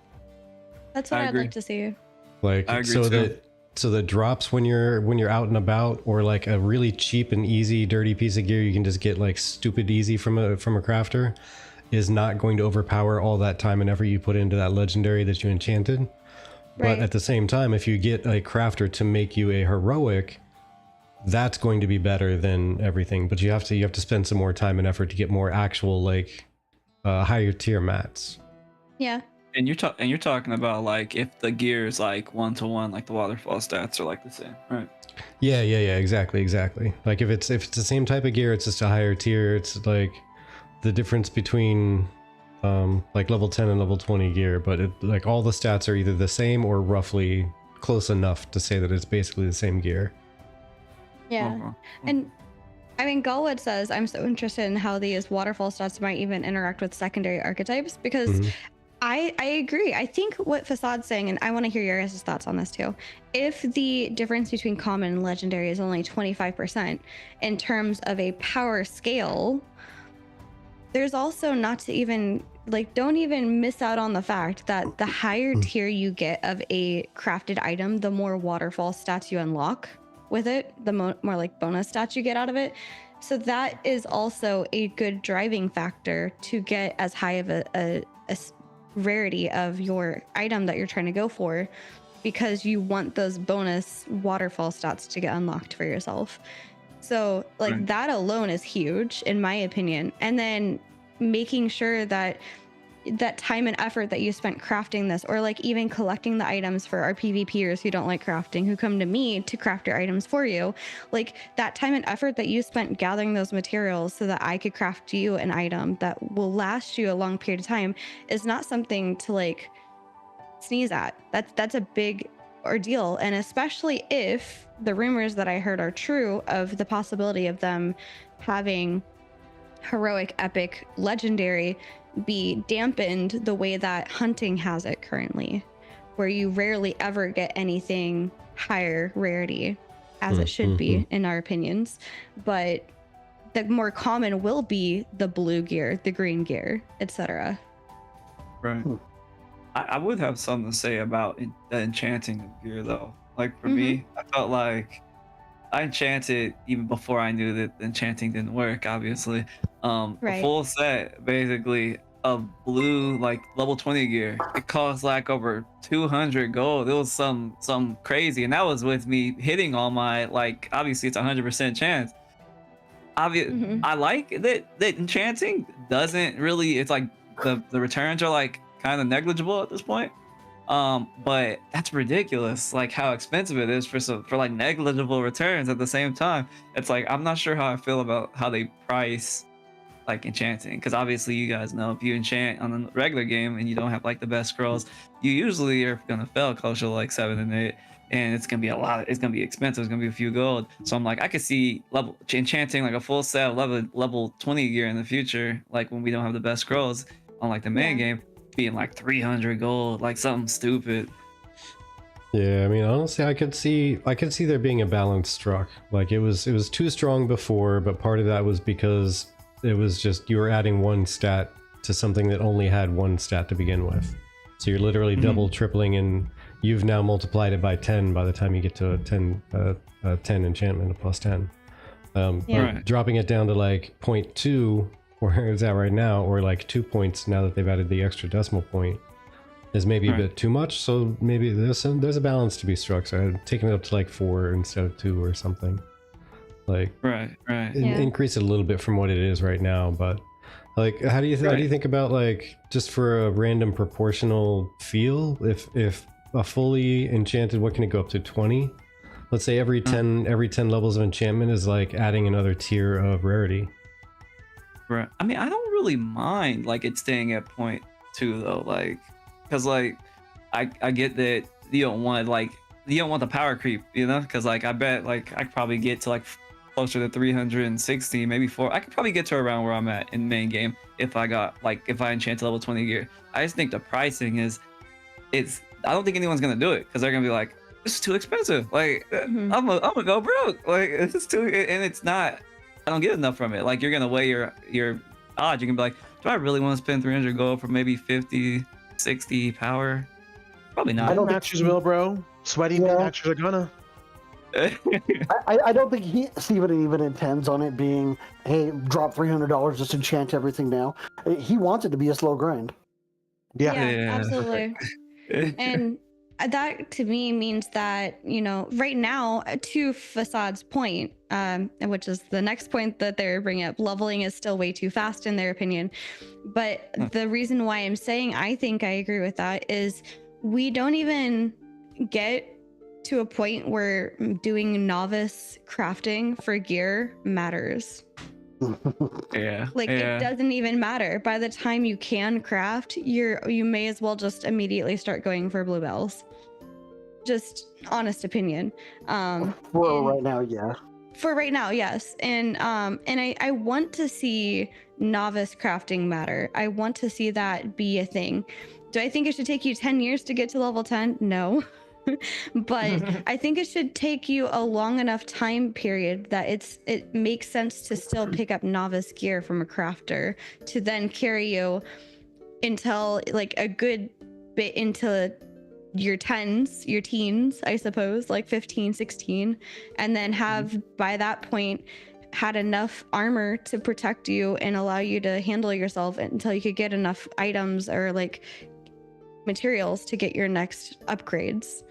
That's what I I'd agree. like to see. Like I agree so too. that drops when you're out and about, or like a really cheap and easy dirty piece of gear you can just get like stupid easy from a crafter is not going to overpower all that time and effort you put into that legendary that you enchanted. But Right. at the same time, if you get a crafter to make you a heroic, that's going to be better than everything. But you have to spend some more time and effort to get more actual like higher tier mats. Yeah. And you're talking about like if the gear is like 1-to-1, like the waterfall stats are like the same, right? Yeah, exactly. Like if it's the same type of gear, it's just a higher tier. It's like the difference between like level 10 and level 20 gear, but like all the stats are either the same or roughly close enough to say that it's basically the same gear. Yeah. Uh-huh. And I mean, Galwood says, I'm so interested in how these waterfall stats might even interact with secondary archetypes, because Mhm. I agree. I think what Fasade's saying, and I want to hear your guys' thoughts on this too. If the difference between common and legendary is only 25% in terms of a power scale, there's also not to even like, don't even miss out on the fact that the higher tier you get of a crafted item, the more waterfall stats you unlock with it, the more like bonus stats you get out of it. So that is also a good driving factor to get as high of a rarity of your item that you're trying to go for, because you want those bonus waterfall stats to get unlocked for yourself. So like Right. that alone is huge in my opinion. And then making sure that that time and effort that you spent crafting this, or like even collecting the items for our PvPers who don't like crafting, who come to me to craft your items for you, like that time and effort that you spent gathering those materials so that I could craft you an item that will last you a long period of time is not something to like sneeze at. That's a big ordeal. And especially if the rumors that I heard are true of the possibility of them having heroic, epic, legendary be dampened the way that hunting has it currently, where you rarely ever get anything higher rarity, as it should be in our opinions. But the more common will be the blue gear, the green gear, etc. Right. I would have something to say about the enchanting of gear though. Like for me, I felt like I enchanted even before I knew that enchanting didn't work, obviously. A Right. full set basically of blue like level 20 gear. It cost like over 200 gold. It was some crazy, and that was with me hitting all my, like, obviously it's 100% chance. I like that enchanting doesn't really, it's like the returns are like kind of negligible at this point. But that's ridiculous, like how expensive it is for like negligible returns at the same time. It's like I'm not sure how I feel about how they price like enchanting, because obviously you guys know if you enchant on a regular game and you don't have like the best scrolls, you usually are gonna fail closer to like 7 and 8, and it's gonna be it's gonna be expensive, it's gonna be a few gold. So I'm like, I could see enchanting like a full set of level 20 gear in the future, like when we don't have the best scrolls on like the main game, being like 300 gold, like something stupid. Yeah, I mean, honestly, I could see there being a balance struck. Like it was too strong before, but part of that was because it was just you were adding one stat to something that only had one stat to begin with. So you're literally double, tripling, and you've now multiplied it by 10 by the time you get to a 10 enchantment, a plus 10. But dropping it down to like 0.2, where it's at right now, or like 2 points now that they've added the extra decimal point, is maybe a bit too much. So maybe there's a balance to be struck. So I'd taken it up to like 4 instead of 2 or something. Like increase it a little bit from what it is right now. But like, how do you think about like just for a random proportional feel? If a fully enchanted, what can it go up to, 20? Let's say every 10 levels of enchantment is like adding another tier of rarity. Right. I mean, I don't really mind like it staying at 0.2 though, like, because like I get that you don't want the power creep, you know, because like I bet like I could probably get to like closer to 360, maybe 4. I could probably get to around where I'm at in main game if I enchanted level 20 gear. I just think the pricing is, I don't think anyone's gonna do it because they're gonna be like, this is too expensive. Like I'm gonna go broke. Like this is too, and it's not. I don't get enough from it. Like you're gonna weigh your odds. You can be like, do I really want to spend 300 gold for maybe 50, 60 power? Probably I not. don't think Maxers will, bro. Sweaty Yeah. maxers are gonna. I don't think Steven even intends on it being, hey, drop $300, just enchant everything now. He wants it to be a slow grind. Yeah. Yeah. absolutely. And that to me means that, you know, right now, to Facade's point, which is the next point that they're bringing up, leveling is still way too fast in their opinion. But the reason why I'm saying I think I agree with that is we don't even get to a point where doing novice crafting for gear matters. Yeah. Like yeah. it doesn't even matter. By the time you can craft, you may as well just immediately start going for bluebells. Just honest opinion. For right now, yeah. For right now, yes. And I want to see novice crafting matter. I want to see that be a thing. Do I think it should take you 10 years to get to level 10? No. But I think it should take you a long enough time period that it makes sense to still pick up novice gear from a crafter to then carry you until like a good bit into your teens, I suppose, like 15, 16, and then have by that point had enough armor to protect you and allow you to handle yourself until you could get enough items or like materials to get your next upgrades,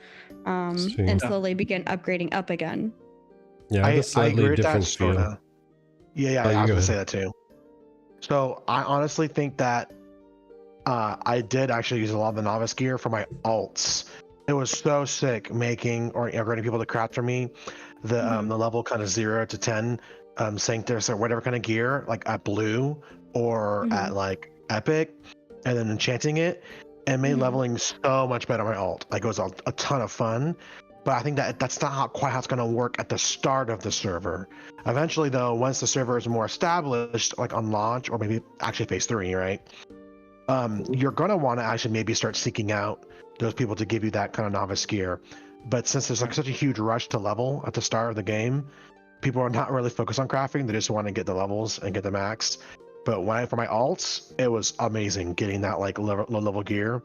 and slowly begin upgrading up again. Yeah, I have a I slightly agree with that different feel. sorta. Yeah, Oh, I you was go gonna say ahead. that too. So I honestly think that I did actually use a lot of the novice gear for my alts. It was so sick making or getting people to craft for me the level kind of 0 to 10 Sanctus or whatever kind of gear, like at blue or at like epic, and then enchanting it, and made leveling so much better on my alt. Like it was a ton of fun. But I think that's not quite how it's going to work at the start of the server. Eventually, though, once the server is more established, like on launch or maybe actually phase 3, right? You're going to want to actually maybe start seeking out those people to give you that kind of novice gear. But since there's like such a huge rush to level at the start of the game, people are not really focused on crafting. They just want to get the levels and get the max. But for my alts, it was amazing getting that like low level gear,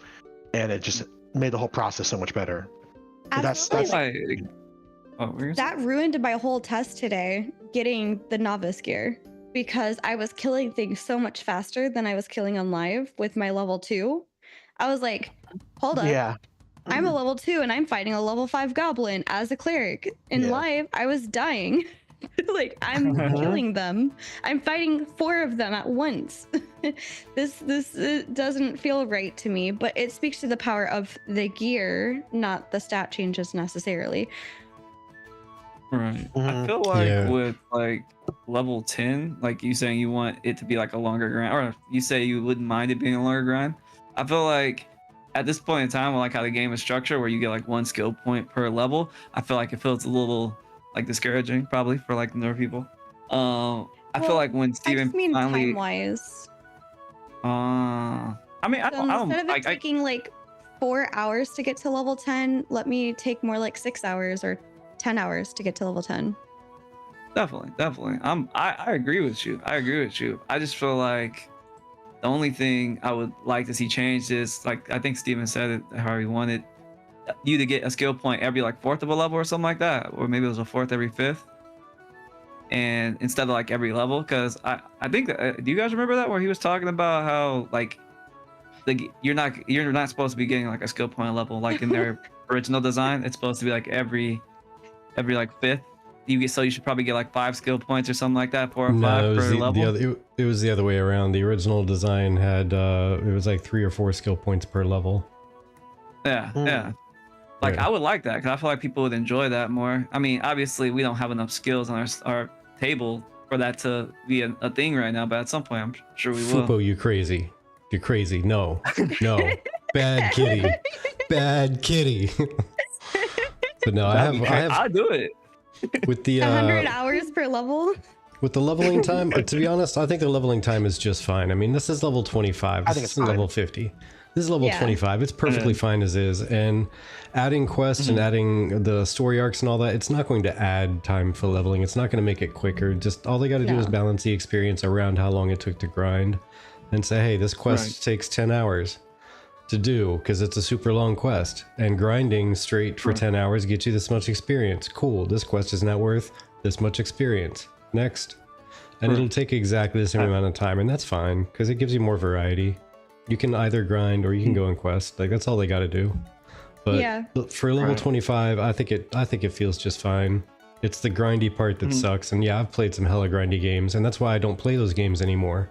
and it just made the whole process so much better. That's Absolutely. That ruined my whole test today, getting the novice gear, because I was killing things so much faster than I was killing on live with my level 2. I was like, hold up. Yeah. I'm a level 2 and I'm fighting a level 5 goblin as a cleric. In live, I was dying. Like I'm killing them. I'm fighting 4 of them at once. This doesn't feel right to me, but it speaks to the power of the gear, not the stat changes necessarily. Right. I feel like with like level 10, like you saying you want it to be like a longer grind, or you say you wouldn't mind it being a longer grind. I feel like at this point in time, like how the game is structured, where you get like 1 skill point per level, I feel like it feels a little like discouraging, probably for like newer people. I feel like when Steven finally time-wise. I mean, I don't instead of it taking like 4 hours to get to level 10, let me take more like 6 hours or 10 hours to get to level 10. Definitely. I agree with you. I just feel like the only thing I would like to see changed is, like, I think Steven said it how he wanted you to get a skill point every like 4th of a level or something like that, or maybe it was a 4th every 5th, and instead of like every level, because I think that, do you guys remember that where he was talking about how like you're not supposed to be getting like a skill point level like in their original design. It's supposed to be like every like 5th you get, so you should probably get like 5 skill points or something like that, 4 or 5 per level. It was the other way around. The original design had it was like 3 or 4 skill points per level. Yeah. Like I would like that, because I feel like people would enjoy that more. I mean, obviously we don't have enough skills on our table for that to be a thing right now, but at some point I'm sure we will. Fupo, you crazy. You're crazy. No. Bad kitty. But no, I'll do it. With the 100 hours per level. With the leveling time, to be honest, I think the leveling time is just fine. I mean, this is level 25. This is level 50. This is level Yeah. 25. It's perfectly fine as is. And adding quests and adding the story arcs and all that, it's not going to add time for leveling. It's not going to make it quicker. Just all they got to do is No. balance the experience around how long it took to grind and say, hey, this quest takes 10 hours to do because it's a super long quest. And grinding straight for 10 hours gets you this much experience. Cool. This quest is now worth this much experience. Next. And it'll take exactly the same amount of time. And that's fine because it gives you more variety. You can either grind or you can go in quest. Like that's all they got to do. But Yeah. for level 25, I think it feels just fine. It's the grindy part that sucks. And yeah, I've played some hella grindy games, and that's why I don't play those games anymore.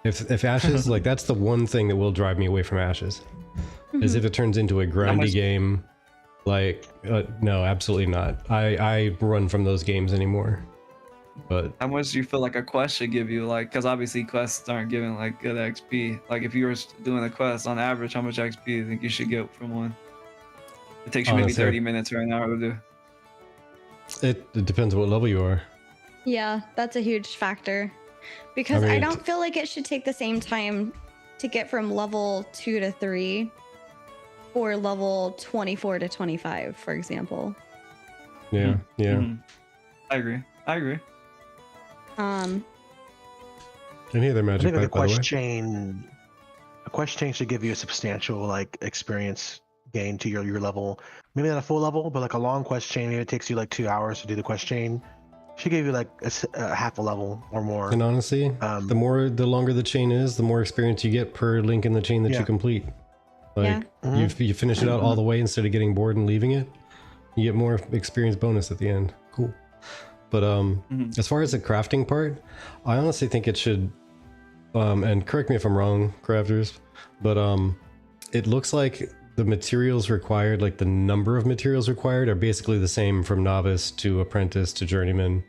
If Ashes, like that's the one thing that will drive me away from Ashes, is if it turns into a grindy game. Like no, absolutely not. I run from those games anymore. But How much do you feel like a quest should give you? Like, because obviously quests aren't giving like good XP. Like, if you were doing a quest on average, how much XP do you think you should get from one? It takes you maybe Honestly, 30 minutes or an hour to do. it depends what level you are. Yeah, that's a huge factor. Because I I mean, don't feel like it should take the same time to get from level 2 to 3 or level 24 to 25, for example. Yeah, yeah. I agree. Any other I magic think like pipe, by the way? a quest chain should give you a substantial like experience gain to your level. Maybe not a full level, but like a long quest chain. Maybe it takes you like 2 hours to do the quest chain. Should give you like a half a level or more. And honestly, the longer the chain is, the more experience you get per link in the chain that you complete. Like you finish it out all the way instead of getting bored and leaving it, you get more experience bonus at the end. Cool. But as far as the crafting part, I honestly think it should, and correct me if I'm wrong, crafters, but it looks like the materials required, like the number of materials required, are basically the same from novice to apprentice to journeyman.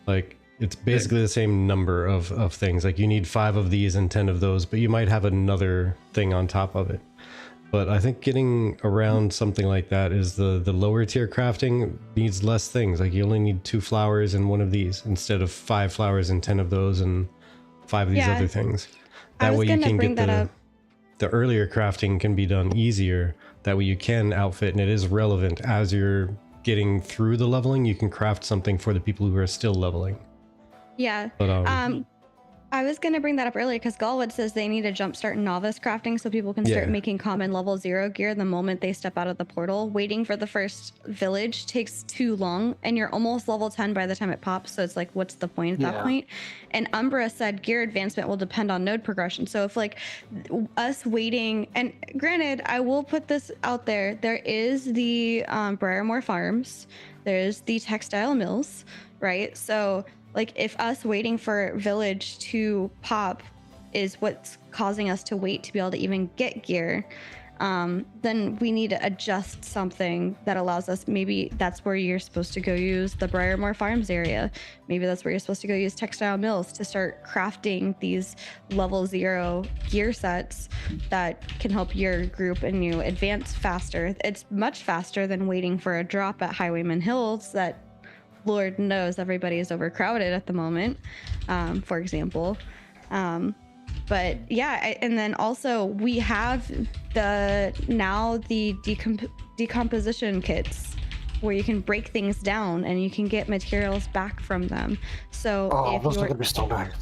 Like it's basically the same number of things. Like you need 5 of these and 10 of those, but you might have another thing on top of it. But I think getting around something like that is the lower tier crafting needs less things. Like you only need 2 flowers and 1 of these instead of 5 flowers and 10 of those and 5 of these other things. That way you can get the earlier crafting can be done easier. That way you can outfit, and it is relevant as you're getting through the leveling. You can craft something for the people who are still leveling. Yeah. But I was going to bring that up earlier because Galwood says they need to jumpstart novice crafting so people can start making common level 0 gear the moment they step out of the portal. Waiting for the first village takes too long, and you're almost level 10 by the time it pops. So it's like, what's the point at that point? And Umbra said gear advancement will depend on node progression. So if like us waiting, and granted, I will put this out there, there is the Briarmore Farms, there's the textile mills, right? So like if us waiting for village to pop is what's causing us to wait to be able to even get gear, then we need to adjust something that allows us, maybe that's where you're supposed to go use the Briarmore Farms area. Maybe that's where you're supposed to go use textile mills to start crafting these level 0 gear sets that can help your group and you advance faster. It's much faster than waiting for a drop at Highwayman Hills that Lord knows everybody is overcrowded at the moment, for example. But yeah, and then also we have the decomposition kits where you can break things down and you can get materials back from them. So those are gonna be so nice.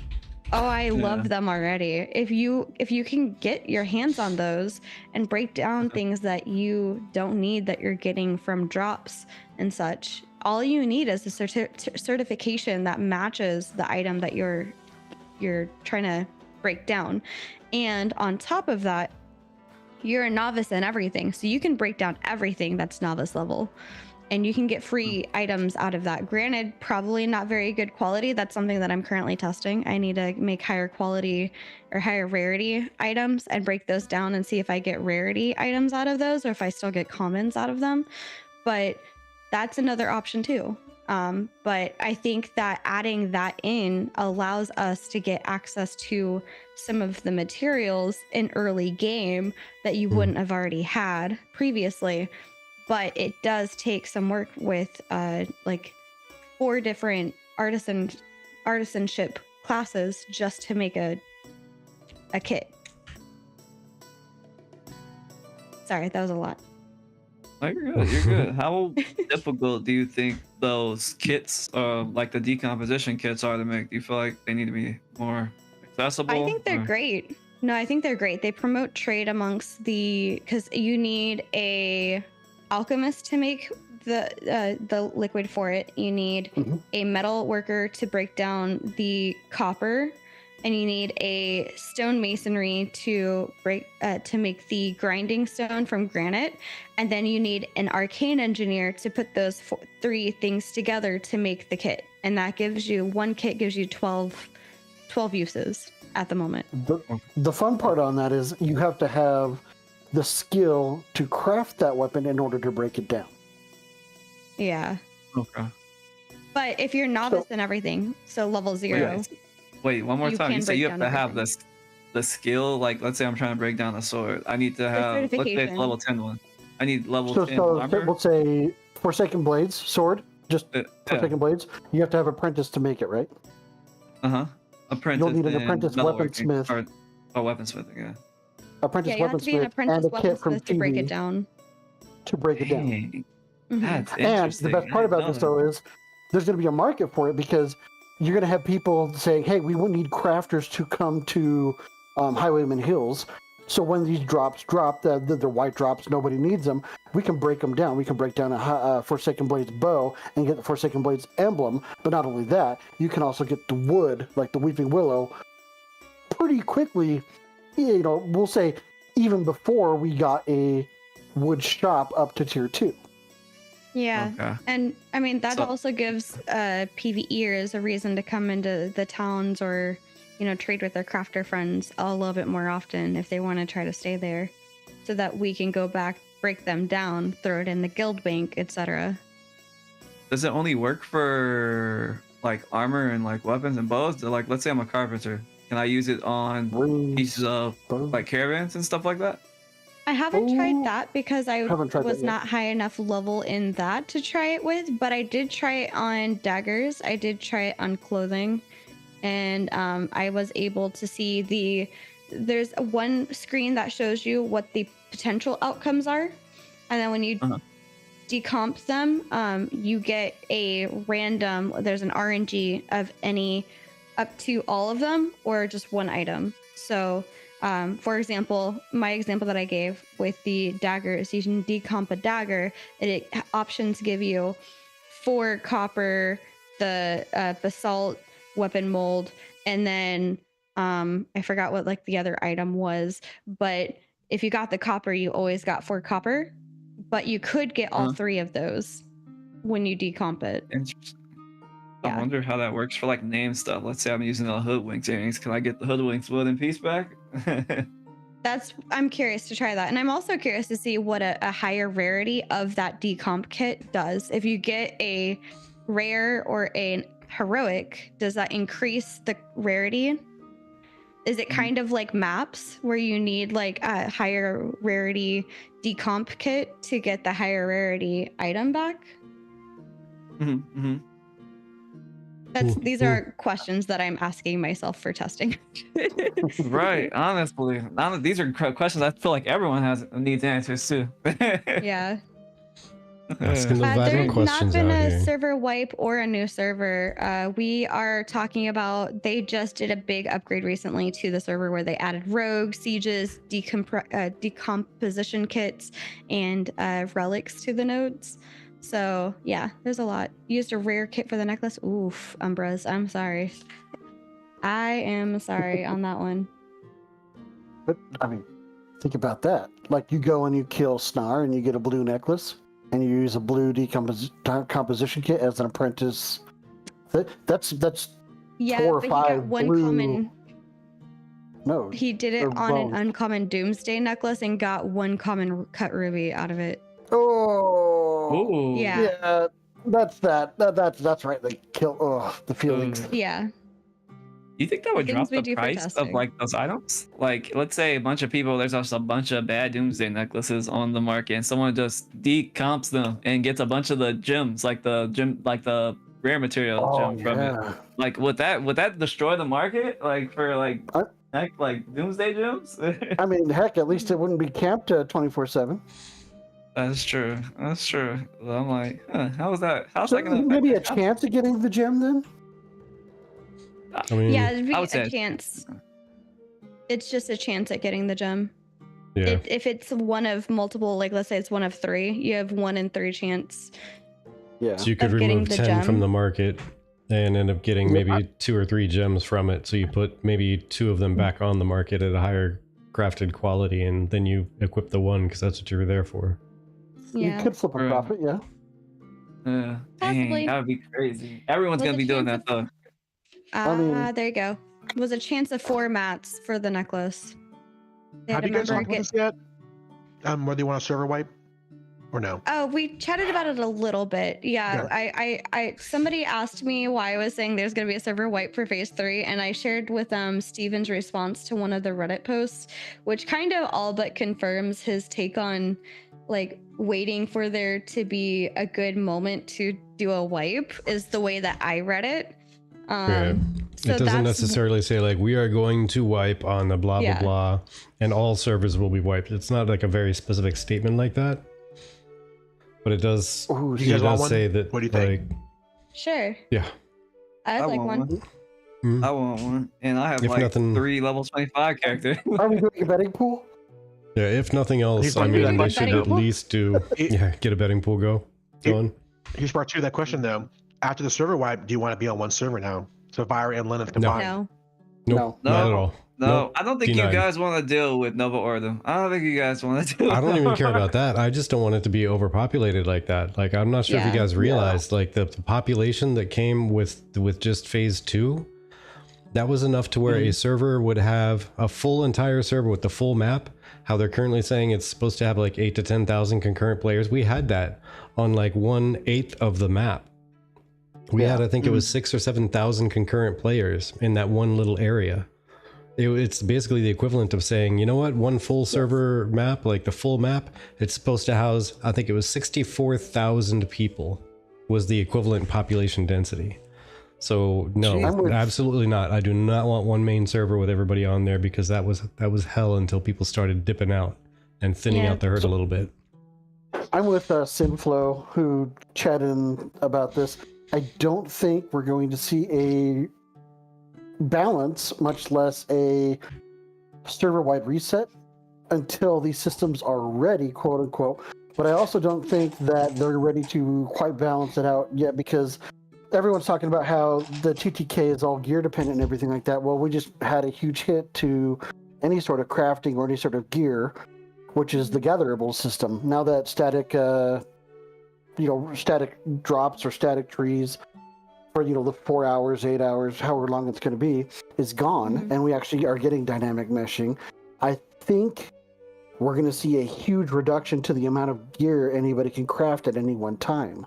Oh, I love them already. If you can get your hands on those and break down things that you don't need that you're getting from drops and such, all you need is a certification that matches the item that you're trying to break down. And on top of that, you're a novice in everything, so you can break down everything that's novice level. And you can get free items out of that. Granted, probably not very good quality. That's something that I'm currently testing. I need to make higher quality or higher rarity items and break those down and see if I get rarity items out of those or if I still get commons out of them. But that's another option too. But I think that adding that in allows us to get access to some of the materials in early game that you wouldn't have already had previously. But it does take some work with like 4 different artisanship classes just to make a kit. Sorry, that was a lot. No, you're good. You're good. How difficult do you think those kits, like the decomposition kits, are to make? Do you feel like they need to be more accessible? I think they're or- great. No, I think they're great. They promote trade amongst because you need a alchemist to make the liquid for it. You need a metal worker to break down the copper, and you need a stone masonry to make the grinding stone from granite, and then you need an arcane engineer to put those three things together to make the kit, and that gives you one kit gives you 12 uses at the moment. The fun part on that is you have to have the skill to craft that weapon in order to break it down. Yeah. Okay. But if you're novice in everything, so level 0. Wait, one more You time. can You say break you have down to have everything. the skill. Like, let's say I'm trying to break down a sword. I need to have, let's say it's certification. level 10 one. I need level So, 10 so armor. we'll say Forsaken Blades, sword, just Yeah. Forsaken Blades. You have to have apprentice to make it, right? Apprentice. You'll need an and apprentice metalworking, weaponsmith. or weaponsmithing, yeah. Apprentice Yeah, you have to be an weaponsmith apprentice and a kit from weaponsmith to break it TV down. to break it down. Dang, Mhm. that's And interesting. the best part about this, though, is there's going to be a market for it because you're going to have people saying, hey, we need crafters to come to Highwayman Hills. So when these drops drop, they're white drops, nobody needs them, we can break them down. We can break down a Forsaken Blades bow and get the Forsaken Blades emblem. But not only that, you can also get the wood, like the Weeping Willow, pretty quickly. You know, we'll say even before we got a wood shop up to tier 2. Yeah. Okay. And I mean, that So- also gives PvEers a reason to come into the towns or, you know, trade with their crafter friends a little bit more often if they want to try to stay there, so that we can go back, break them down, throw it in the guild bank, etc. Does it only work for like armor and like weapons and bows? Like, let's say I'm a carpenter. Can I use it on Rings, pieces of bows. like caravans and stuff like that? I haven't tried Oh, that because I haven't tried that was yet. not high enough level in that to try it with, but I did try it on daggers. I did try it on clothing, and I was able to see there's one screen that shows you what the potential outcomes are, and then when you decomp them, you get a random. There's an RNG of any up to all of them or just one item. So. For example, my example that I gave with the daggers, you can decomp a dagger, and options give you 4 copper, the basalt weapon mold, and then I forgot what like the other item was, but if you got the copper, you always got 4 copper, but you could get all 3 of those when you decomp it. Interesting. Yeah. I wonder how that works for like name stuff. Let's say I'm using a hoodwinked earrings. Can I get the hoodwinked wood and piece back? I'm curious to try that. And I'm also curious to see what a higher rarity of that decomp kit does. If you get a rare or a heroic, does that increase the rarity? Is it kind of like maps where you need like a higher rarity decomp kit to get the higher rarity item back? These are questions that I'm asking myself for testing. Right. Honestly, these are questions I feel like everyone needs answers to. Yeah. Asking the vital There's not questions been out a here. server wipe or a new server. We are talking about, they just did a big upgrade recently to the server where they added rogue, sieges, decomposition kits, and relics to the nodes. So yeah, there's a lot. Used a rare kit for the necklace. Oof, Umbras, I'm sorry. I am sorry on that one. But, I mean, think about that. Like, you go and you kill Snar and you get a blue necklace, and you use a blue decomposition kit as an apprentice. That's Yeah, 4 or but 5 he got one blue common. No. He did it or on an both. uncommon Doomsday necklace and got one common cut ruby out of it. Oh. Ooh. Yeah. Yeah. That's right. They kill. The feelings. Yeah. You think that would Things drop we the do for price of testing. like those items? Like, let's say a bunch of people, there's also a bunch of bad Doomsday necklaces on the market, and someone just decomps them and gets a bunch of the gems, like the rare material Oh gem from it. yeah. Like, would that destroy the market? Like for like Heck, like Doomsday Gems. I mean, heck, at least it wouldn't be camped 24/7. That's true. That's true. Well, I'm like, huh, how is that? How's So that gonna affect maybe a the chance of getting the gem then. I mean, Yeah, it'd be I a would say- chance. It's just a chance at getting the gem. yeah. If it's one of multiple, like let's say it's one of 3, you have 1 in 3 chance. Yeah. So you could of getting remove the 10 from gem. the market and end up getting maybe 2 or 3 gems from it. So you put maybe 2 of them back on the market at a higher crafted quality, and then you equip the 1 because that's what you were there for. Yeah. You could flip a Right. profit, yeah. Possibly. Dang, that would be crazy. Everyone's Was gonna a be doing chance that though. I mean- There you go. Was a chance of 4 mats for the necklace. They had Have a you guys member talked about this yet? Whether you want a server wipe or no? Oh, we chatted about it a little bit. Yeah, I somebody asked me why I was saying there's going to be a server wipe for phase 3, and I shared with Steven's response to one of the Reddit posts, which kind of all but confirms his take on like waiting for there to be a good moment to do a wipe is the way that I read it. Yeah. So It doesn't necessarily say like we are going to wipe on the blah blah Yeah. blah and all servers will be wiped. It's not like a very specific statement like that. But it does Ooh, Do you guys want does one? say that What do you think? like Sure. yeah. I'd like want one. Hmm. I want one, and I have If like nothing- 3 level 25 characters. Are we doing a betting pool? Yeah, if nothing else, He's I gonna do mean that they should betting at pool? least do get a betting pool going. Here's part 2 of that question though. After the server wipe, do you want to be on one server now? So Fire and Lilith combined. No. Nope, No. not at all. No, Nope, I don't think denied. you guys want to deal with Nova Order. I don't think you guys want to deal with I don't even care about that. I just don't want it to be overpopulated like that. Like I'm not sure if you Yeah. guys realized like the population that came with just phase 2, that was enough to where a server would have a full entire server with the full map. How they're currently saying it's supposed to have like 8 to 10,000 concurrent players. We had that on like 1/8 of the map. We had, I think it was 6 or 7,000 concurrent players in that one little area. It's basically the equivalent of saying, you know what, one full server map, like the full map, it's supposed to house, I think it was 64,000 people was the equivalent population density. So no, Jeez. absolutely not. I do not want one main server with everybody on there because that was hell until people started dipping out and thinning Yeah. out the herd a little bit. I'm with Sinflow, who chatted about this. I don't think we're going to see a balance, much less a server-wide reset, until these systems are ready, quote unquote. But I also don't think that they're ready to quite balance it out yet, because everyone's talking about how the TTK is all gear dependent and everything like that. Well, we just had a huge hit to any sort of crafting or any sort of gear, which is the gatherable system. Now that static drops or static trees for the 4 hours, 8 hours, however long it's going to be, is gone, and we actually are getting dynamic meshing. I think we're going to see a huge reduction to the amount of gear anybody can craft at any one time.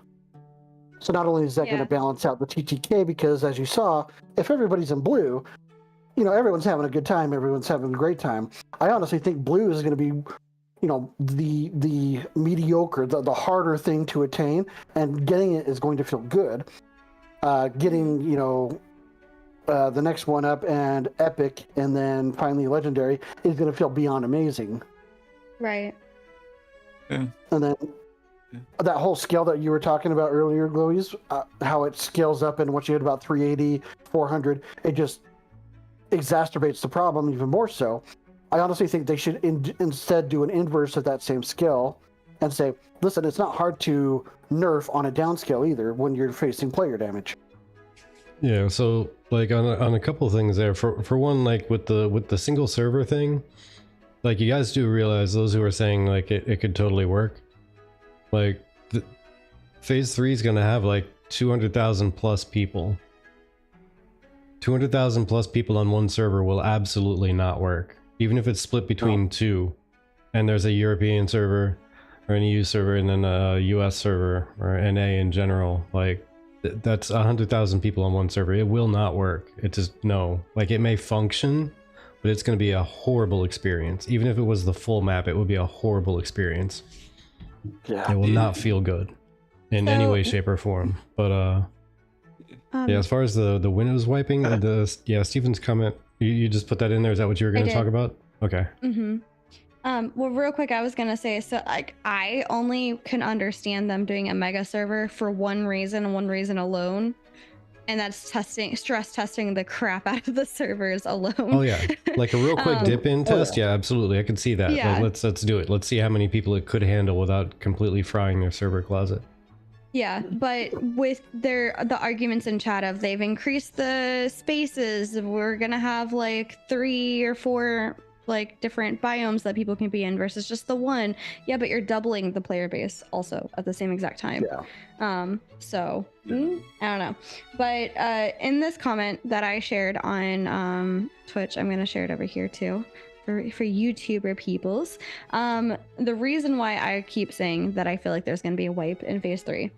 So not only is that going Yeah. to balance out the TTK, because as you saw, if everybody's in blue, everyone's having a good time, everyone's having a great time. I honestly think blue is going to be the mediocre, the harder thing to attain, and getting it is going to feel good. Getting the next one up and epic, and then finally legendary is going to feel beyond amazing. Right. And then that whole scale that you were talking about earlier, Glowies, how it scales up, and once you hit about 380, 400, it just exacerbates the problem even more so. I honestly think they should instead do an inverse of that same scale and say, listen, it's not hard to nerf on a downscale either when you're facing player damage. Yeah, so like on a couple of things there. For one, like with the single server thing, like you guys do realize, those who are saying like it could totally work, like phase 3 is gonna have like 200,000 plus people. 200,000 plus people on one server will absolutely not work, even if it's split between two, and there's a European server or an EU server and then a US server or NA in general. Like that's 100,000 people on one server. It will not work. It just, no. Like it may function, but it's going to be a horrible experience. Even if it was the full map, it would be a horrible experience. Yeah. It will not feel good in any way, shape, or form. But yeah, as far as the Windows wiping, Steven's comment You just put that in there. Is that what you were going to talk did. about? Okay. Mm-hmm. Well, real quick, I was gonna say, so like I only can understand them doing a mega server for one reason and one reason alone, and that's stress testing the crap out of the servers alone. Oh yeah, like a real quick dip in test. Yeah, absolutely. I could see that. Yeah. Like, let's do it. Let's see how many people it could handle without completely frying their server closet. Yeah, but with the arguments in chat of they've increased the spaces, we're gonna have like 3 or 4 like different biomes that people can be in versus just the one. Yeah, but you're doubling the player base also at the same exact time. Yeah. So I don't know. But in this comment that I shared on Twitch, I'm gonna share it over here too. For YouTuber peoples, the reason why I keep saying that I feel like there's going to be a wipe in phase 3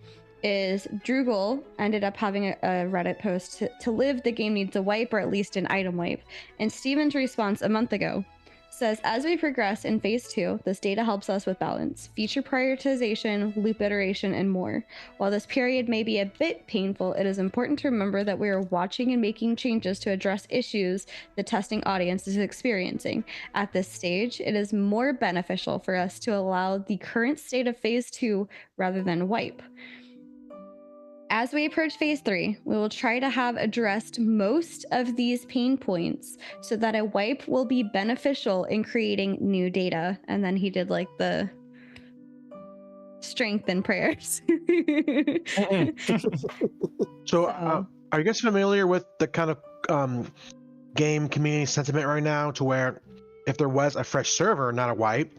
is Droogle ended up having a Reddit post to live the game needs a wipe, or at least an item wipe, and Steven's response a month ago says, as we progress in phase 2, this data helps us with balance, feature prioritization, loop iteration, and more. While this period may be a bit painful, it is important to remember that we are watching and making changes to address issues the testing audience is experiencing. At this stage, it is more beneficial for us to allow the current state of phase 2 rather than wipe. As we approach phase 3, we will try to have addressed most of these pain points so that a wipe will be beneficial in creating new data. And then he did like the strength and prayers. So, are you guys familiar with the kind of game community sentiment right now, to where if there was a fresh server, not a wipe,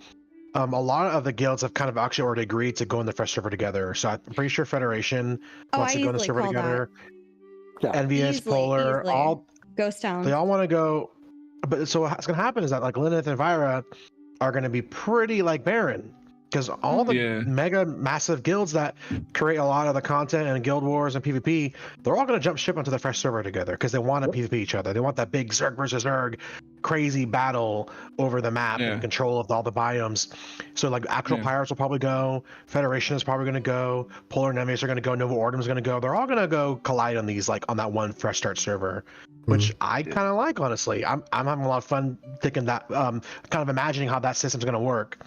a lot of the guilds have kind of actually already agreed to go in the fresh server together. So I'm pretty sure Federation wants to go in the server together. Yeah. Envious, Polar, all Ghost Town. they all want to go. But so what's going to happen is that like Lilith and Vyra are going to be pretty like barren, because all the mega massive guilds that create a lot of the content and guild wars and PvP, they're all going to jump ship onto the fresh server together because they want to PvP each other. They want that big Zerg versus Zerg crazy battle over the map and control of all the biomes. So like actual pirates will probably go, Federation is probably going to go, Polar and Envious are going to go, Nova Ordum is going to go. They're all going to go collide on these, like on that one fresh start server, which I kind of like, honestly. I'm having a lot of fun thinking that, kind of imagining how that system's going to work.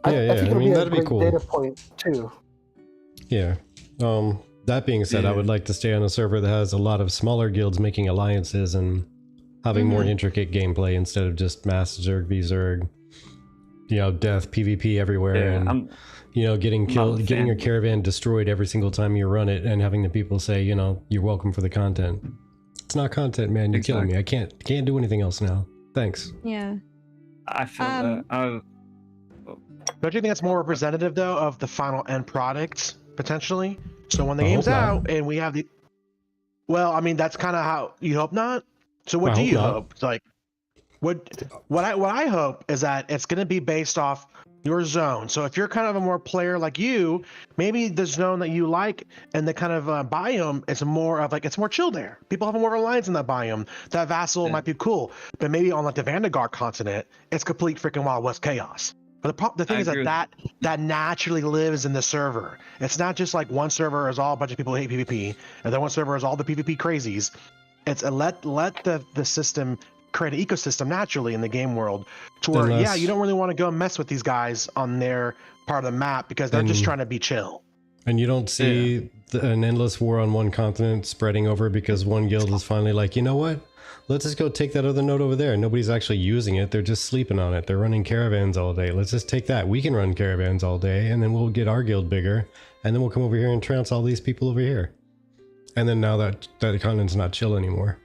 I think it'll be that'd be cool. Data point too. Yeah. That being said, I would like to stay on a server that has a lot of smaller guilds making alliances and having more intricate gameplay instead of just mass Zerg v Zerg. You know, death, PvP everywhere, and getting killed, getting your caravan destroyed every single time you run it, and having the people say, you're welcome for the content. It's not content, man. You're killing me. I can't do anything else now. Thanks. Yeah. I feel that. Don't you think that's more representative though of the final end product potentially? So when the game's out and we have the, well, I mean that's kind of how you hope not. So what do you hope? Like, what I hope is that it's going to be based off your zone. So if you're kind of a more player like you, maybe the zone that you like and the kind of biome is more of like, it's more chill there. People have more reliance in that biome. That vassal might be cool, but maybe on like the Vanguard continent, it's complete freaking Wild West chaos. But the thing is that naturally lives in the server. It's not just like one server is all a bunch of people who hate PvP, and then one server is all the PvP crazies. It's let the system create an ecosystem naturally in the game world, to where you don't really want to go mess with these guys on their part of the map because they're just trying to be chill. And you don't see an endless war on one continent spreading over because one guild is finally like, you know what? Let's just go take that other node over there. Nobody's actually using it. They're just sleeping on it. They're running caravans all day. Let's just take that. We can run caravans all day, and then we'll get our guild bigger, and then we'll come over here and trounce all these people over here. And then now that continent's not chill anymore.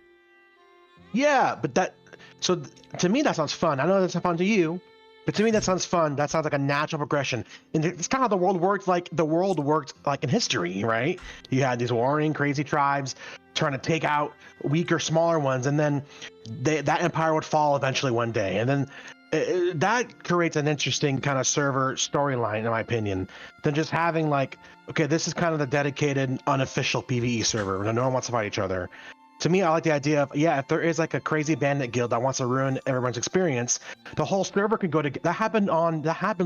Yeah, but to me that sounds fun. I know that's not fun to you, but to me that sounds fun. That sounds like a natural progression. And it's kind of how the world worked. Like the world worked like in history, right? You had these warring crazy tribes trying to take out weaker, smaller ones, and then that empire would fall eventually one day, and then that creates an interesting kind of server storyline, in my opinion, than just having like, okay, this is kind of the dedicated, unofficial PvE server where no one wants to fight each other. To me, I like the idea of, if there is like a crazy bandit guild that wants to ruin everyone's experience, the whole server could go to. That happened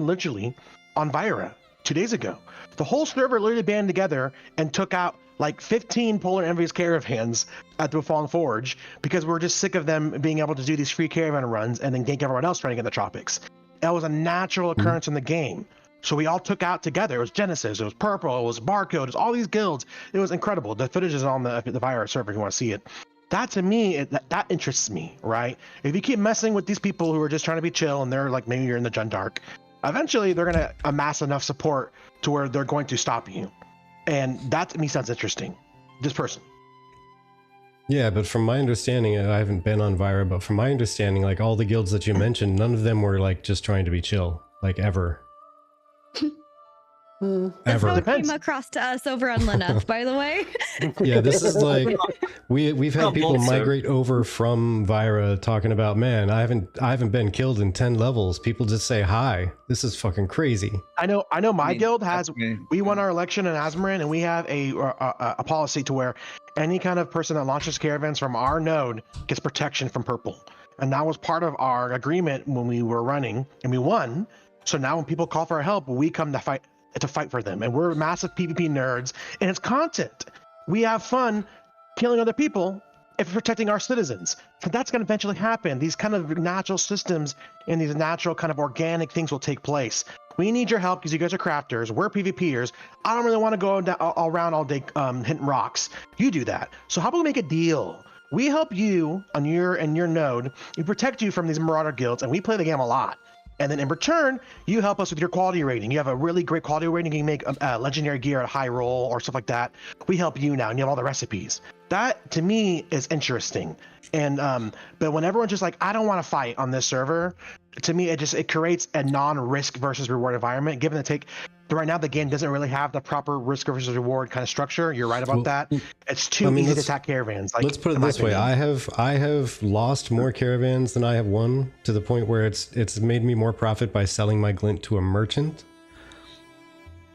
literally on Vyra 2 days ago. The whole server literally banded together and took out like 15 Polar Envious caravans at the Fallen Forge because we're just sick of them being able to do these free caravan runs and then gank everyone else trying to get in the tropics. That was a natural occurrence in the game. So we all took out together. It was Genesis, it was Purple, it was Barcode, it was all these guilds. It was incredible. The footage is on the Virus server if you want to see it. That to me, that interests me, right? If you keep messing with these people who are just trying to be chill and they're like, maybe you're in the Jundark, eventually they're going to amass enough support to where they're going to stop you. And that to me sounds interesting, just personally. Yeah, but from my understanding, I haven't been on Vira, but from my understanding, like all the guilds that you mentioned, none of them were like just trying to be chill, like ever. That's how it came across to us over on Linux, by the way. Yeah, this is like we've had people migrate over from Vira talking about, man, I haven't been killed in 10 levels. People just say hi. This is fucking crazy. I know. My guild has. We won our election in Azmoran, and we have a policy to where any kind of person that launches caravans from our node gets protection from Purple, and that was part of our agreement when we were running, and we won. So now when people call for help, we come to fight for them, and we're massive PvP nerds, and it's content. We have fun killing other people if protecting our citizens. So that's going to eventually happen. These kind of natural systems and these natural kind of organic things will take place. We need your help because you guys are crafters. We're PvPers. I don't really want to go all around all day hitting rocks. You do that. So how about we make a deal? We help you on your node. We protect you from these marauder guilds, and we play the game a lot. And then in return, you help us with your quality rating. You have a really great quality rating. You can make legendary gear at high roll or stuff like that. We help you now, and you have all the recipes. That, to me, is interesting. And but when everyone's just like, I don't want to fight on this server, to me, it creates a non-risk versus reward environment. Given the take, right now the game doesn't really have the proper risk versus reward kind of structure. You're right about that. It's too easy to attack caravans. Like, let's put it this way: I have lost more caravans than I have won, to the point where it's made me more profit by selling my glint to a merchant.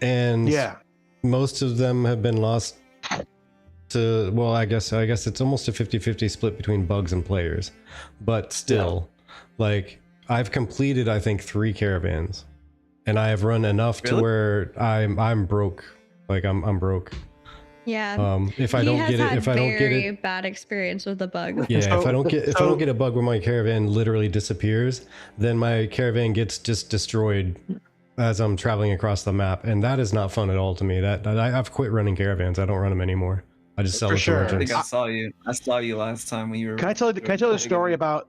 And yeah, most of them have been lost to, well, I guess it's almost a 50-50 split between bugs and players, but still, like, I've completed, I think, 3 caravans, and I have run enough to where I'm broke. Like I'm broke. Yeah. If I don't get it, bad experience with the bug. Yeah. If I don't get a bug where my caravan literally disappears, then my caravan gets just destroyed as I'm traveling across the map, and that is not fun at all to me. I've quit running caravans. I don't run them anymore. I just sell them to merchants. I think I saw you last time when you were. Can I tell the story about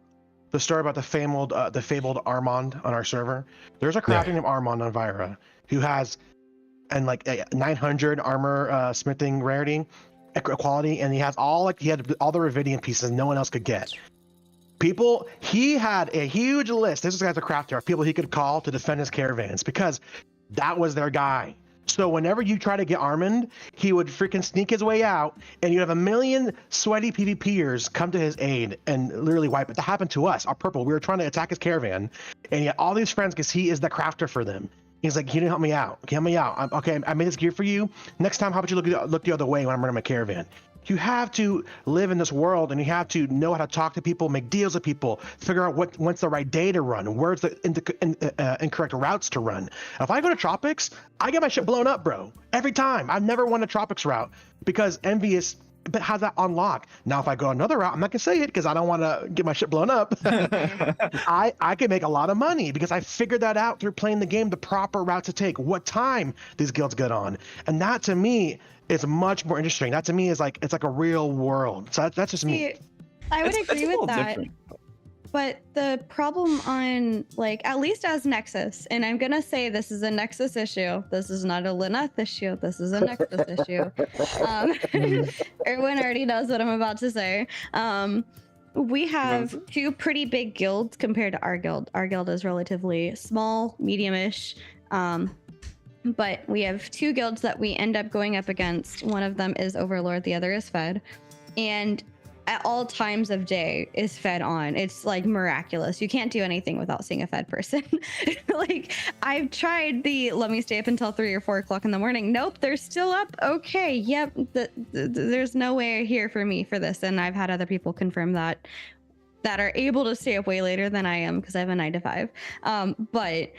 the fabled Armand on our server? There's a crafter named Armand on Vira who has like 900 armor smithing rarity quality, and he had all the Revidian pieces no one else could get. He had a huge list. This guy's a crafter of people he could call to defend his caravans because that was their guy. So whenever you try to get Armand, he would freaking sneak his way out, and you'd have a million sweaty PvPers come to his aid and literally wipe it. That happened to us, our Purple. We were trying to attack his caravan, and he had all these friends because he is the crafter for them. He's like, "Can you help me out? Can you help me out? Okay, I made this gear for you. Next time, how about you look the other way when I'm running my caravan?" You have to live in this world, and you have to know how to talk to people, make deals with people, figure out when's the right day to run, where's the incorrect routes to run. If I go to Tropics, I get my shit blown up, bro. Every time. I've never won a Tropics route because Envious has that on lock. Now, if I go another route, I'm not gonna say it because I don't want to get my shit blown up. I can make a lot of money because I figured that out through playing the game, the proper route to take, what time these guilds get on, and that to me is much more interesting. That to me is like, it's like a real world. So that's just me. I would agree with that. Different. But the problem on, like, at least as Nexus, and I'm gonna say this is a Nexus issue. This is not a Linux issue. This is a Nexus issue. Everyone already knows what I'm about to say. We have 2 pretty big guilds compared to our guild. Our guild is relatively small, medium-ish. But we have 2 guilds that we end up going up against. One of them is Overlord, the other is Fed. And at all times of day is Fed on. It's like miraculous. You can't do anything without seeing a Fed person. Like, I've tried let me stay up until 3 or 4 o'clock in the morning. Nope, they're still up. Okay, yep. There's no way here for me for this. And I've had other people confirm that are able to stay up way later than I am because I have a 9 to 5. But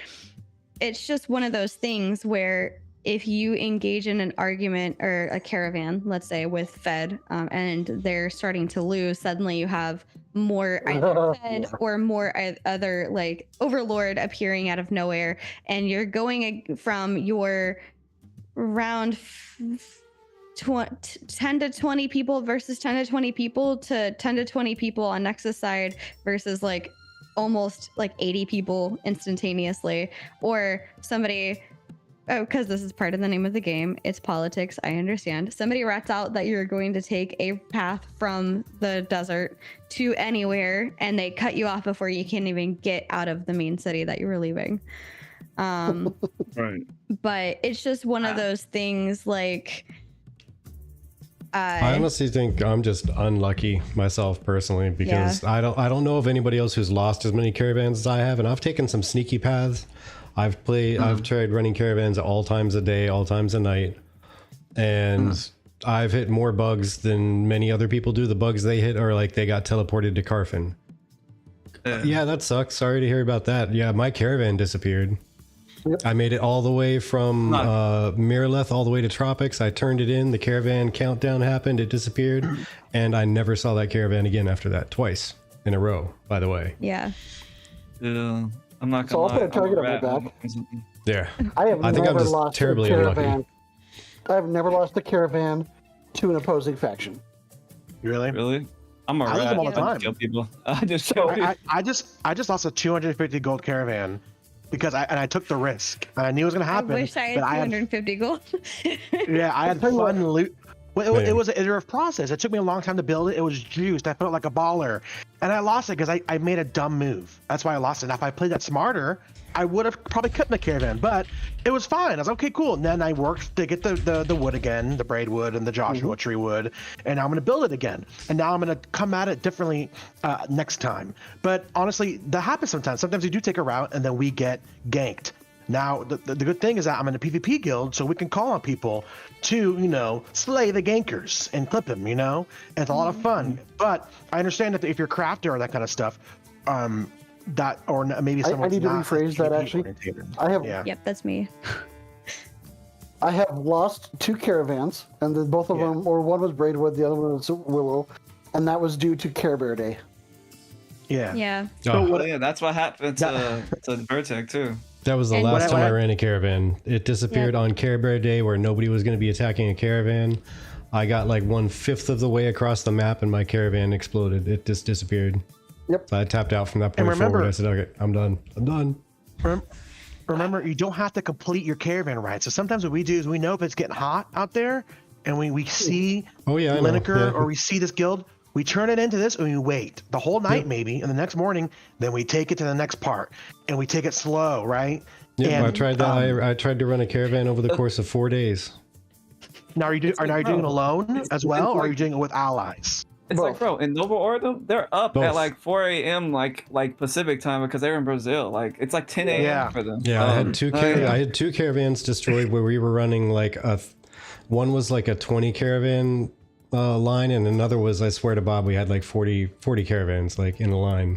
it's just one of those things where if you engage in an argument or a caravan, let's say with Fed, and they're starting to lose, suddenly you have more either Fed or more other like Overlord appearing out of nowhere, and you're going from your round 10 to 20 people versus 10 to 20 people to 10 to 20 people on Nexus side versus like almost like 80 people instantaneously, or somebody, oh, because this is part of the name of the game, it's politics, I understand. Somebody rats out that you're going to take a path from the desert to anywhere, and they cut you off before you can even get out of the main city that you were leaving. Right. But it's just one of those things like I honestly think I'm just unlucky myself personally, because I don't know of anybody else who's lost as many caravans as I have, and I've taken some sneaky paths. I've tried running caravans at all times of day, all times of night, and I've hit more bugs than many other people do. The bugs they hit are like they got teleported to Carfin. Yeah, that sucks. Sorry to hear about that. Yeah, my caravan disappeared. Yep. I made it all the way from Miraleth all the way to Tropics. I turned it in. The caravan countdown happened. It disappeared. And I never saw that caravan again after that. Twice in a row, by the way. Yeah. Yeah. I'm not So gonna I'll put a target on my back. Yeah. I think I'm never just lost terribly a caravan. unlucky. I've never lost a caravan to an opposing faction. Really? Really? I'm a I lose rat. them all the I time. just kill people. I just kill people. I just lost a 250 gold caravan because I took the risk. And I knew it was gonna happen. I wish I had but 250 gold. Yeah, I had fun loot. Well, it was an iterative process. It took me a long time to build it. It was juiced. I felt like a baller, and I lost it because I made a dumb move. That's why I lost it. Now, if I played that smarter, I would have probably cut my caravan, but it was fine. I was okay, cool. And then I worked to get the wood again, the braid wood and the Joshua tree wood, and now I'm gonna build it again. And now I'm gonna come at it differently next time. But honestly, that happens sometimes. Sometimes you do take a route, and then we get ganked. Now, the good thing is that I'm in a PvP guild, so we can call on people to, slay the gankers and clip them, and it's a lot of fun. But I understand that if you're a crafter or that kind of stuff, that, or maybe someone's I need to not rephrase that, actually. orientated. I have Yep, that's me. I have lost 2 caravans, and then both of them, or one was Braidwood, the other one was Willow, and that was due to Care Bear Day. Yeah. Yeah. Oh, yeah, that's what happened to Vertec too. That was the And last time I what- ran a caravan. It disappeared on Care Bear Day, where nobody was going to be attacking a caravan. I got like 1/5 of the way across the map, and my caravan exploded. It just disappeared. Yep. So I tapped out from that point remember- forward. I said, "Okay, I'm done. I'm done." Remember, you don't have to complete your caravan right. So sometimes what we do is we know if it's getting hot out there, and we see Oh yeah, I know. Lineker Yeah. or we see this guild, we turn it into this and we wait the whole night maybe, and the next morning, then we take it to the next part, and we take it slow, right? Yeah, And, I tried that. I tried to run a caravan over the course of 4 days. Now, are you doing it alone as well, or are you doing it with allies? It's like, bro, in Nova Order, they're up Both. at like 4 a.m. like Pacific time because they're in Brazil. Like it's like 10 a.m. Yeah. for them. Yeah, I had two. yeah. I had 2 caravans destroyed where we were running like one was like a 20 caravan line, and another was, I swear to Bob, we had like 40 caravans like in a line,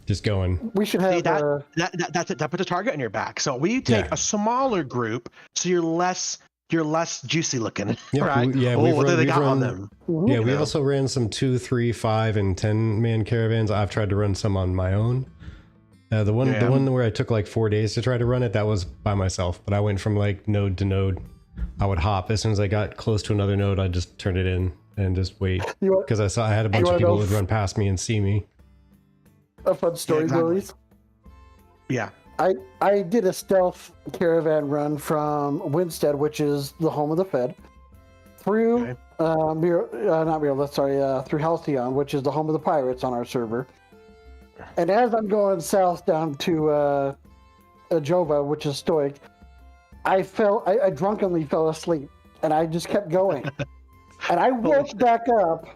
just going. We should have See, that puts a target on your back. So we take a smaller group, so you're less juicy looking, Yeah, right? what do they we've got on run- them? Yeah, we also ran some 2, 3, 5, and 10 man caravans. I've tried to run some on my own. The one where I took like 4 days to try to run it, that was by myself. But I went from like node to node. I would hop as soon as I got close to another node. I'd just turn it in and just wait, because I had a bunch of people who would run past me and see me. a fun story, Billy's. Yeah. I did a stealth caravan run from Winstead, which is the home of the Fed, through through Halcyon, which is the home of the pirates on our server. And as I'm going south down to Jova, which is Stoic, I drunkenly fell asleep, and I just kept going. And I woke back up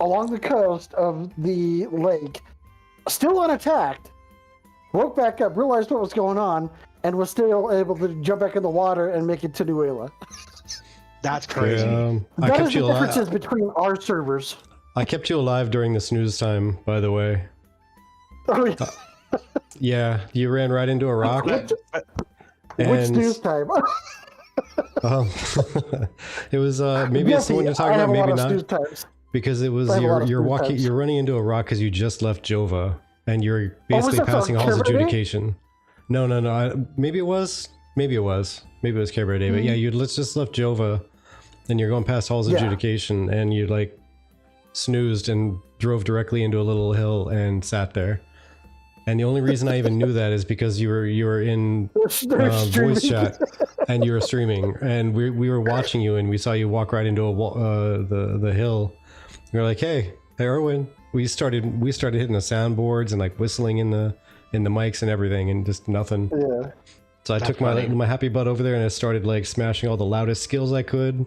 along the coast of the lake, still unattacked. Woke back up, realized what was going on, and was still able to jump back in the water and make it to Nuela. That's crazy. I That kept is you the alive. differences between our servers. I kept you alive during the snooze time, by the way. Oh, yeah. Yeah, you ran right into a rock. Which and news time? Um, it was maybe it's the one you're talking about, maybe not, because it was you're running into a rock because you just left Jova and you're basically passing Hall's adjudication. No, maybe it was Care Bear Day, but yeah, you just left Jova and you're going past Hall's adjudication and you like snoozed and drove directly into a little hill and sat there. And the only reason I even knew that is because you were in voice chat and you were streaming, and we were watching you, and we saw you walk right into the hill. We were like, hey Erwin. We started hitting the soundboards and like whistling in the mics and everything, and just nothing. Yeah. So I took my happy butt over there and I started like smashing all the loudest skills I could.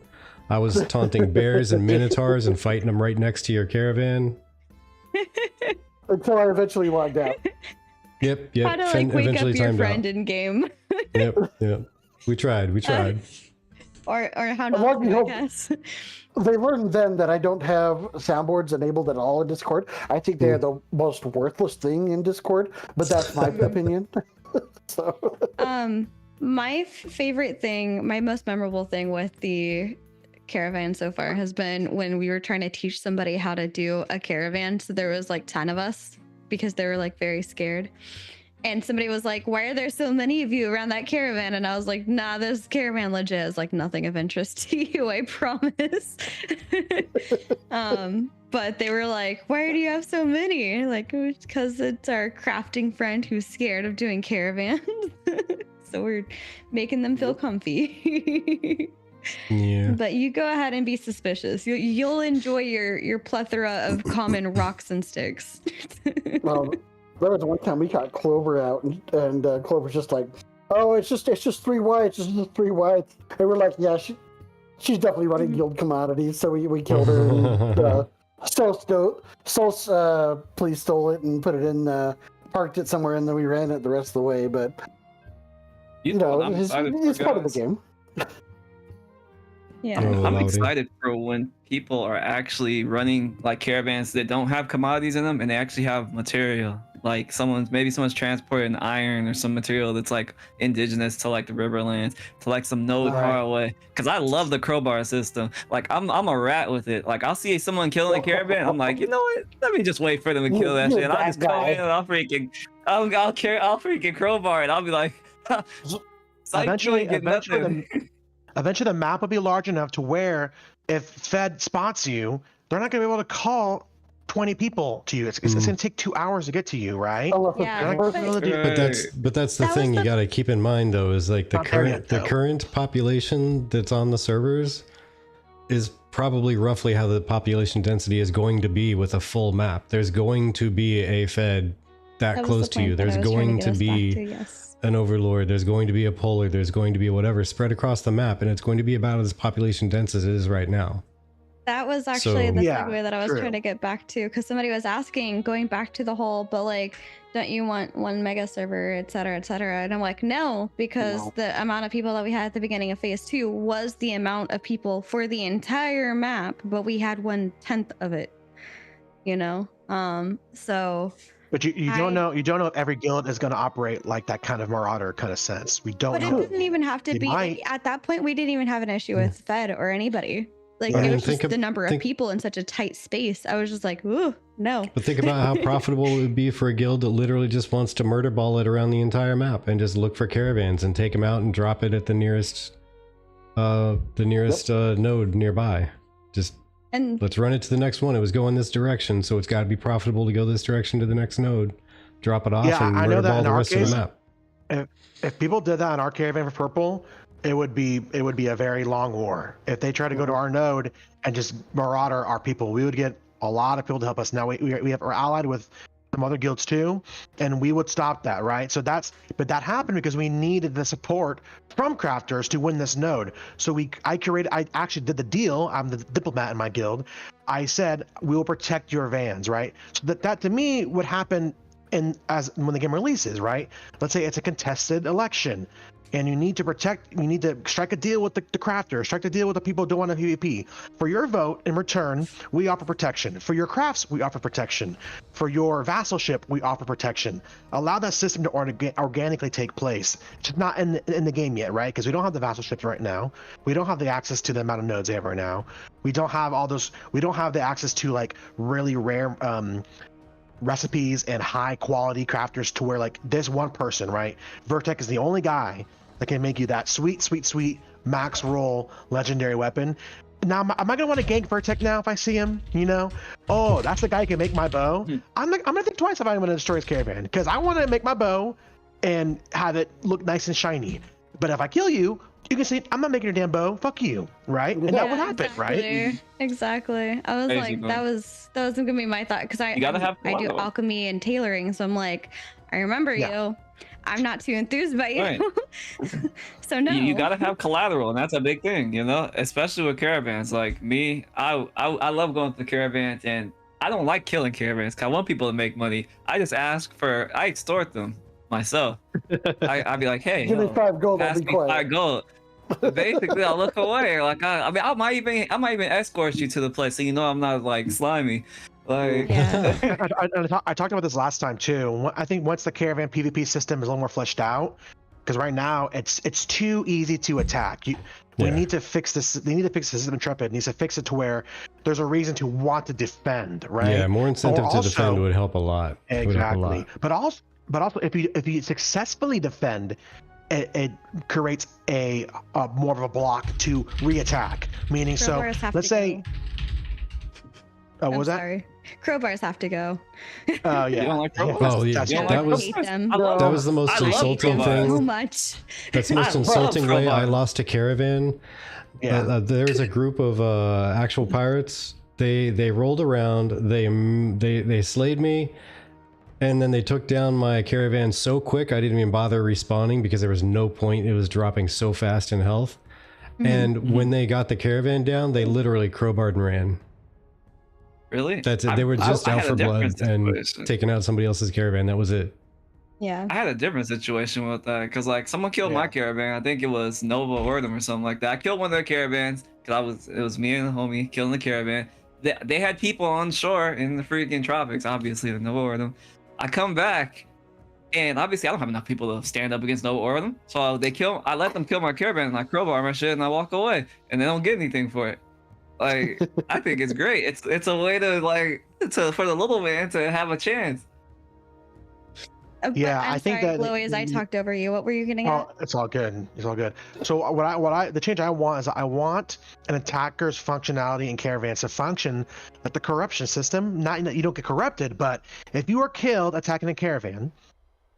I was taunting bears and minotaurs and fighting them right next to your caravan. Until I eventually logged out. Yep. How to like wake up your friend in game. Yep. We tried. Or how not to, I guess. They learned then that I don't have soundboards enabled at all in Discord. I think they are the most worthless thing in Discord, but that's my opinion. So. My favorite thing, my most memorable thing with the caravan so far has been when we were trying to teach somebody how to do a caravan. So there was like 10 of us because they were like very scared. And somebody was like, why are there so many of you around that caravan? And I was like, nah, this caravan legit is like nothing of interest to you, I promise. But they were like, why do you have so many? Like, because it's our crafting friend who's scared of doing caravans. So we're making them feel comfy. Yeah. But you go ahead and be suspicious. You'll enjoy your plethora of common rocks and sticks. There was one time we got Clover out, and Clover's just like, "Oh, it's just 3 whites, it's just 3 whites." And we're like, "Yeah, she's definitely running guild commodities." So we killed her. And, police stole it and put it in, parked it somewhere, and then we ran it the rest of the way. But it's part of the game. Yeah, I'm excited for when people are actually running like caravans that don't have commodities in them and they actually have material. Like someone's transporting iron or some material that's like indigenous to like the Riverlands, to like some node far away. Cause I love the crowbar system. Like I'm a rat with it. Like I'll see someone killing a caravan, I'm like, you know what? Let me just wait for them to kill that shit. And I'll just come in and I'll freaking crowbar it. I'll be like, eventually the map will be large enough to where if Fed spots you, they're not going to be able to call 20 people to you. It's going to take 2 hours to get to you, right? Yeah, but that's the thing you got to keep in mind though, is like the current population that's on the servers is probably roughly how the population density is going to be with a full map. There's going to be a Fed that close to you. There's going to be an overlord, there's going to be a polar, there's going to be whatever spread across the map, and it's going to be about as population dense as it is right now. That was actually the segue that I was trying to get back to, because somebody was asking, going back to the whole, but like, don't you want one mega server, et cetera, and I'm like, no, because the amount of people that we had at the beginning of phase 2 was the amount of people for the entire map, but we had 1/10 of it, so. But you don't know if every guild is going to operate like that kind of marauder kind of sense. We don't know. But it didn't even have to be at that point. We didn't even have an issue with Fed or anybody. Like it was just the number of people in such a tight space. I was just like, ooh, no. But think about how profitable it would be for a guild that literally just wants to murder ball it around the entire map and just look for caravans and take them out and drop it at the nearest node nearby. And let's run it to the next one. It was going this direction, so it's got to be profitable to go this direction to the next node. Drop it off and murder ball the rest of the map. If people did that in our caravan for purple, it would be a very long war. If they try to go to our node and just marauder our people, we would get a lot of people to help us. Now we're allied with some other guilds too, and we would stop that, right? But that happened because we needed the support from crafters to win this node. So I actually did the deal. I'm the diplomat in my guild. I said we will protect your vans, right? So that to me would happen when the game releases, right? Let's say it's a contested election. and you need to strike a deal with the crafter, strike a deal with the people who don't want to PvP. For your vote, in return, we offer protection. For your crafts, we offer protection. For your vassalship, we offer protection. Allow that system to organically take place. It's just not in the game yet, right? Because we don't have the vassalships right now. We don't have the access to the amount of nodes they have right now. We don't have all those. We don't have the access to like really rare recipes and high quality crafters to where like this one person, right? Vertec is the only guy that can make you that sweet max roll legendary weapon. Now, am I gonna want to gank Vertec now if I see him? You know, oh, that's the guy who can make my bow. I'm gonna think twice if I'm gonna destroy his caravan, because I want to make my bow and have it look nice and shiny. But if I kill you, you can say, I'm not making your damn bow. Fuck you, right? And that would happen, right? Exactly. I was Crazy, like, that was gonna be my thought, because I do alchemy and tailoring, so I'm like, I remember you. I'm not too enthused about you. Right. So no. You gotta have collateral, and that's a big thing, you know, especially with caravans. Like me, I love going to caravans, and I don't like killing caravans because I want people to make money. I just I extort them myself. I'd be like, hey, Give me 5 gold, I'll pass be me quiet. 5 gold. Basically, I'll look away. Like I might even escort you to the place, so you know I'm not like slimy. Like Yeah. I talked about this last time too. I think once the caravan PvP system is a little more fleshed out, because right now it's too easy to attack. We need to fix this. They need to fix the system. Intrepid needs to fix it to where there's a reason to want to defend, right? Yeah, more incentive to defend would help a lot. Exactly. But also, if you successfully defend, it creates a more of a block to re-attack. Meaning, Crowbars so have let's to say. go. What was that? Sorry. Crowbars have to go. Oh you don't yeah. like crowbars? Oh yeah, You don't that like was hate them. that was the most I love insulting crowbars. So thing. much. That's the most I love insulting way I crowbars. lost a caravan. Yeah. There's a group of actual pirates. They rolled around. They slayed me, and then they took down my caravan so quick I didn't even bother respawning because there was no point. It was dropping so fast in health. And when they got the caravan down, they literally crowbarred and ran. Really? That's it. They were just I out had a for blood different and situation. taking out somebody else's caravan. That was it. Yeah. I had a different situation with that because like someone killed my caravan. I think it was Nova Ordum or something like that. I killed one of their caravans because it was me and the homie killing the caravan. They had people on shore in the freaking tropics, obviously the Nova Ordum. I come back, and obviously I don't have enough people to stand up against Nova Ordum, so I let them kill my caravan, and I crowbar my shit, and I walk away, and they don't get anything for it. Like I think it's great. It's a way to for the little man to have a chance. Yeah, I'm I think sorry, that- Chloe, as I talked over you. What were you getting at? Oh, it's all good. It's all good. So the change I want is I want an attacker's functionality in caravans to function like the corruption system. Not that you don't get corrupted, but if you are killed attacking a caravan,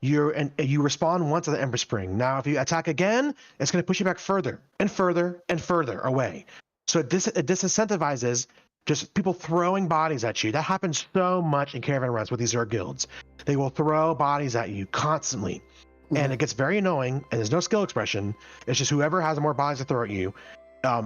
you respawn once at the Ember Spring. Now, if you attack again, it's going to push you back further and further and further away. So it disincentivizes just people throwing bodies at you. That happens so much in caravan runs with these Zerg guilds. They will throw bodies at you constantly. And it gets very annoying, and there's no skill expression. It's just whoever has more bodies to throw at you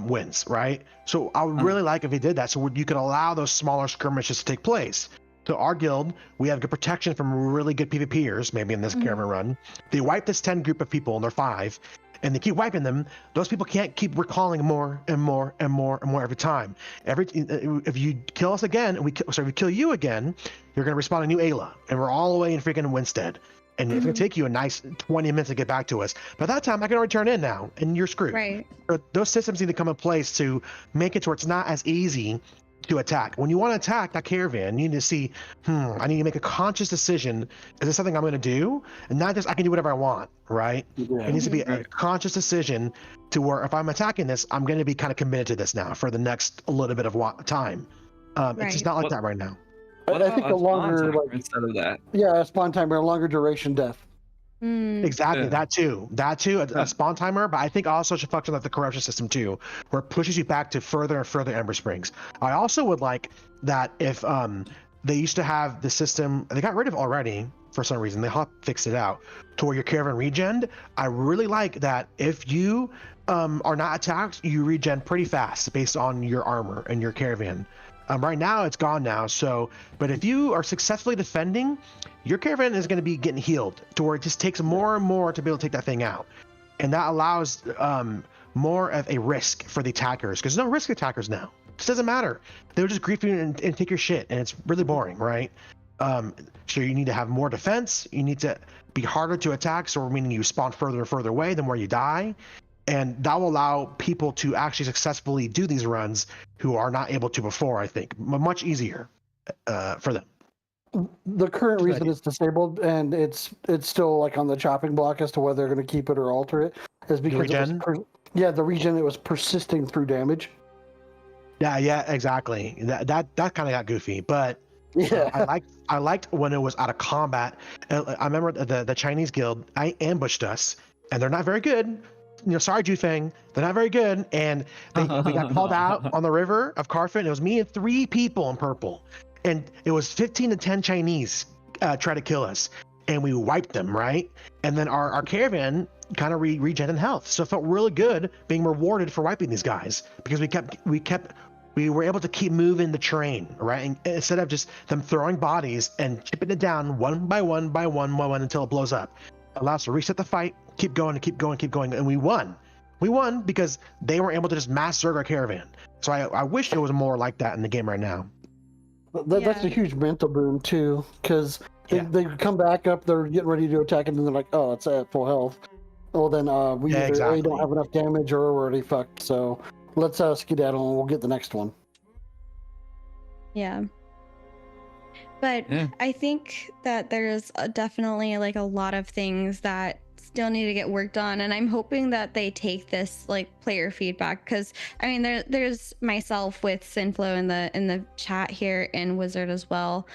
wins, right? So I would really like if he did that, so you could allow those smaller skirmishes to take place. So our guild, we have good protection from really good PvPers, maybe in this caravan run. They wipe this 10 group of people, and they're 5, and they keep wiping them. Those people can't keep recalling more and more and more and more every time. If you kill us again, and we kill you again, you're going to respawn a new Ayla, and we're all the way in freaking Winstead. And it's going to take you a nice 20 minutes to get back to us. By that time, I can already turn in now, and you're screwed. Right. Those systems need to come in place to make it so it's not as easy to attack. When you want to attack that caravan, you need to see, I need to make a conscious decision. Is this something I'm going to do? And not just I can do whatever I want, right? Yeah. It needs to be a conscious decision to where if I'm attacking this, I'm going to be kind of committed to this now for the next little bit of time. It's just not like that right now. I think a longer, like, instead of that. yeah, a spawn timer, a longer duration death. Exactly, Yeah. that too, a spawn timer, but I think also should function like the corruption system too, where it pushes you back to further and further Ember Springs. I also would like that if they used to have the system, they got rid of already for some reason, they fixed it out, to where your caravan regen. I really like that if you are not attacked, you regen pretty fast based on your armor and your caravan. Right now it's gone now, but if you are successfully defending, your caravan is going to be getting healed to where it just takes more and more to be able to take that thing out. and that allows more of a risk for the attackers, because no risk attackers now. It doesn't matter. They'll just grief you and take your shit, and it's really boring, right? So you need to have more defense. You need to be harder to attack, so meaning you spawn further and further away than where you die. And that will allow people to actually successfully do these runs who are not able to before, I think. Much easier for them. The current reason it's disabled, and it's still like on the chopping block as to whether they're going to keep it or alter it, is because the regen, it was persisting through damage. Yeah, exactly. That kind of got goofy, but yeah, I liked when it was out of combat. I remember the Chinese guild. I ambushed us, and they're not very good. Sorry, Jufeng, they're not very good, and we got called out on the river of Carfin. It was me and 3 people in purple, and it was 15 to 10 Chinese try to kill us, and we wiped them, right? And then our caravan kind of regenerated health, so it felt really good being rewarded for wiping these guys, because we were able to keep moving the terrain, right? And instead of just them throwing bodies and chipping it down one by one until it blows up, it allows us to reset the fight, keep going, and we won. We won because they weren't able to just mass zerg our caravan. So I wish it was more like that in the game right now. That's a huge mental boon too, because they come back up, they're getting ready to attack, and then they're like, oh, it's at full health. Well, then we either don't have enough damage or we're already fucked. So let's skedaddle and we'll get the next one. Yeah. But I think that there's definitely like a lot of things that still need to get worked on, and I'm hoping that they take this like player feedback, because I mean there's myself with Sinflow in the chat here and Wizard as well,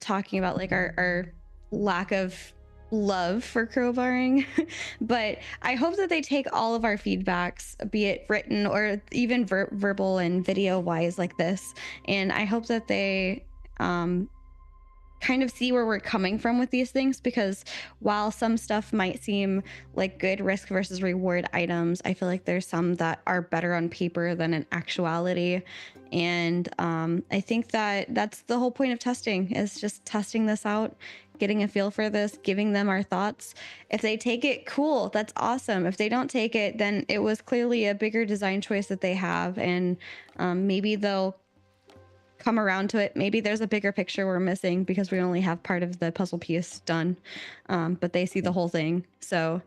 talking about like our lack of love for crowbarring. But I hope that they take all of our feedbacks, be it written or even verbal and video wise like this, and I hope that they kind of see where we're coming from with these things, because while some stuff might seem like good risk versus reward items, I feel like there's some that are better on paper than in actuality. And I think that that's the whole point of testing, is just testing this out, getting a feel for this, giving them our thoughts. If they take it, cool, that's awesome. If they don't take it, then it was clearly a bigger design choice that they have, and maybe they'll come around to it. Maybe there's a bigger picture we're missing because we only have part of the puzzle piece done, but they see the whole thing. So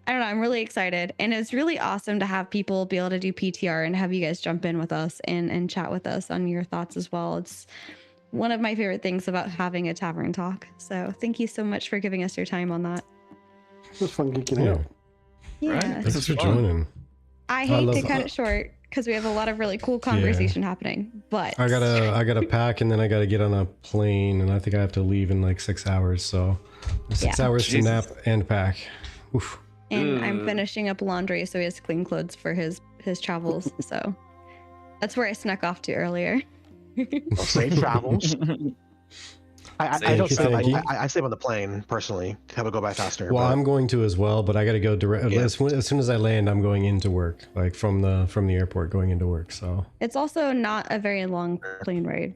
I don't know, I'm really excited, and it's really awesome to have people be able to do PTR and have you guys jump in with us and chat with us on your thoughts as well. It's one of my favorite things about having a tavern talk. So thank you so much for giving us your time on that. It was fun geeking out. Yeah. Thanks for joining. I hate to cut it short because we have a lot of really cool conversation happening, but I gotta pack, and then I gotta get on a plane, and I think I have to leave in like 6 hours. So 6 hours to nap and pack. Oof. And I'm finishing up laundry, so he has clean clothes for his travels. So that's where I snuck off to earlier. Safe travels. I don't save. I save on the plane personally to have it go by faster. Well, I'm going to as well, but I got to go direct. As soon as I land, I'm going into work, like from the airport going into work. So it's also not a very long plane ride.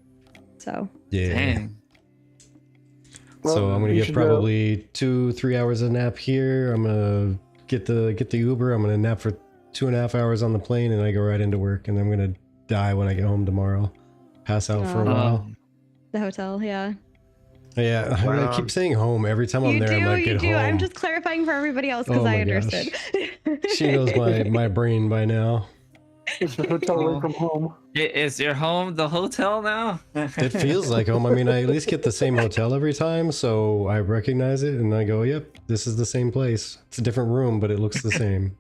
So yeah. Dang. So I'm gonna get probably 2-3 hours of nap here. I'm gonna get the Uber. I'm gonna nap for 2.5 hours on the plane, and I go right into work. And I'm gonna die when I get home tomorrow. Pass out for a while. The hotel, yeah. Yeah, I keep saying home every time I'm there. I'm like, get home. I'm just clarifying for everybody else because I understood. She knows my brain by now. It's the hotel away from home. Is your home the hotel now? It feels like home. I mean, I at least get the same hotel every time, so I recognize it and I go, "Yep, this is the same place. It's a different room, but it looks the same."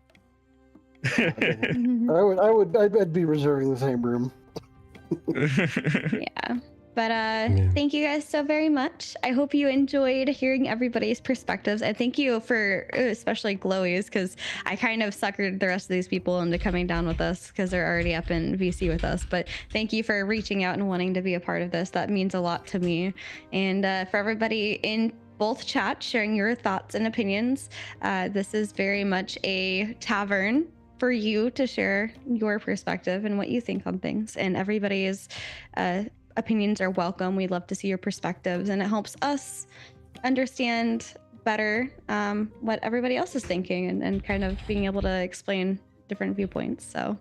I'd be reserving the same room. Yeah. But thank you guys so very much. I hope you enjoyed hearing everybody's perspectives, and thank you for especially Glowy's, because I kind of suckered the rest of these people into coming down with us because they're already up in VC with us. But thank you for reaching out and wanting to be a part of this. That means a lot to me. And for everybody in both chats sharing your thoughts and opinions, this is very much a tavern for you to share your perspective and what you think on things. And everybody's opinions are welcome. We'd love to see your perspectives, and it helps us understand better what everybody else is thinking and kind of being able to explain different viewpoints. So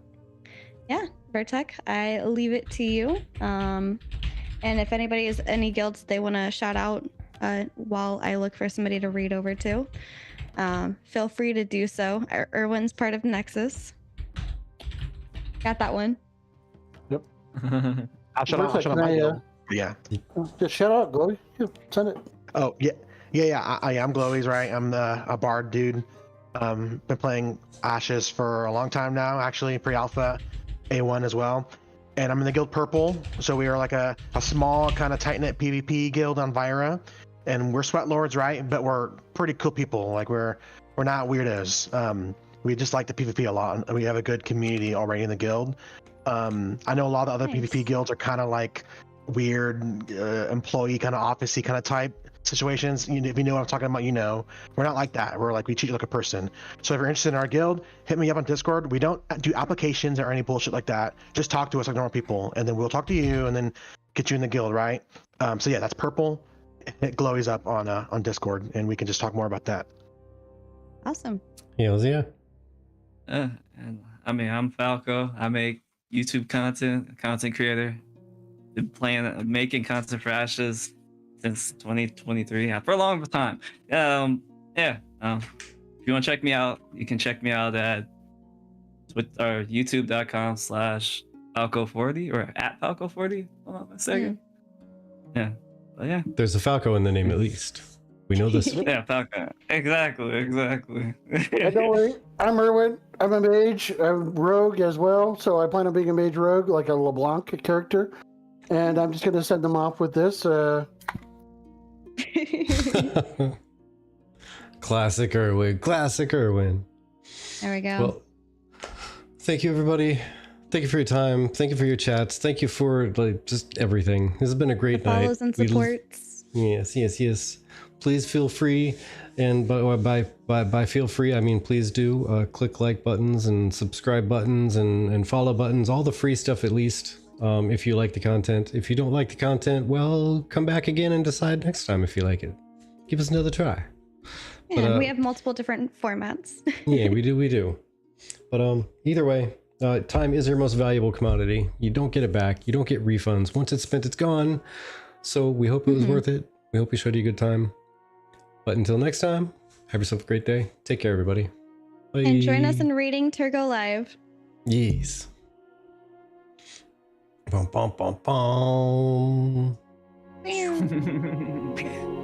yeah, Vertec, I leave it to you. And if anybody has any guilds they want to shout out while I look for somebody to read over to, feel free to do so. Erwin's part of Nexus. Got that one. Yep. I'll shut Vertec, out can my I, guild. Yeah. Just shout out, Glowy. Yeah, send it. Oh yeah. I am Glowy's right. I'm a bard dude. Been playing Ashes for a long time now. Actually, pre-alpha, A1 as well. And I'm in the guild Purple. So we are like a small kind of tight knit PvP guild on Vyra, and we're sweat lords, right? But we're pretty cool people. Like we're not weirdos. We just like the PvP a lot, and we have a good community already in the guild. I know a lot of the other Nice. PvP guilds are kind of like weird employee kind of officey kind of type situations. If you know what I'm talking about, we're not like that. We're like, we treat you like a person. So if you're interested in our guild, hit me up on Discord. We don't do applications or any bullshit like that. Just talk to us like normal people, and then we'll talk to you and then get you in the guild, right? So yeah, that's Purple. Hit Glowy's up on Discord, and we can just talk more about that. Awesome. Hells yeah. And I mean, I'm Falco. I make YouTube content creator. Been making content for Ashes since 2023, for a long time. If you want to check me out, you can check me out at youtube.com/Falco40 or at Falco40. Hold on a second. Yeah. But yeah. There's a Falco in the name at least. We know this. Yeah, Falco. Exactly. Don't worry. I'm Erwin. I'm a mage. I'm rogue as well. So I plan on being a mage rogue, like a LeBlanc character. And I'm just going to send them off with this. Classic Erwin. Classic Erwin. There we go. Well, thank you, everybody. Thank you for your time. Thank you for your chats. Thank you for just everything. This has been a great the night. follows and supports. Yes. Please feel free, and by feel free, I mean please do click like buttons and subscribe buttons and follow buttons. All the free stuff, at least. If you like the content. If you don't like the content, well, come back again and decide next time if you like it. Give us another try. Yeah, But, we have multiple different formats. Yeah, we do. But either way, time is your most valuable commodity. You don't get it back. You don't get refunds. Once it's spent, it's gone. So we hope it was worth it. We hope we showed you a good time. But until next time, have yourself a great day. Take care, everybody. Bye. And join us in reading Turgo Live. Yes. Bum, bum, bum, bum. Meow.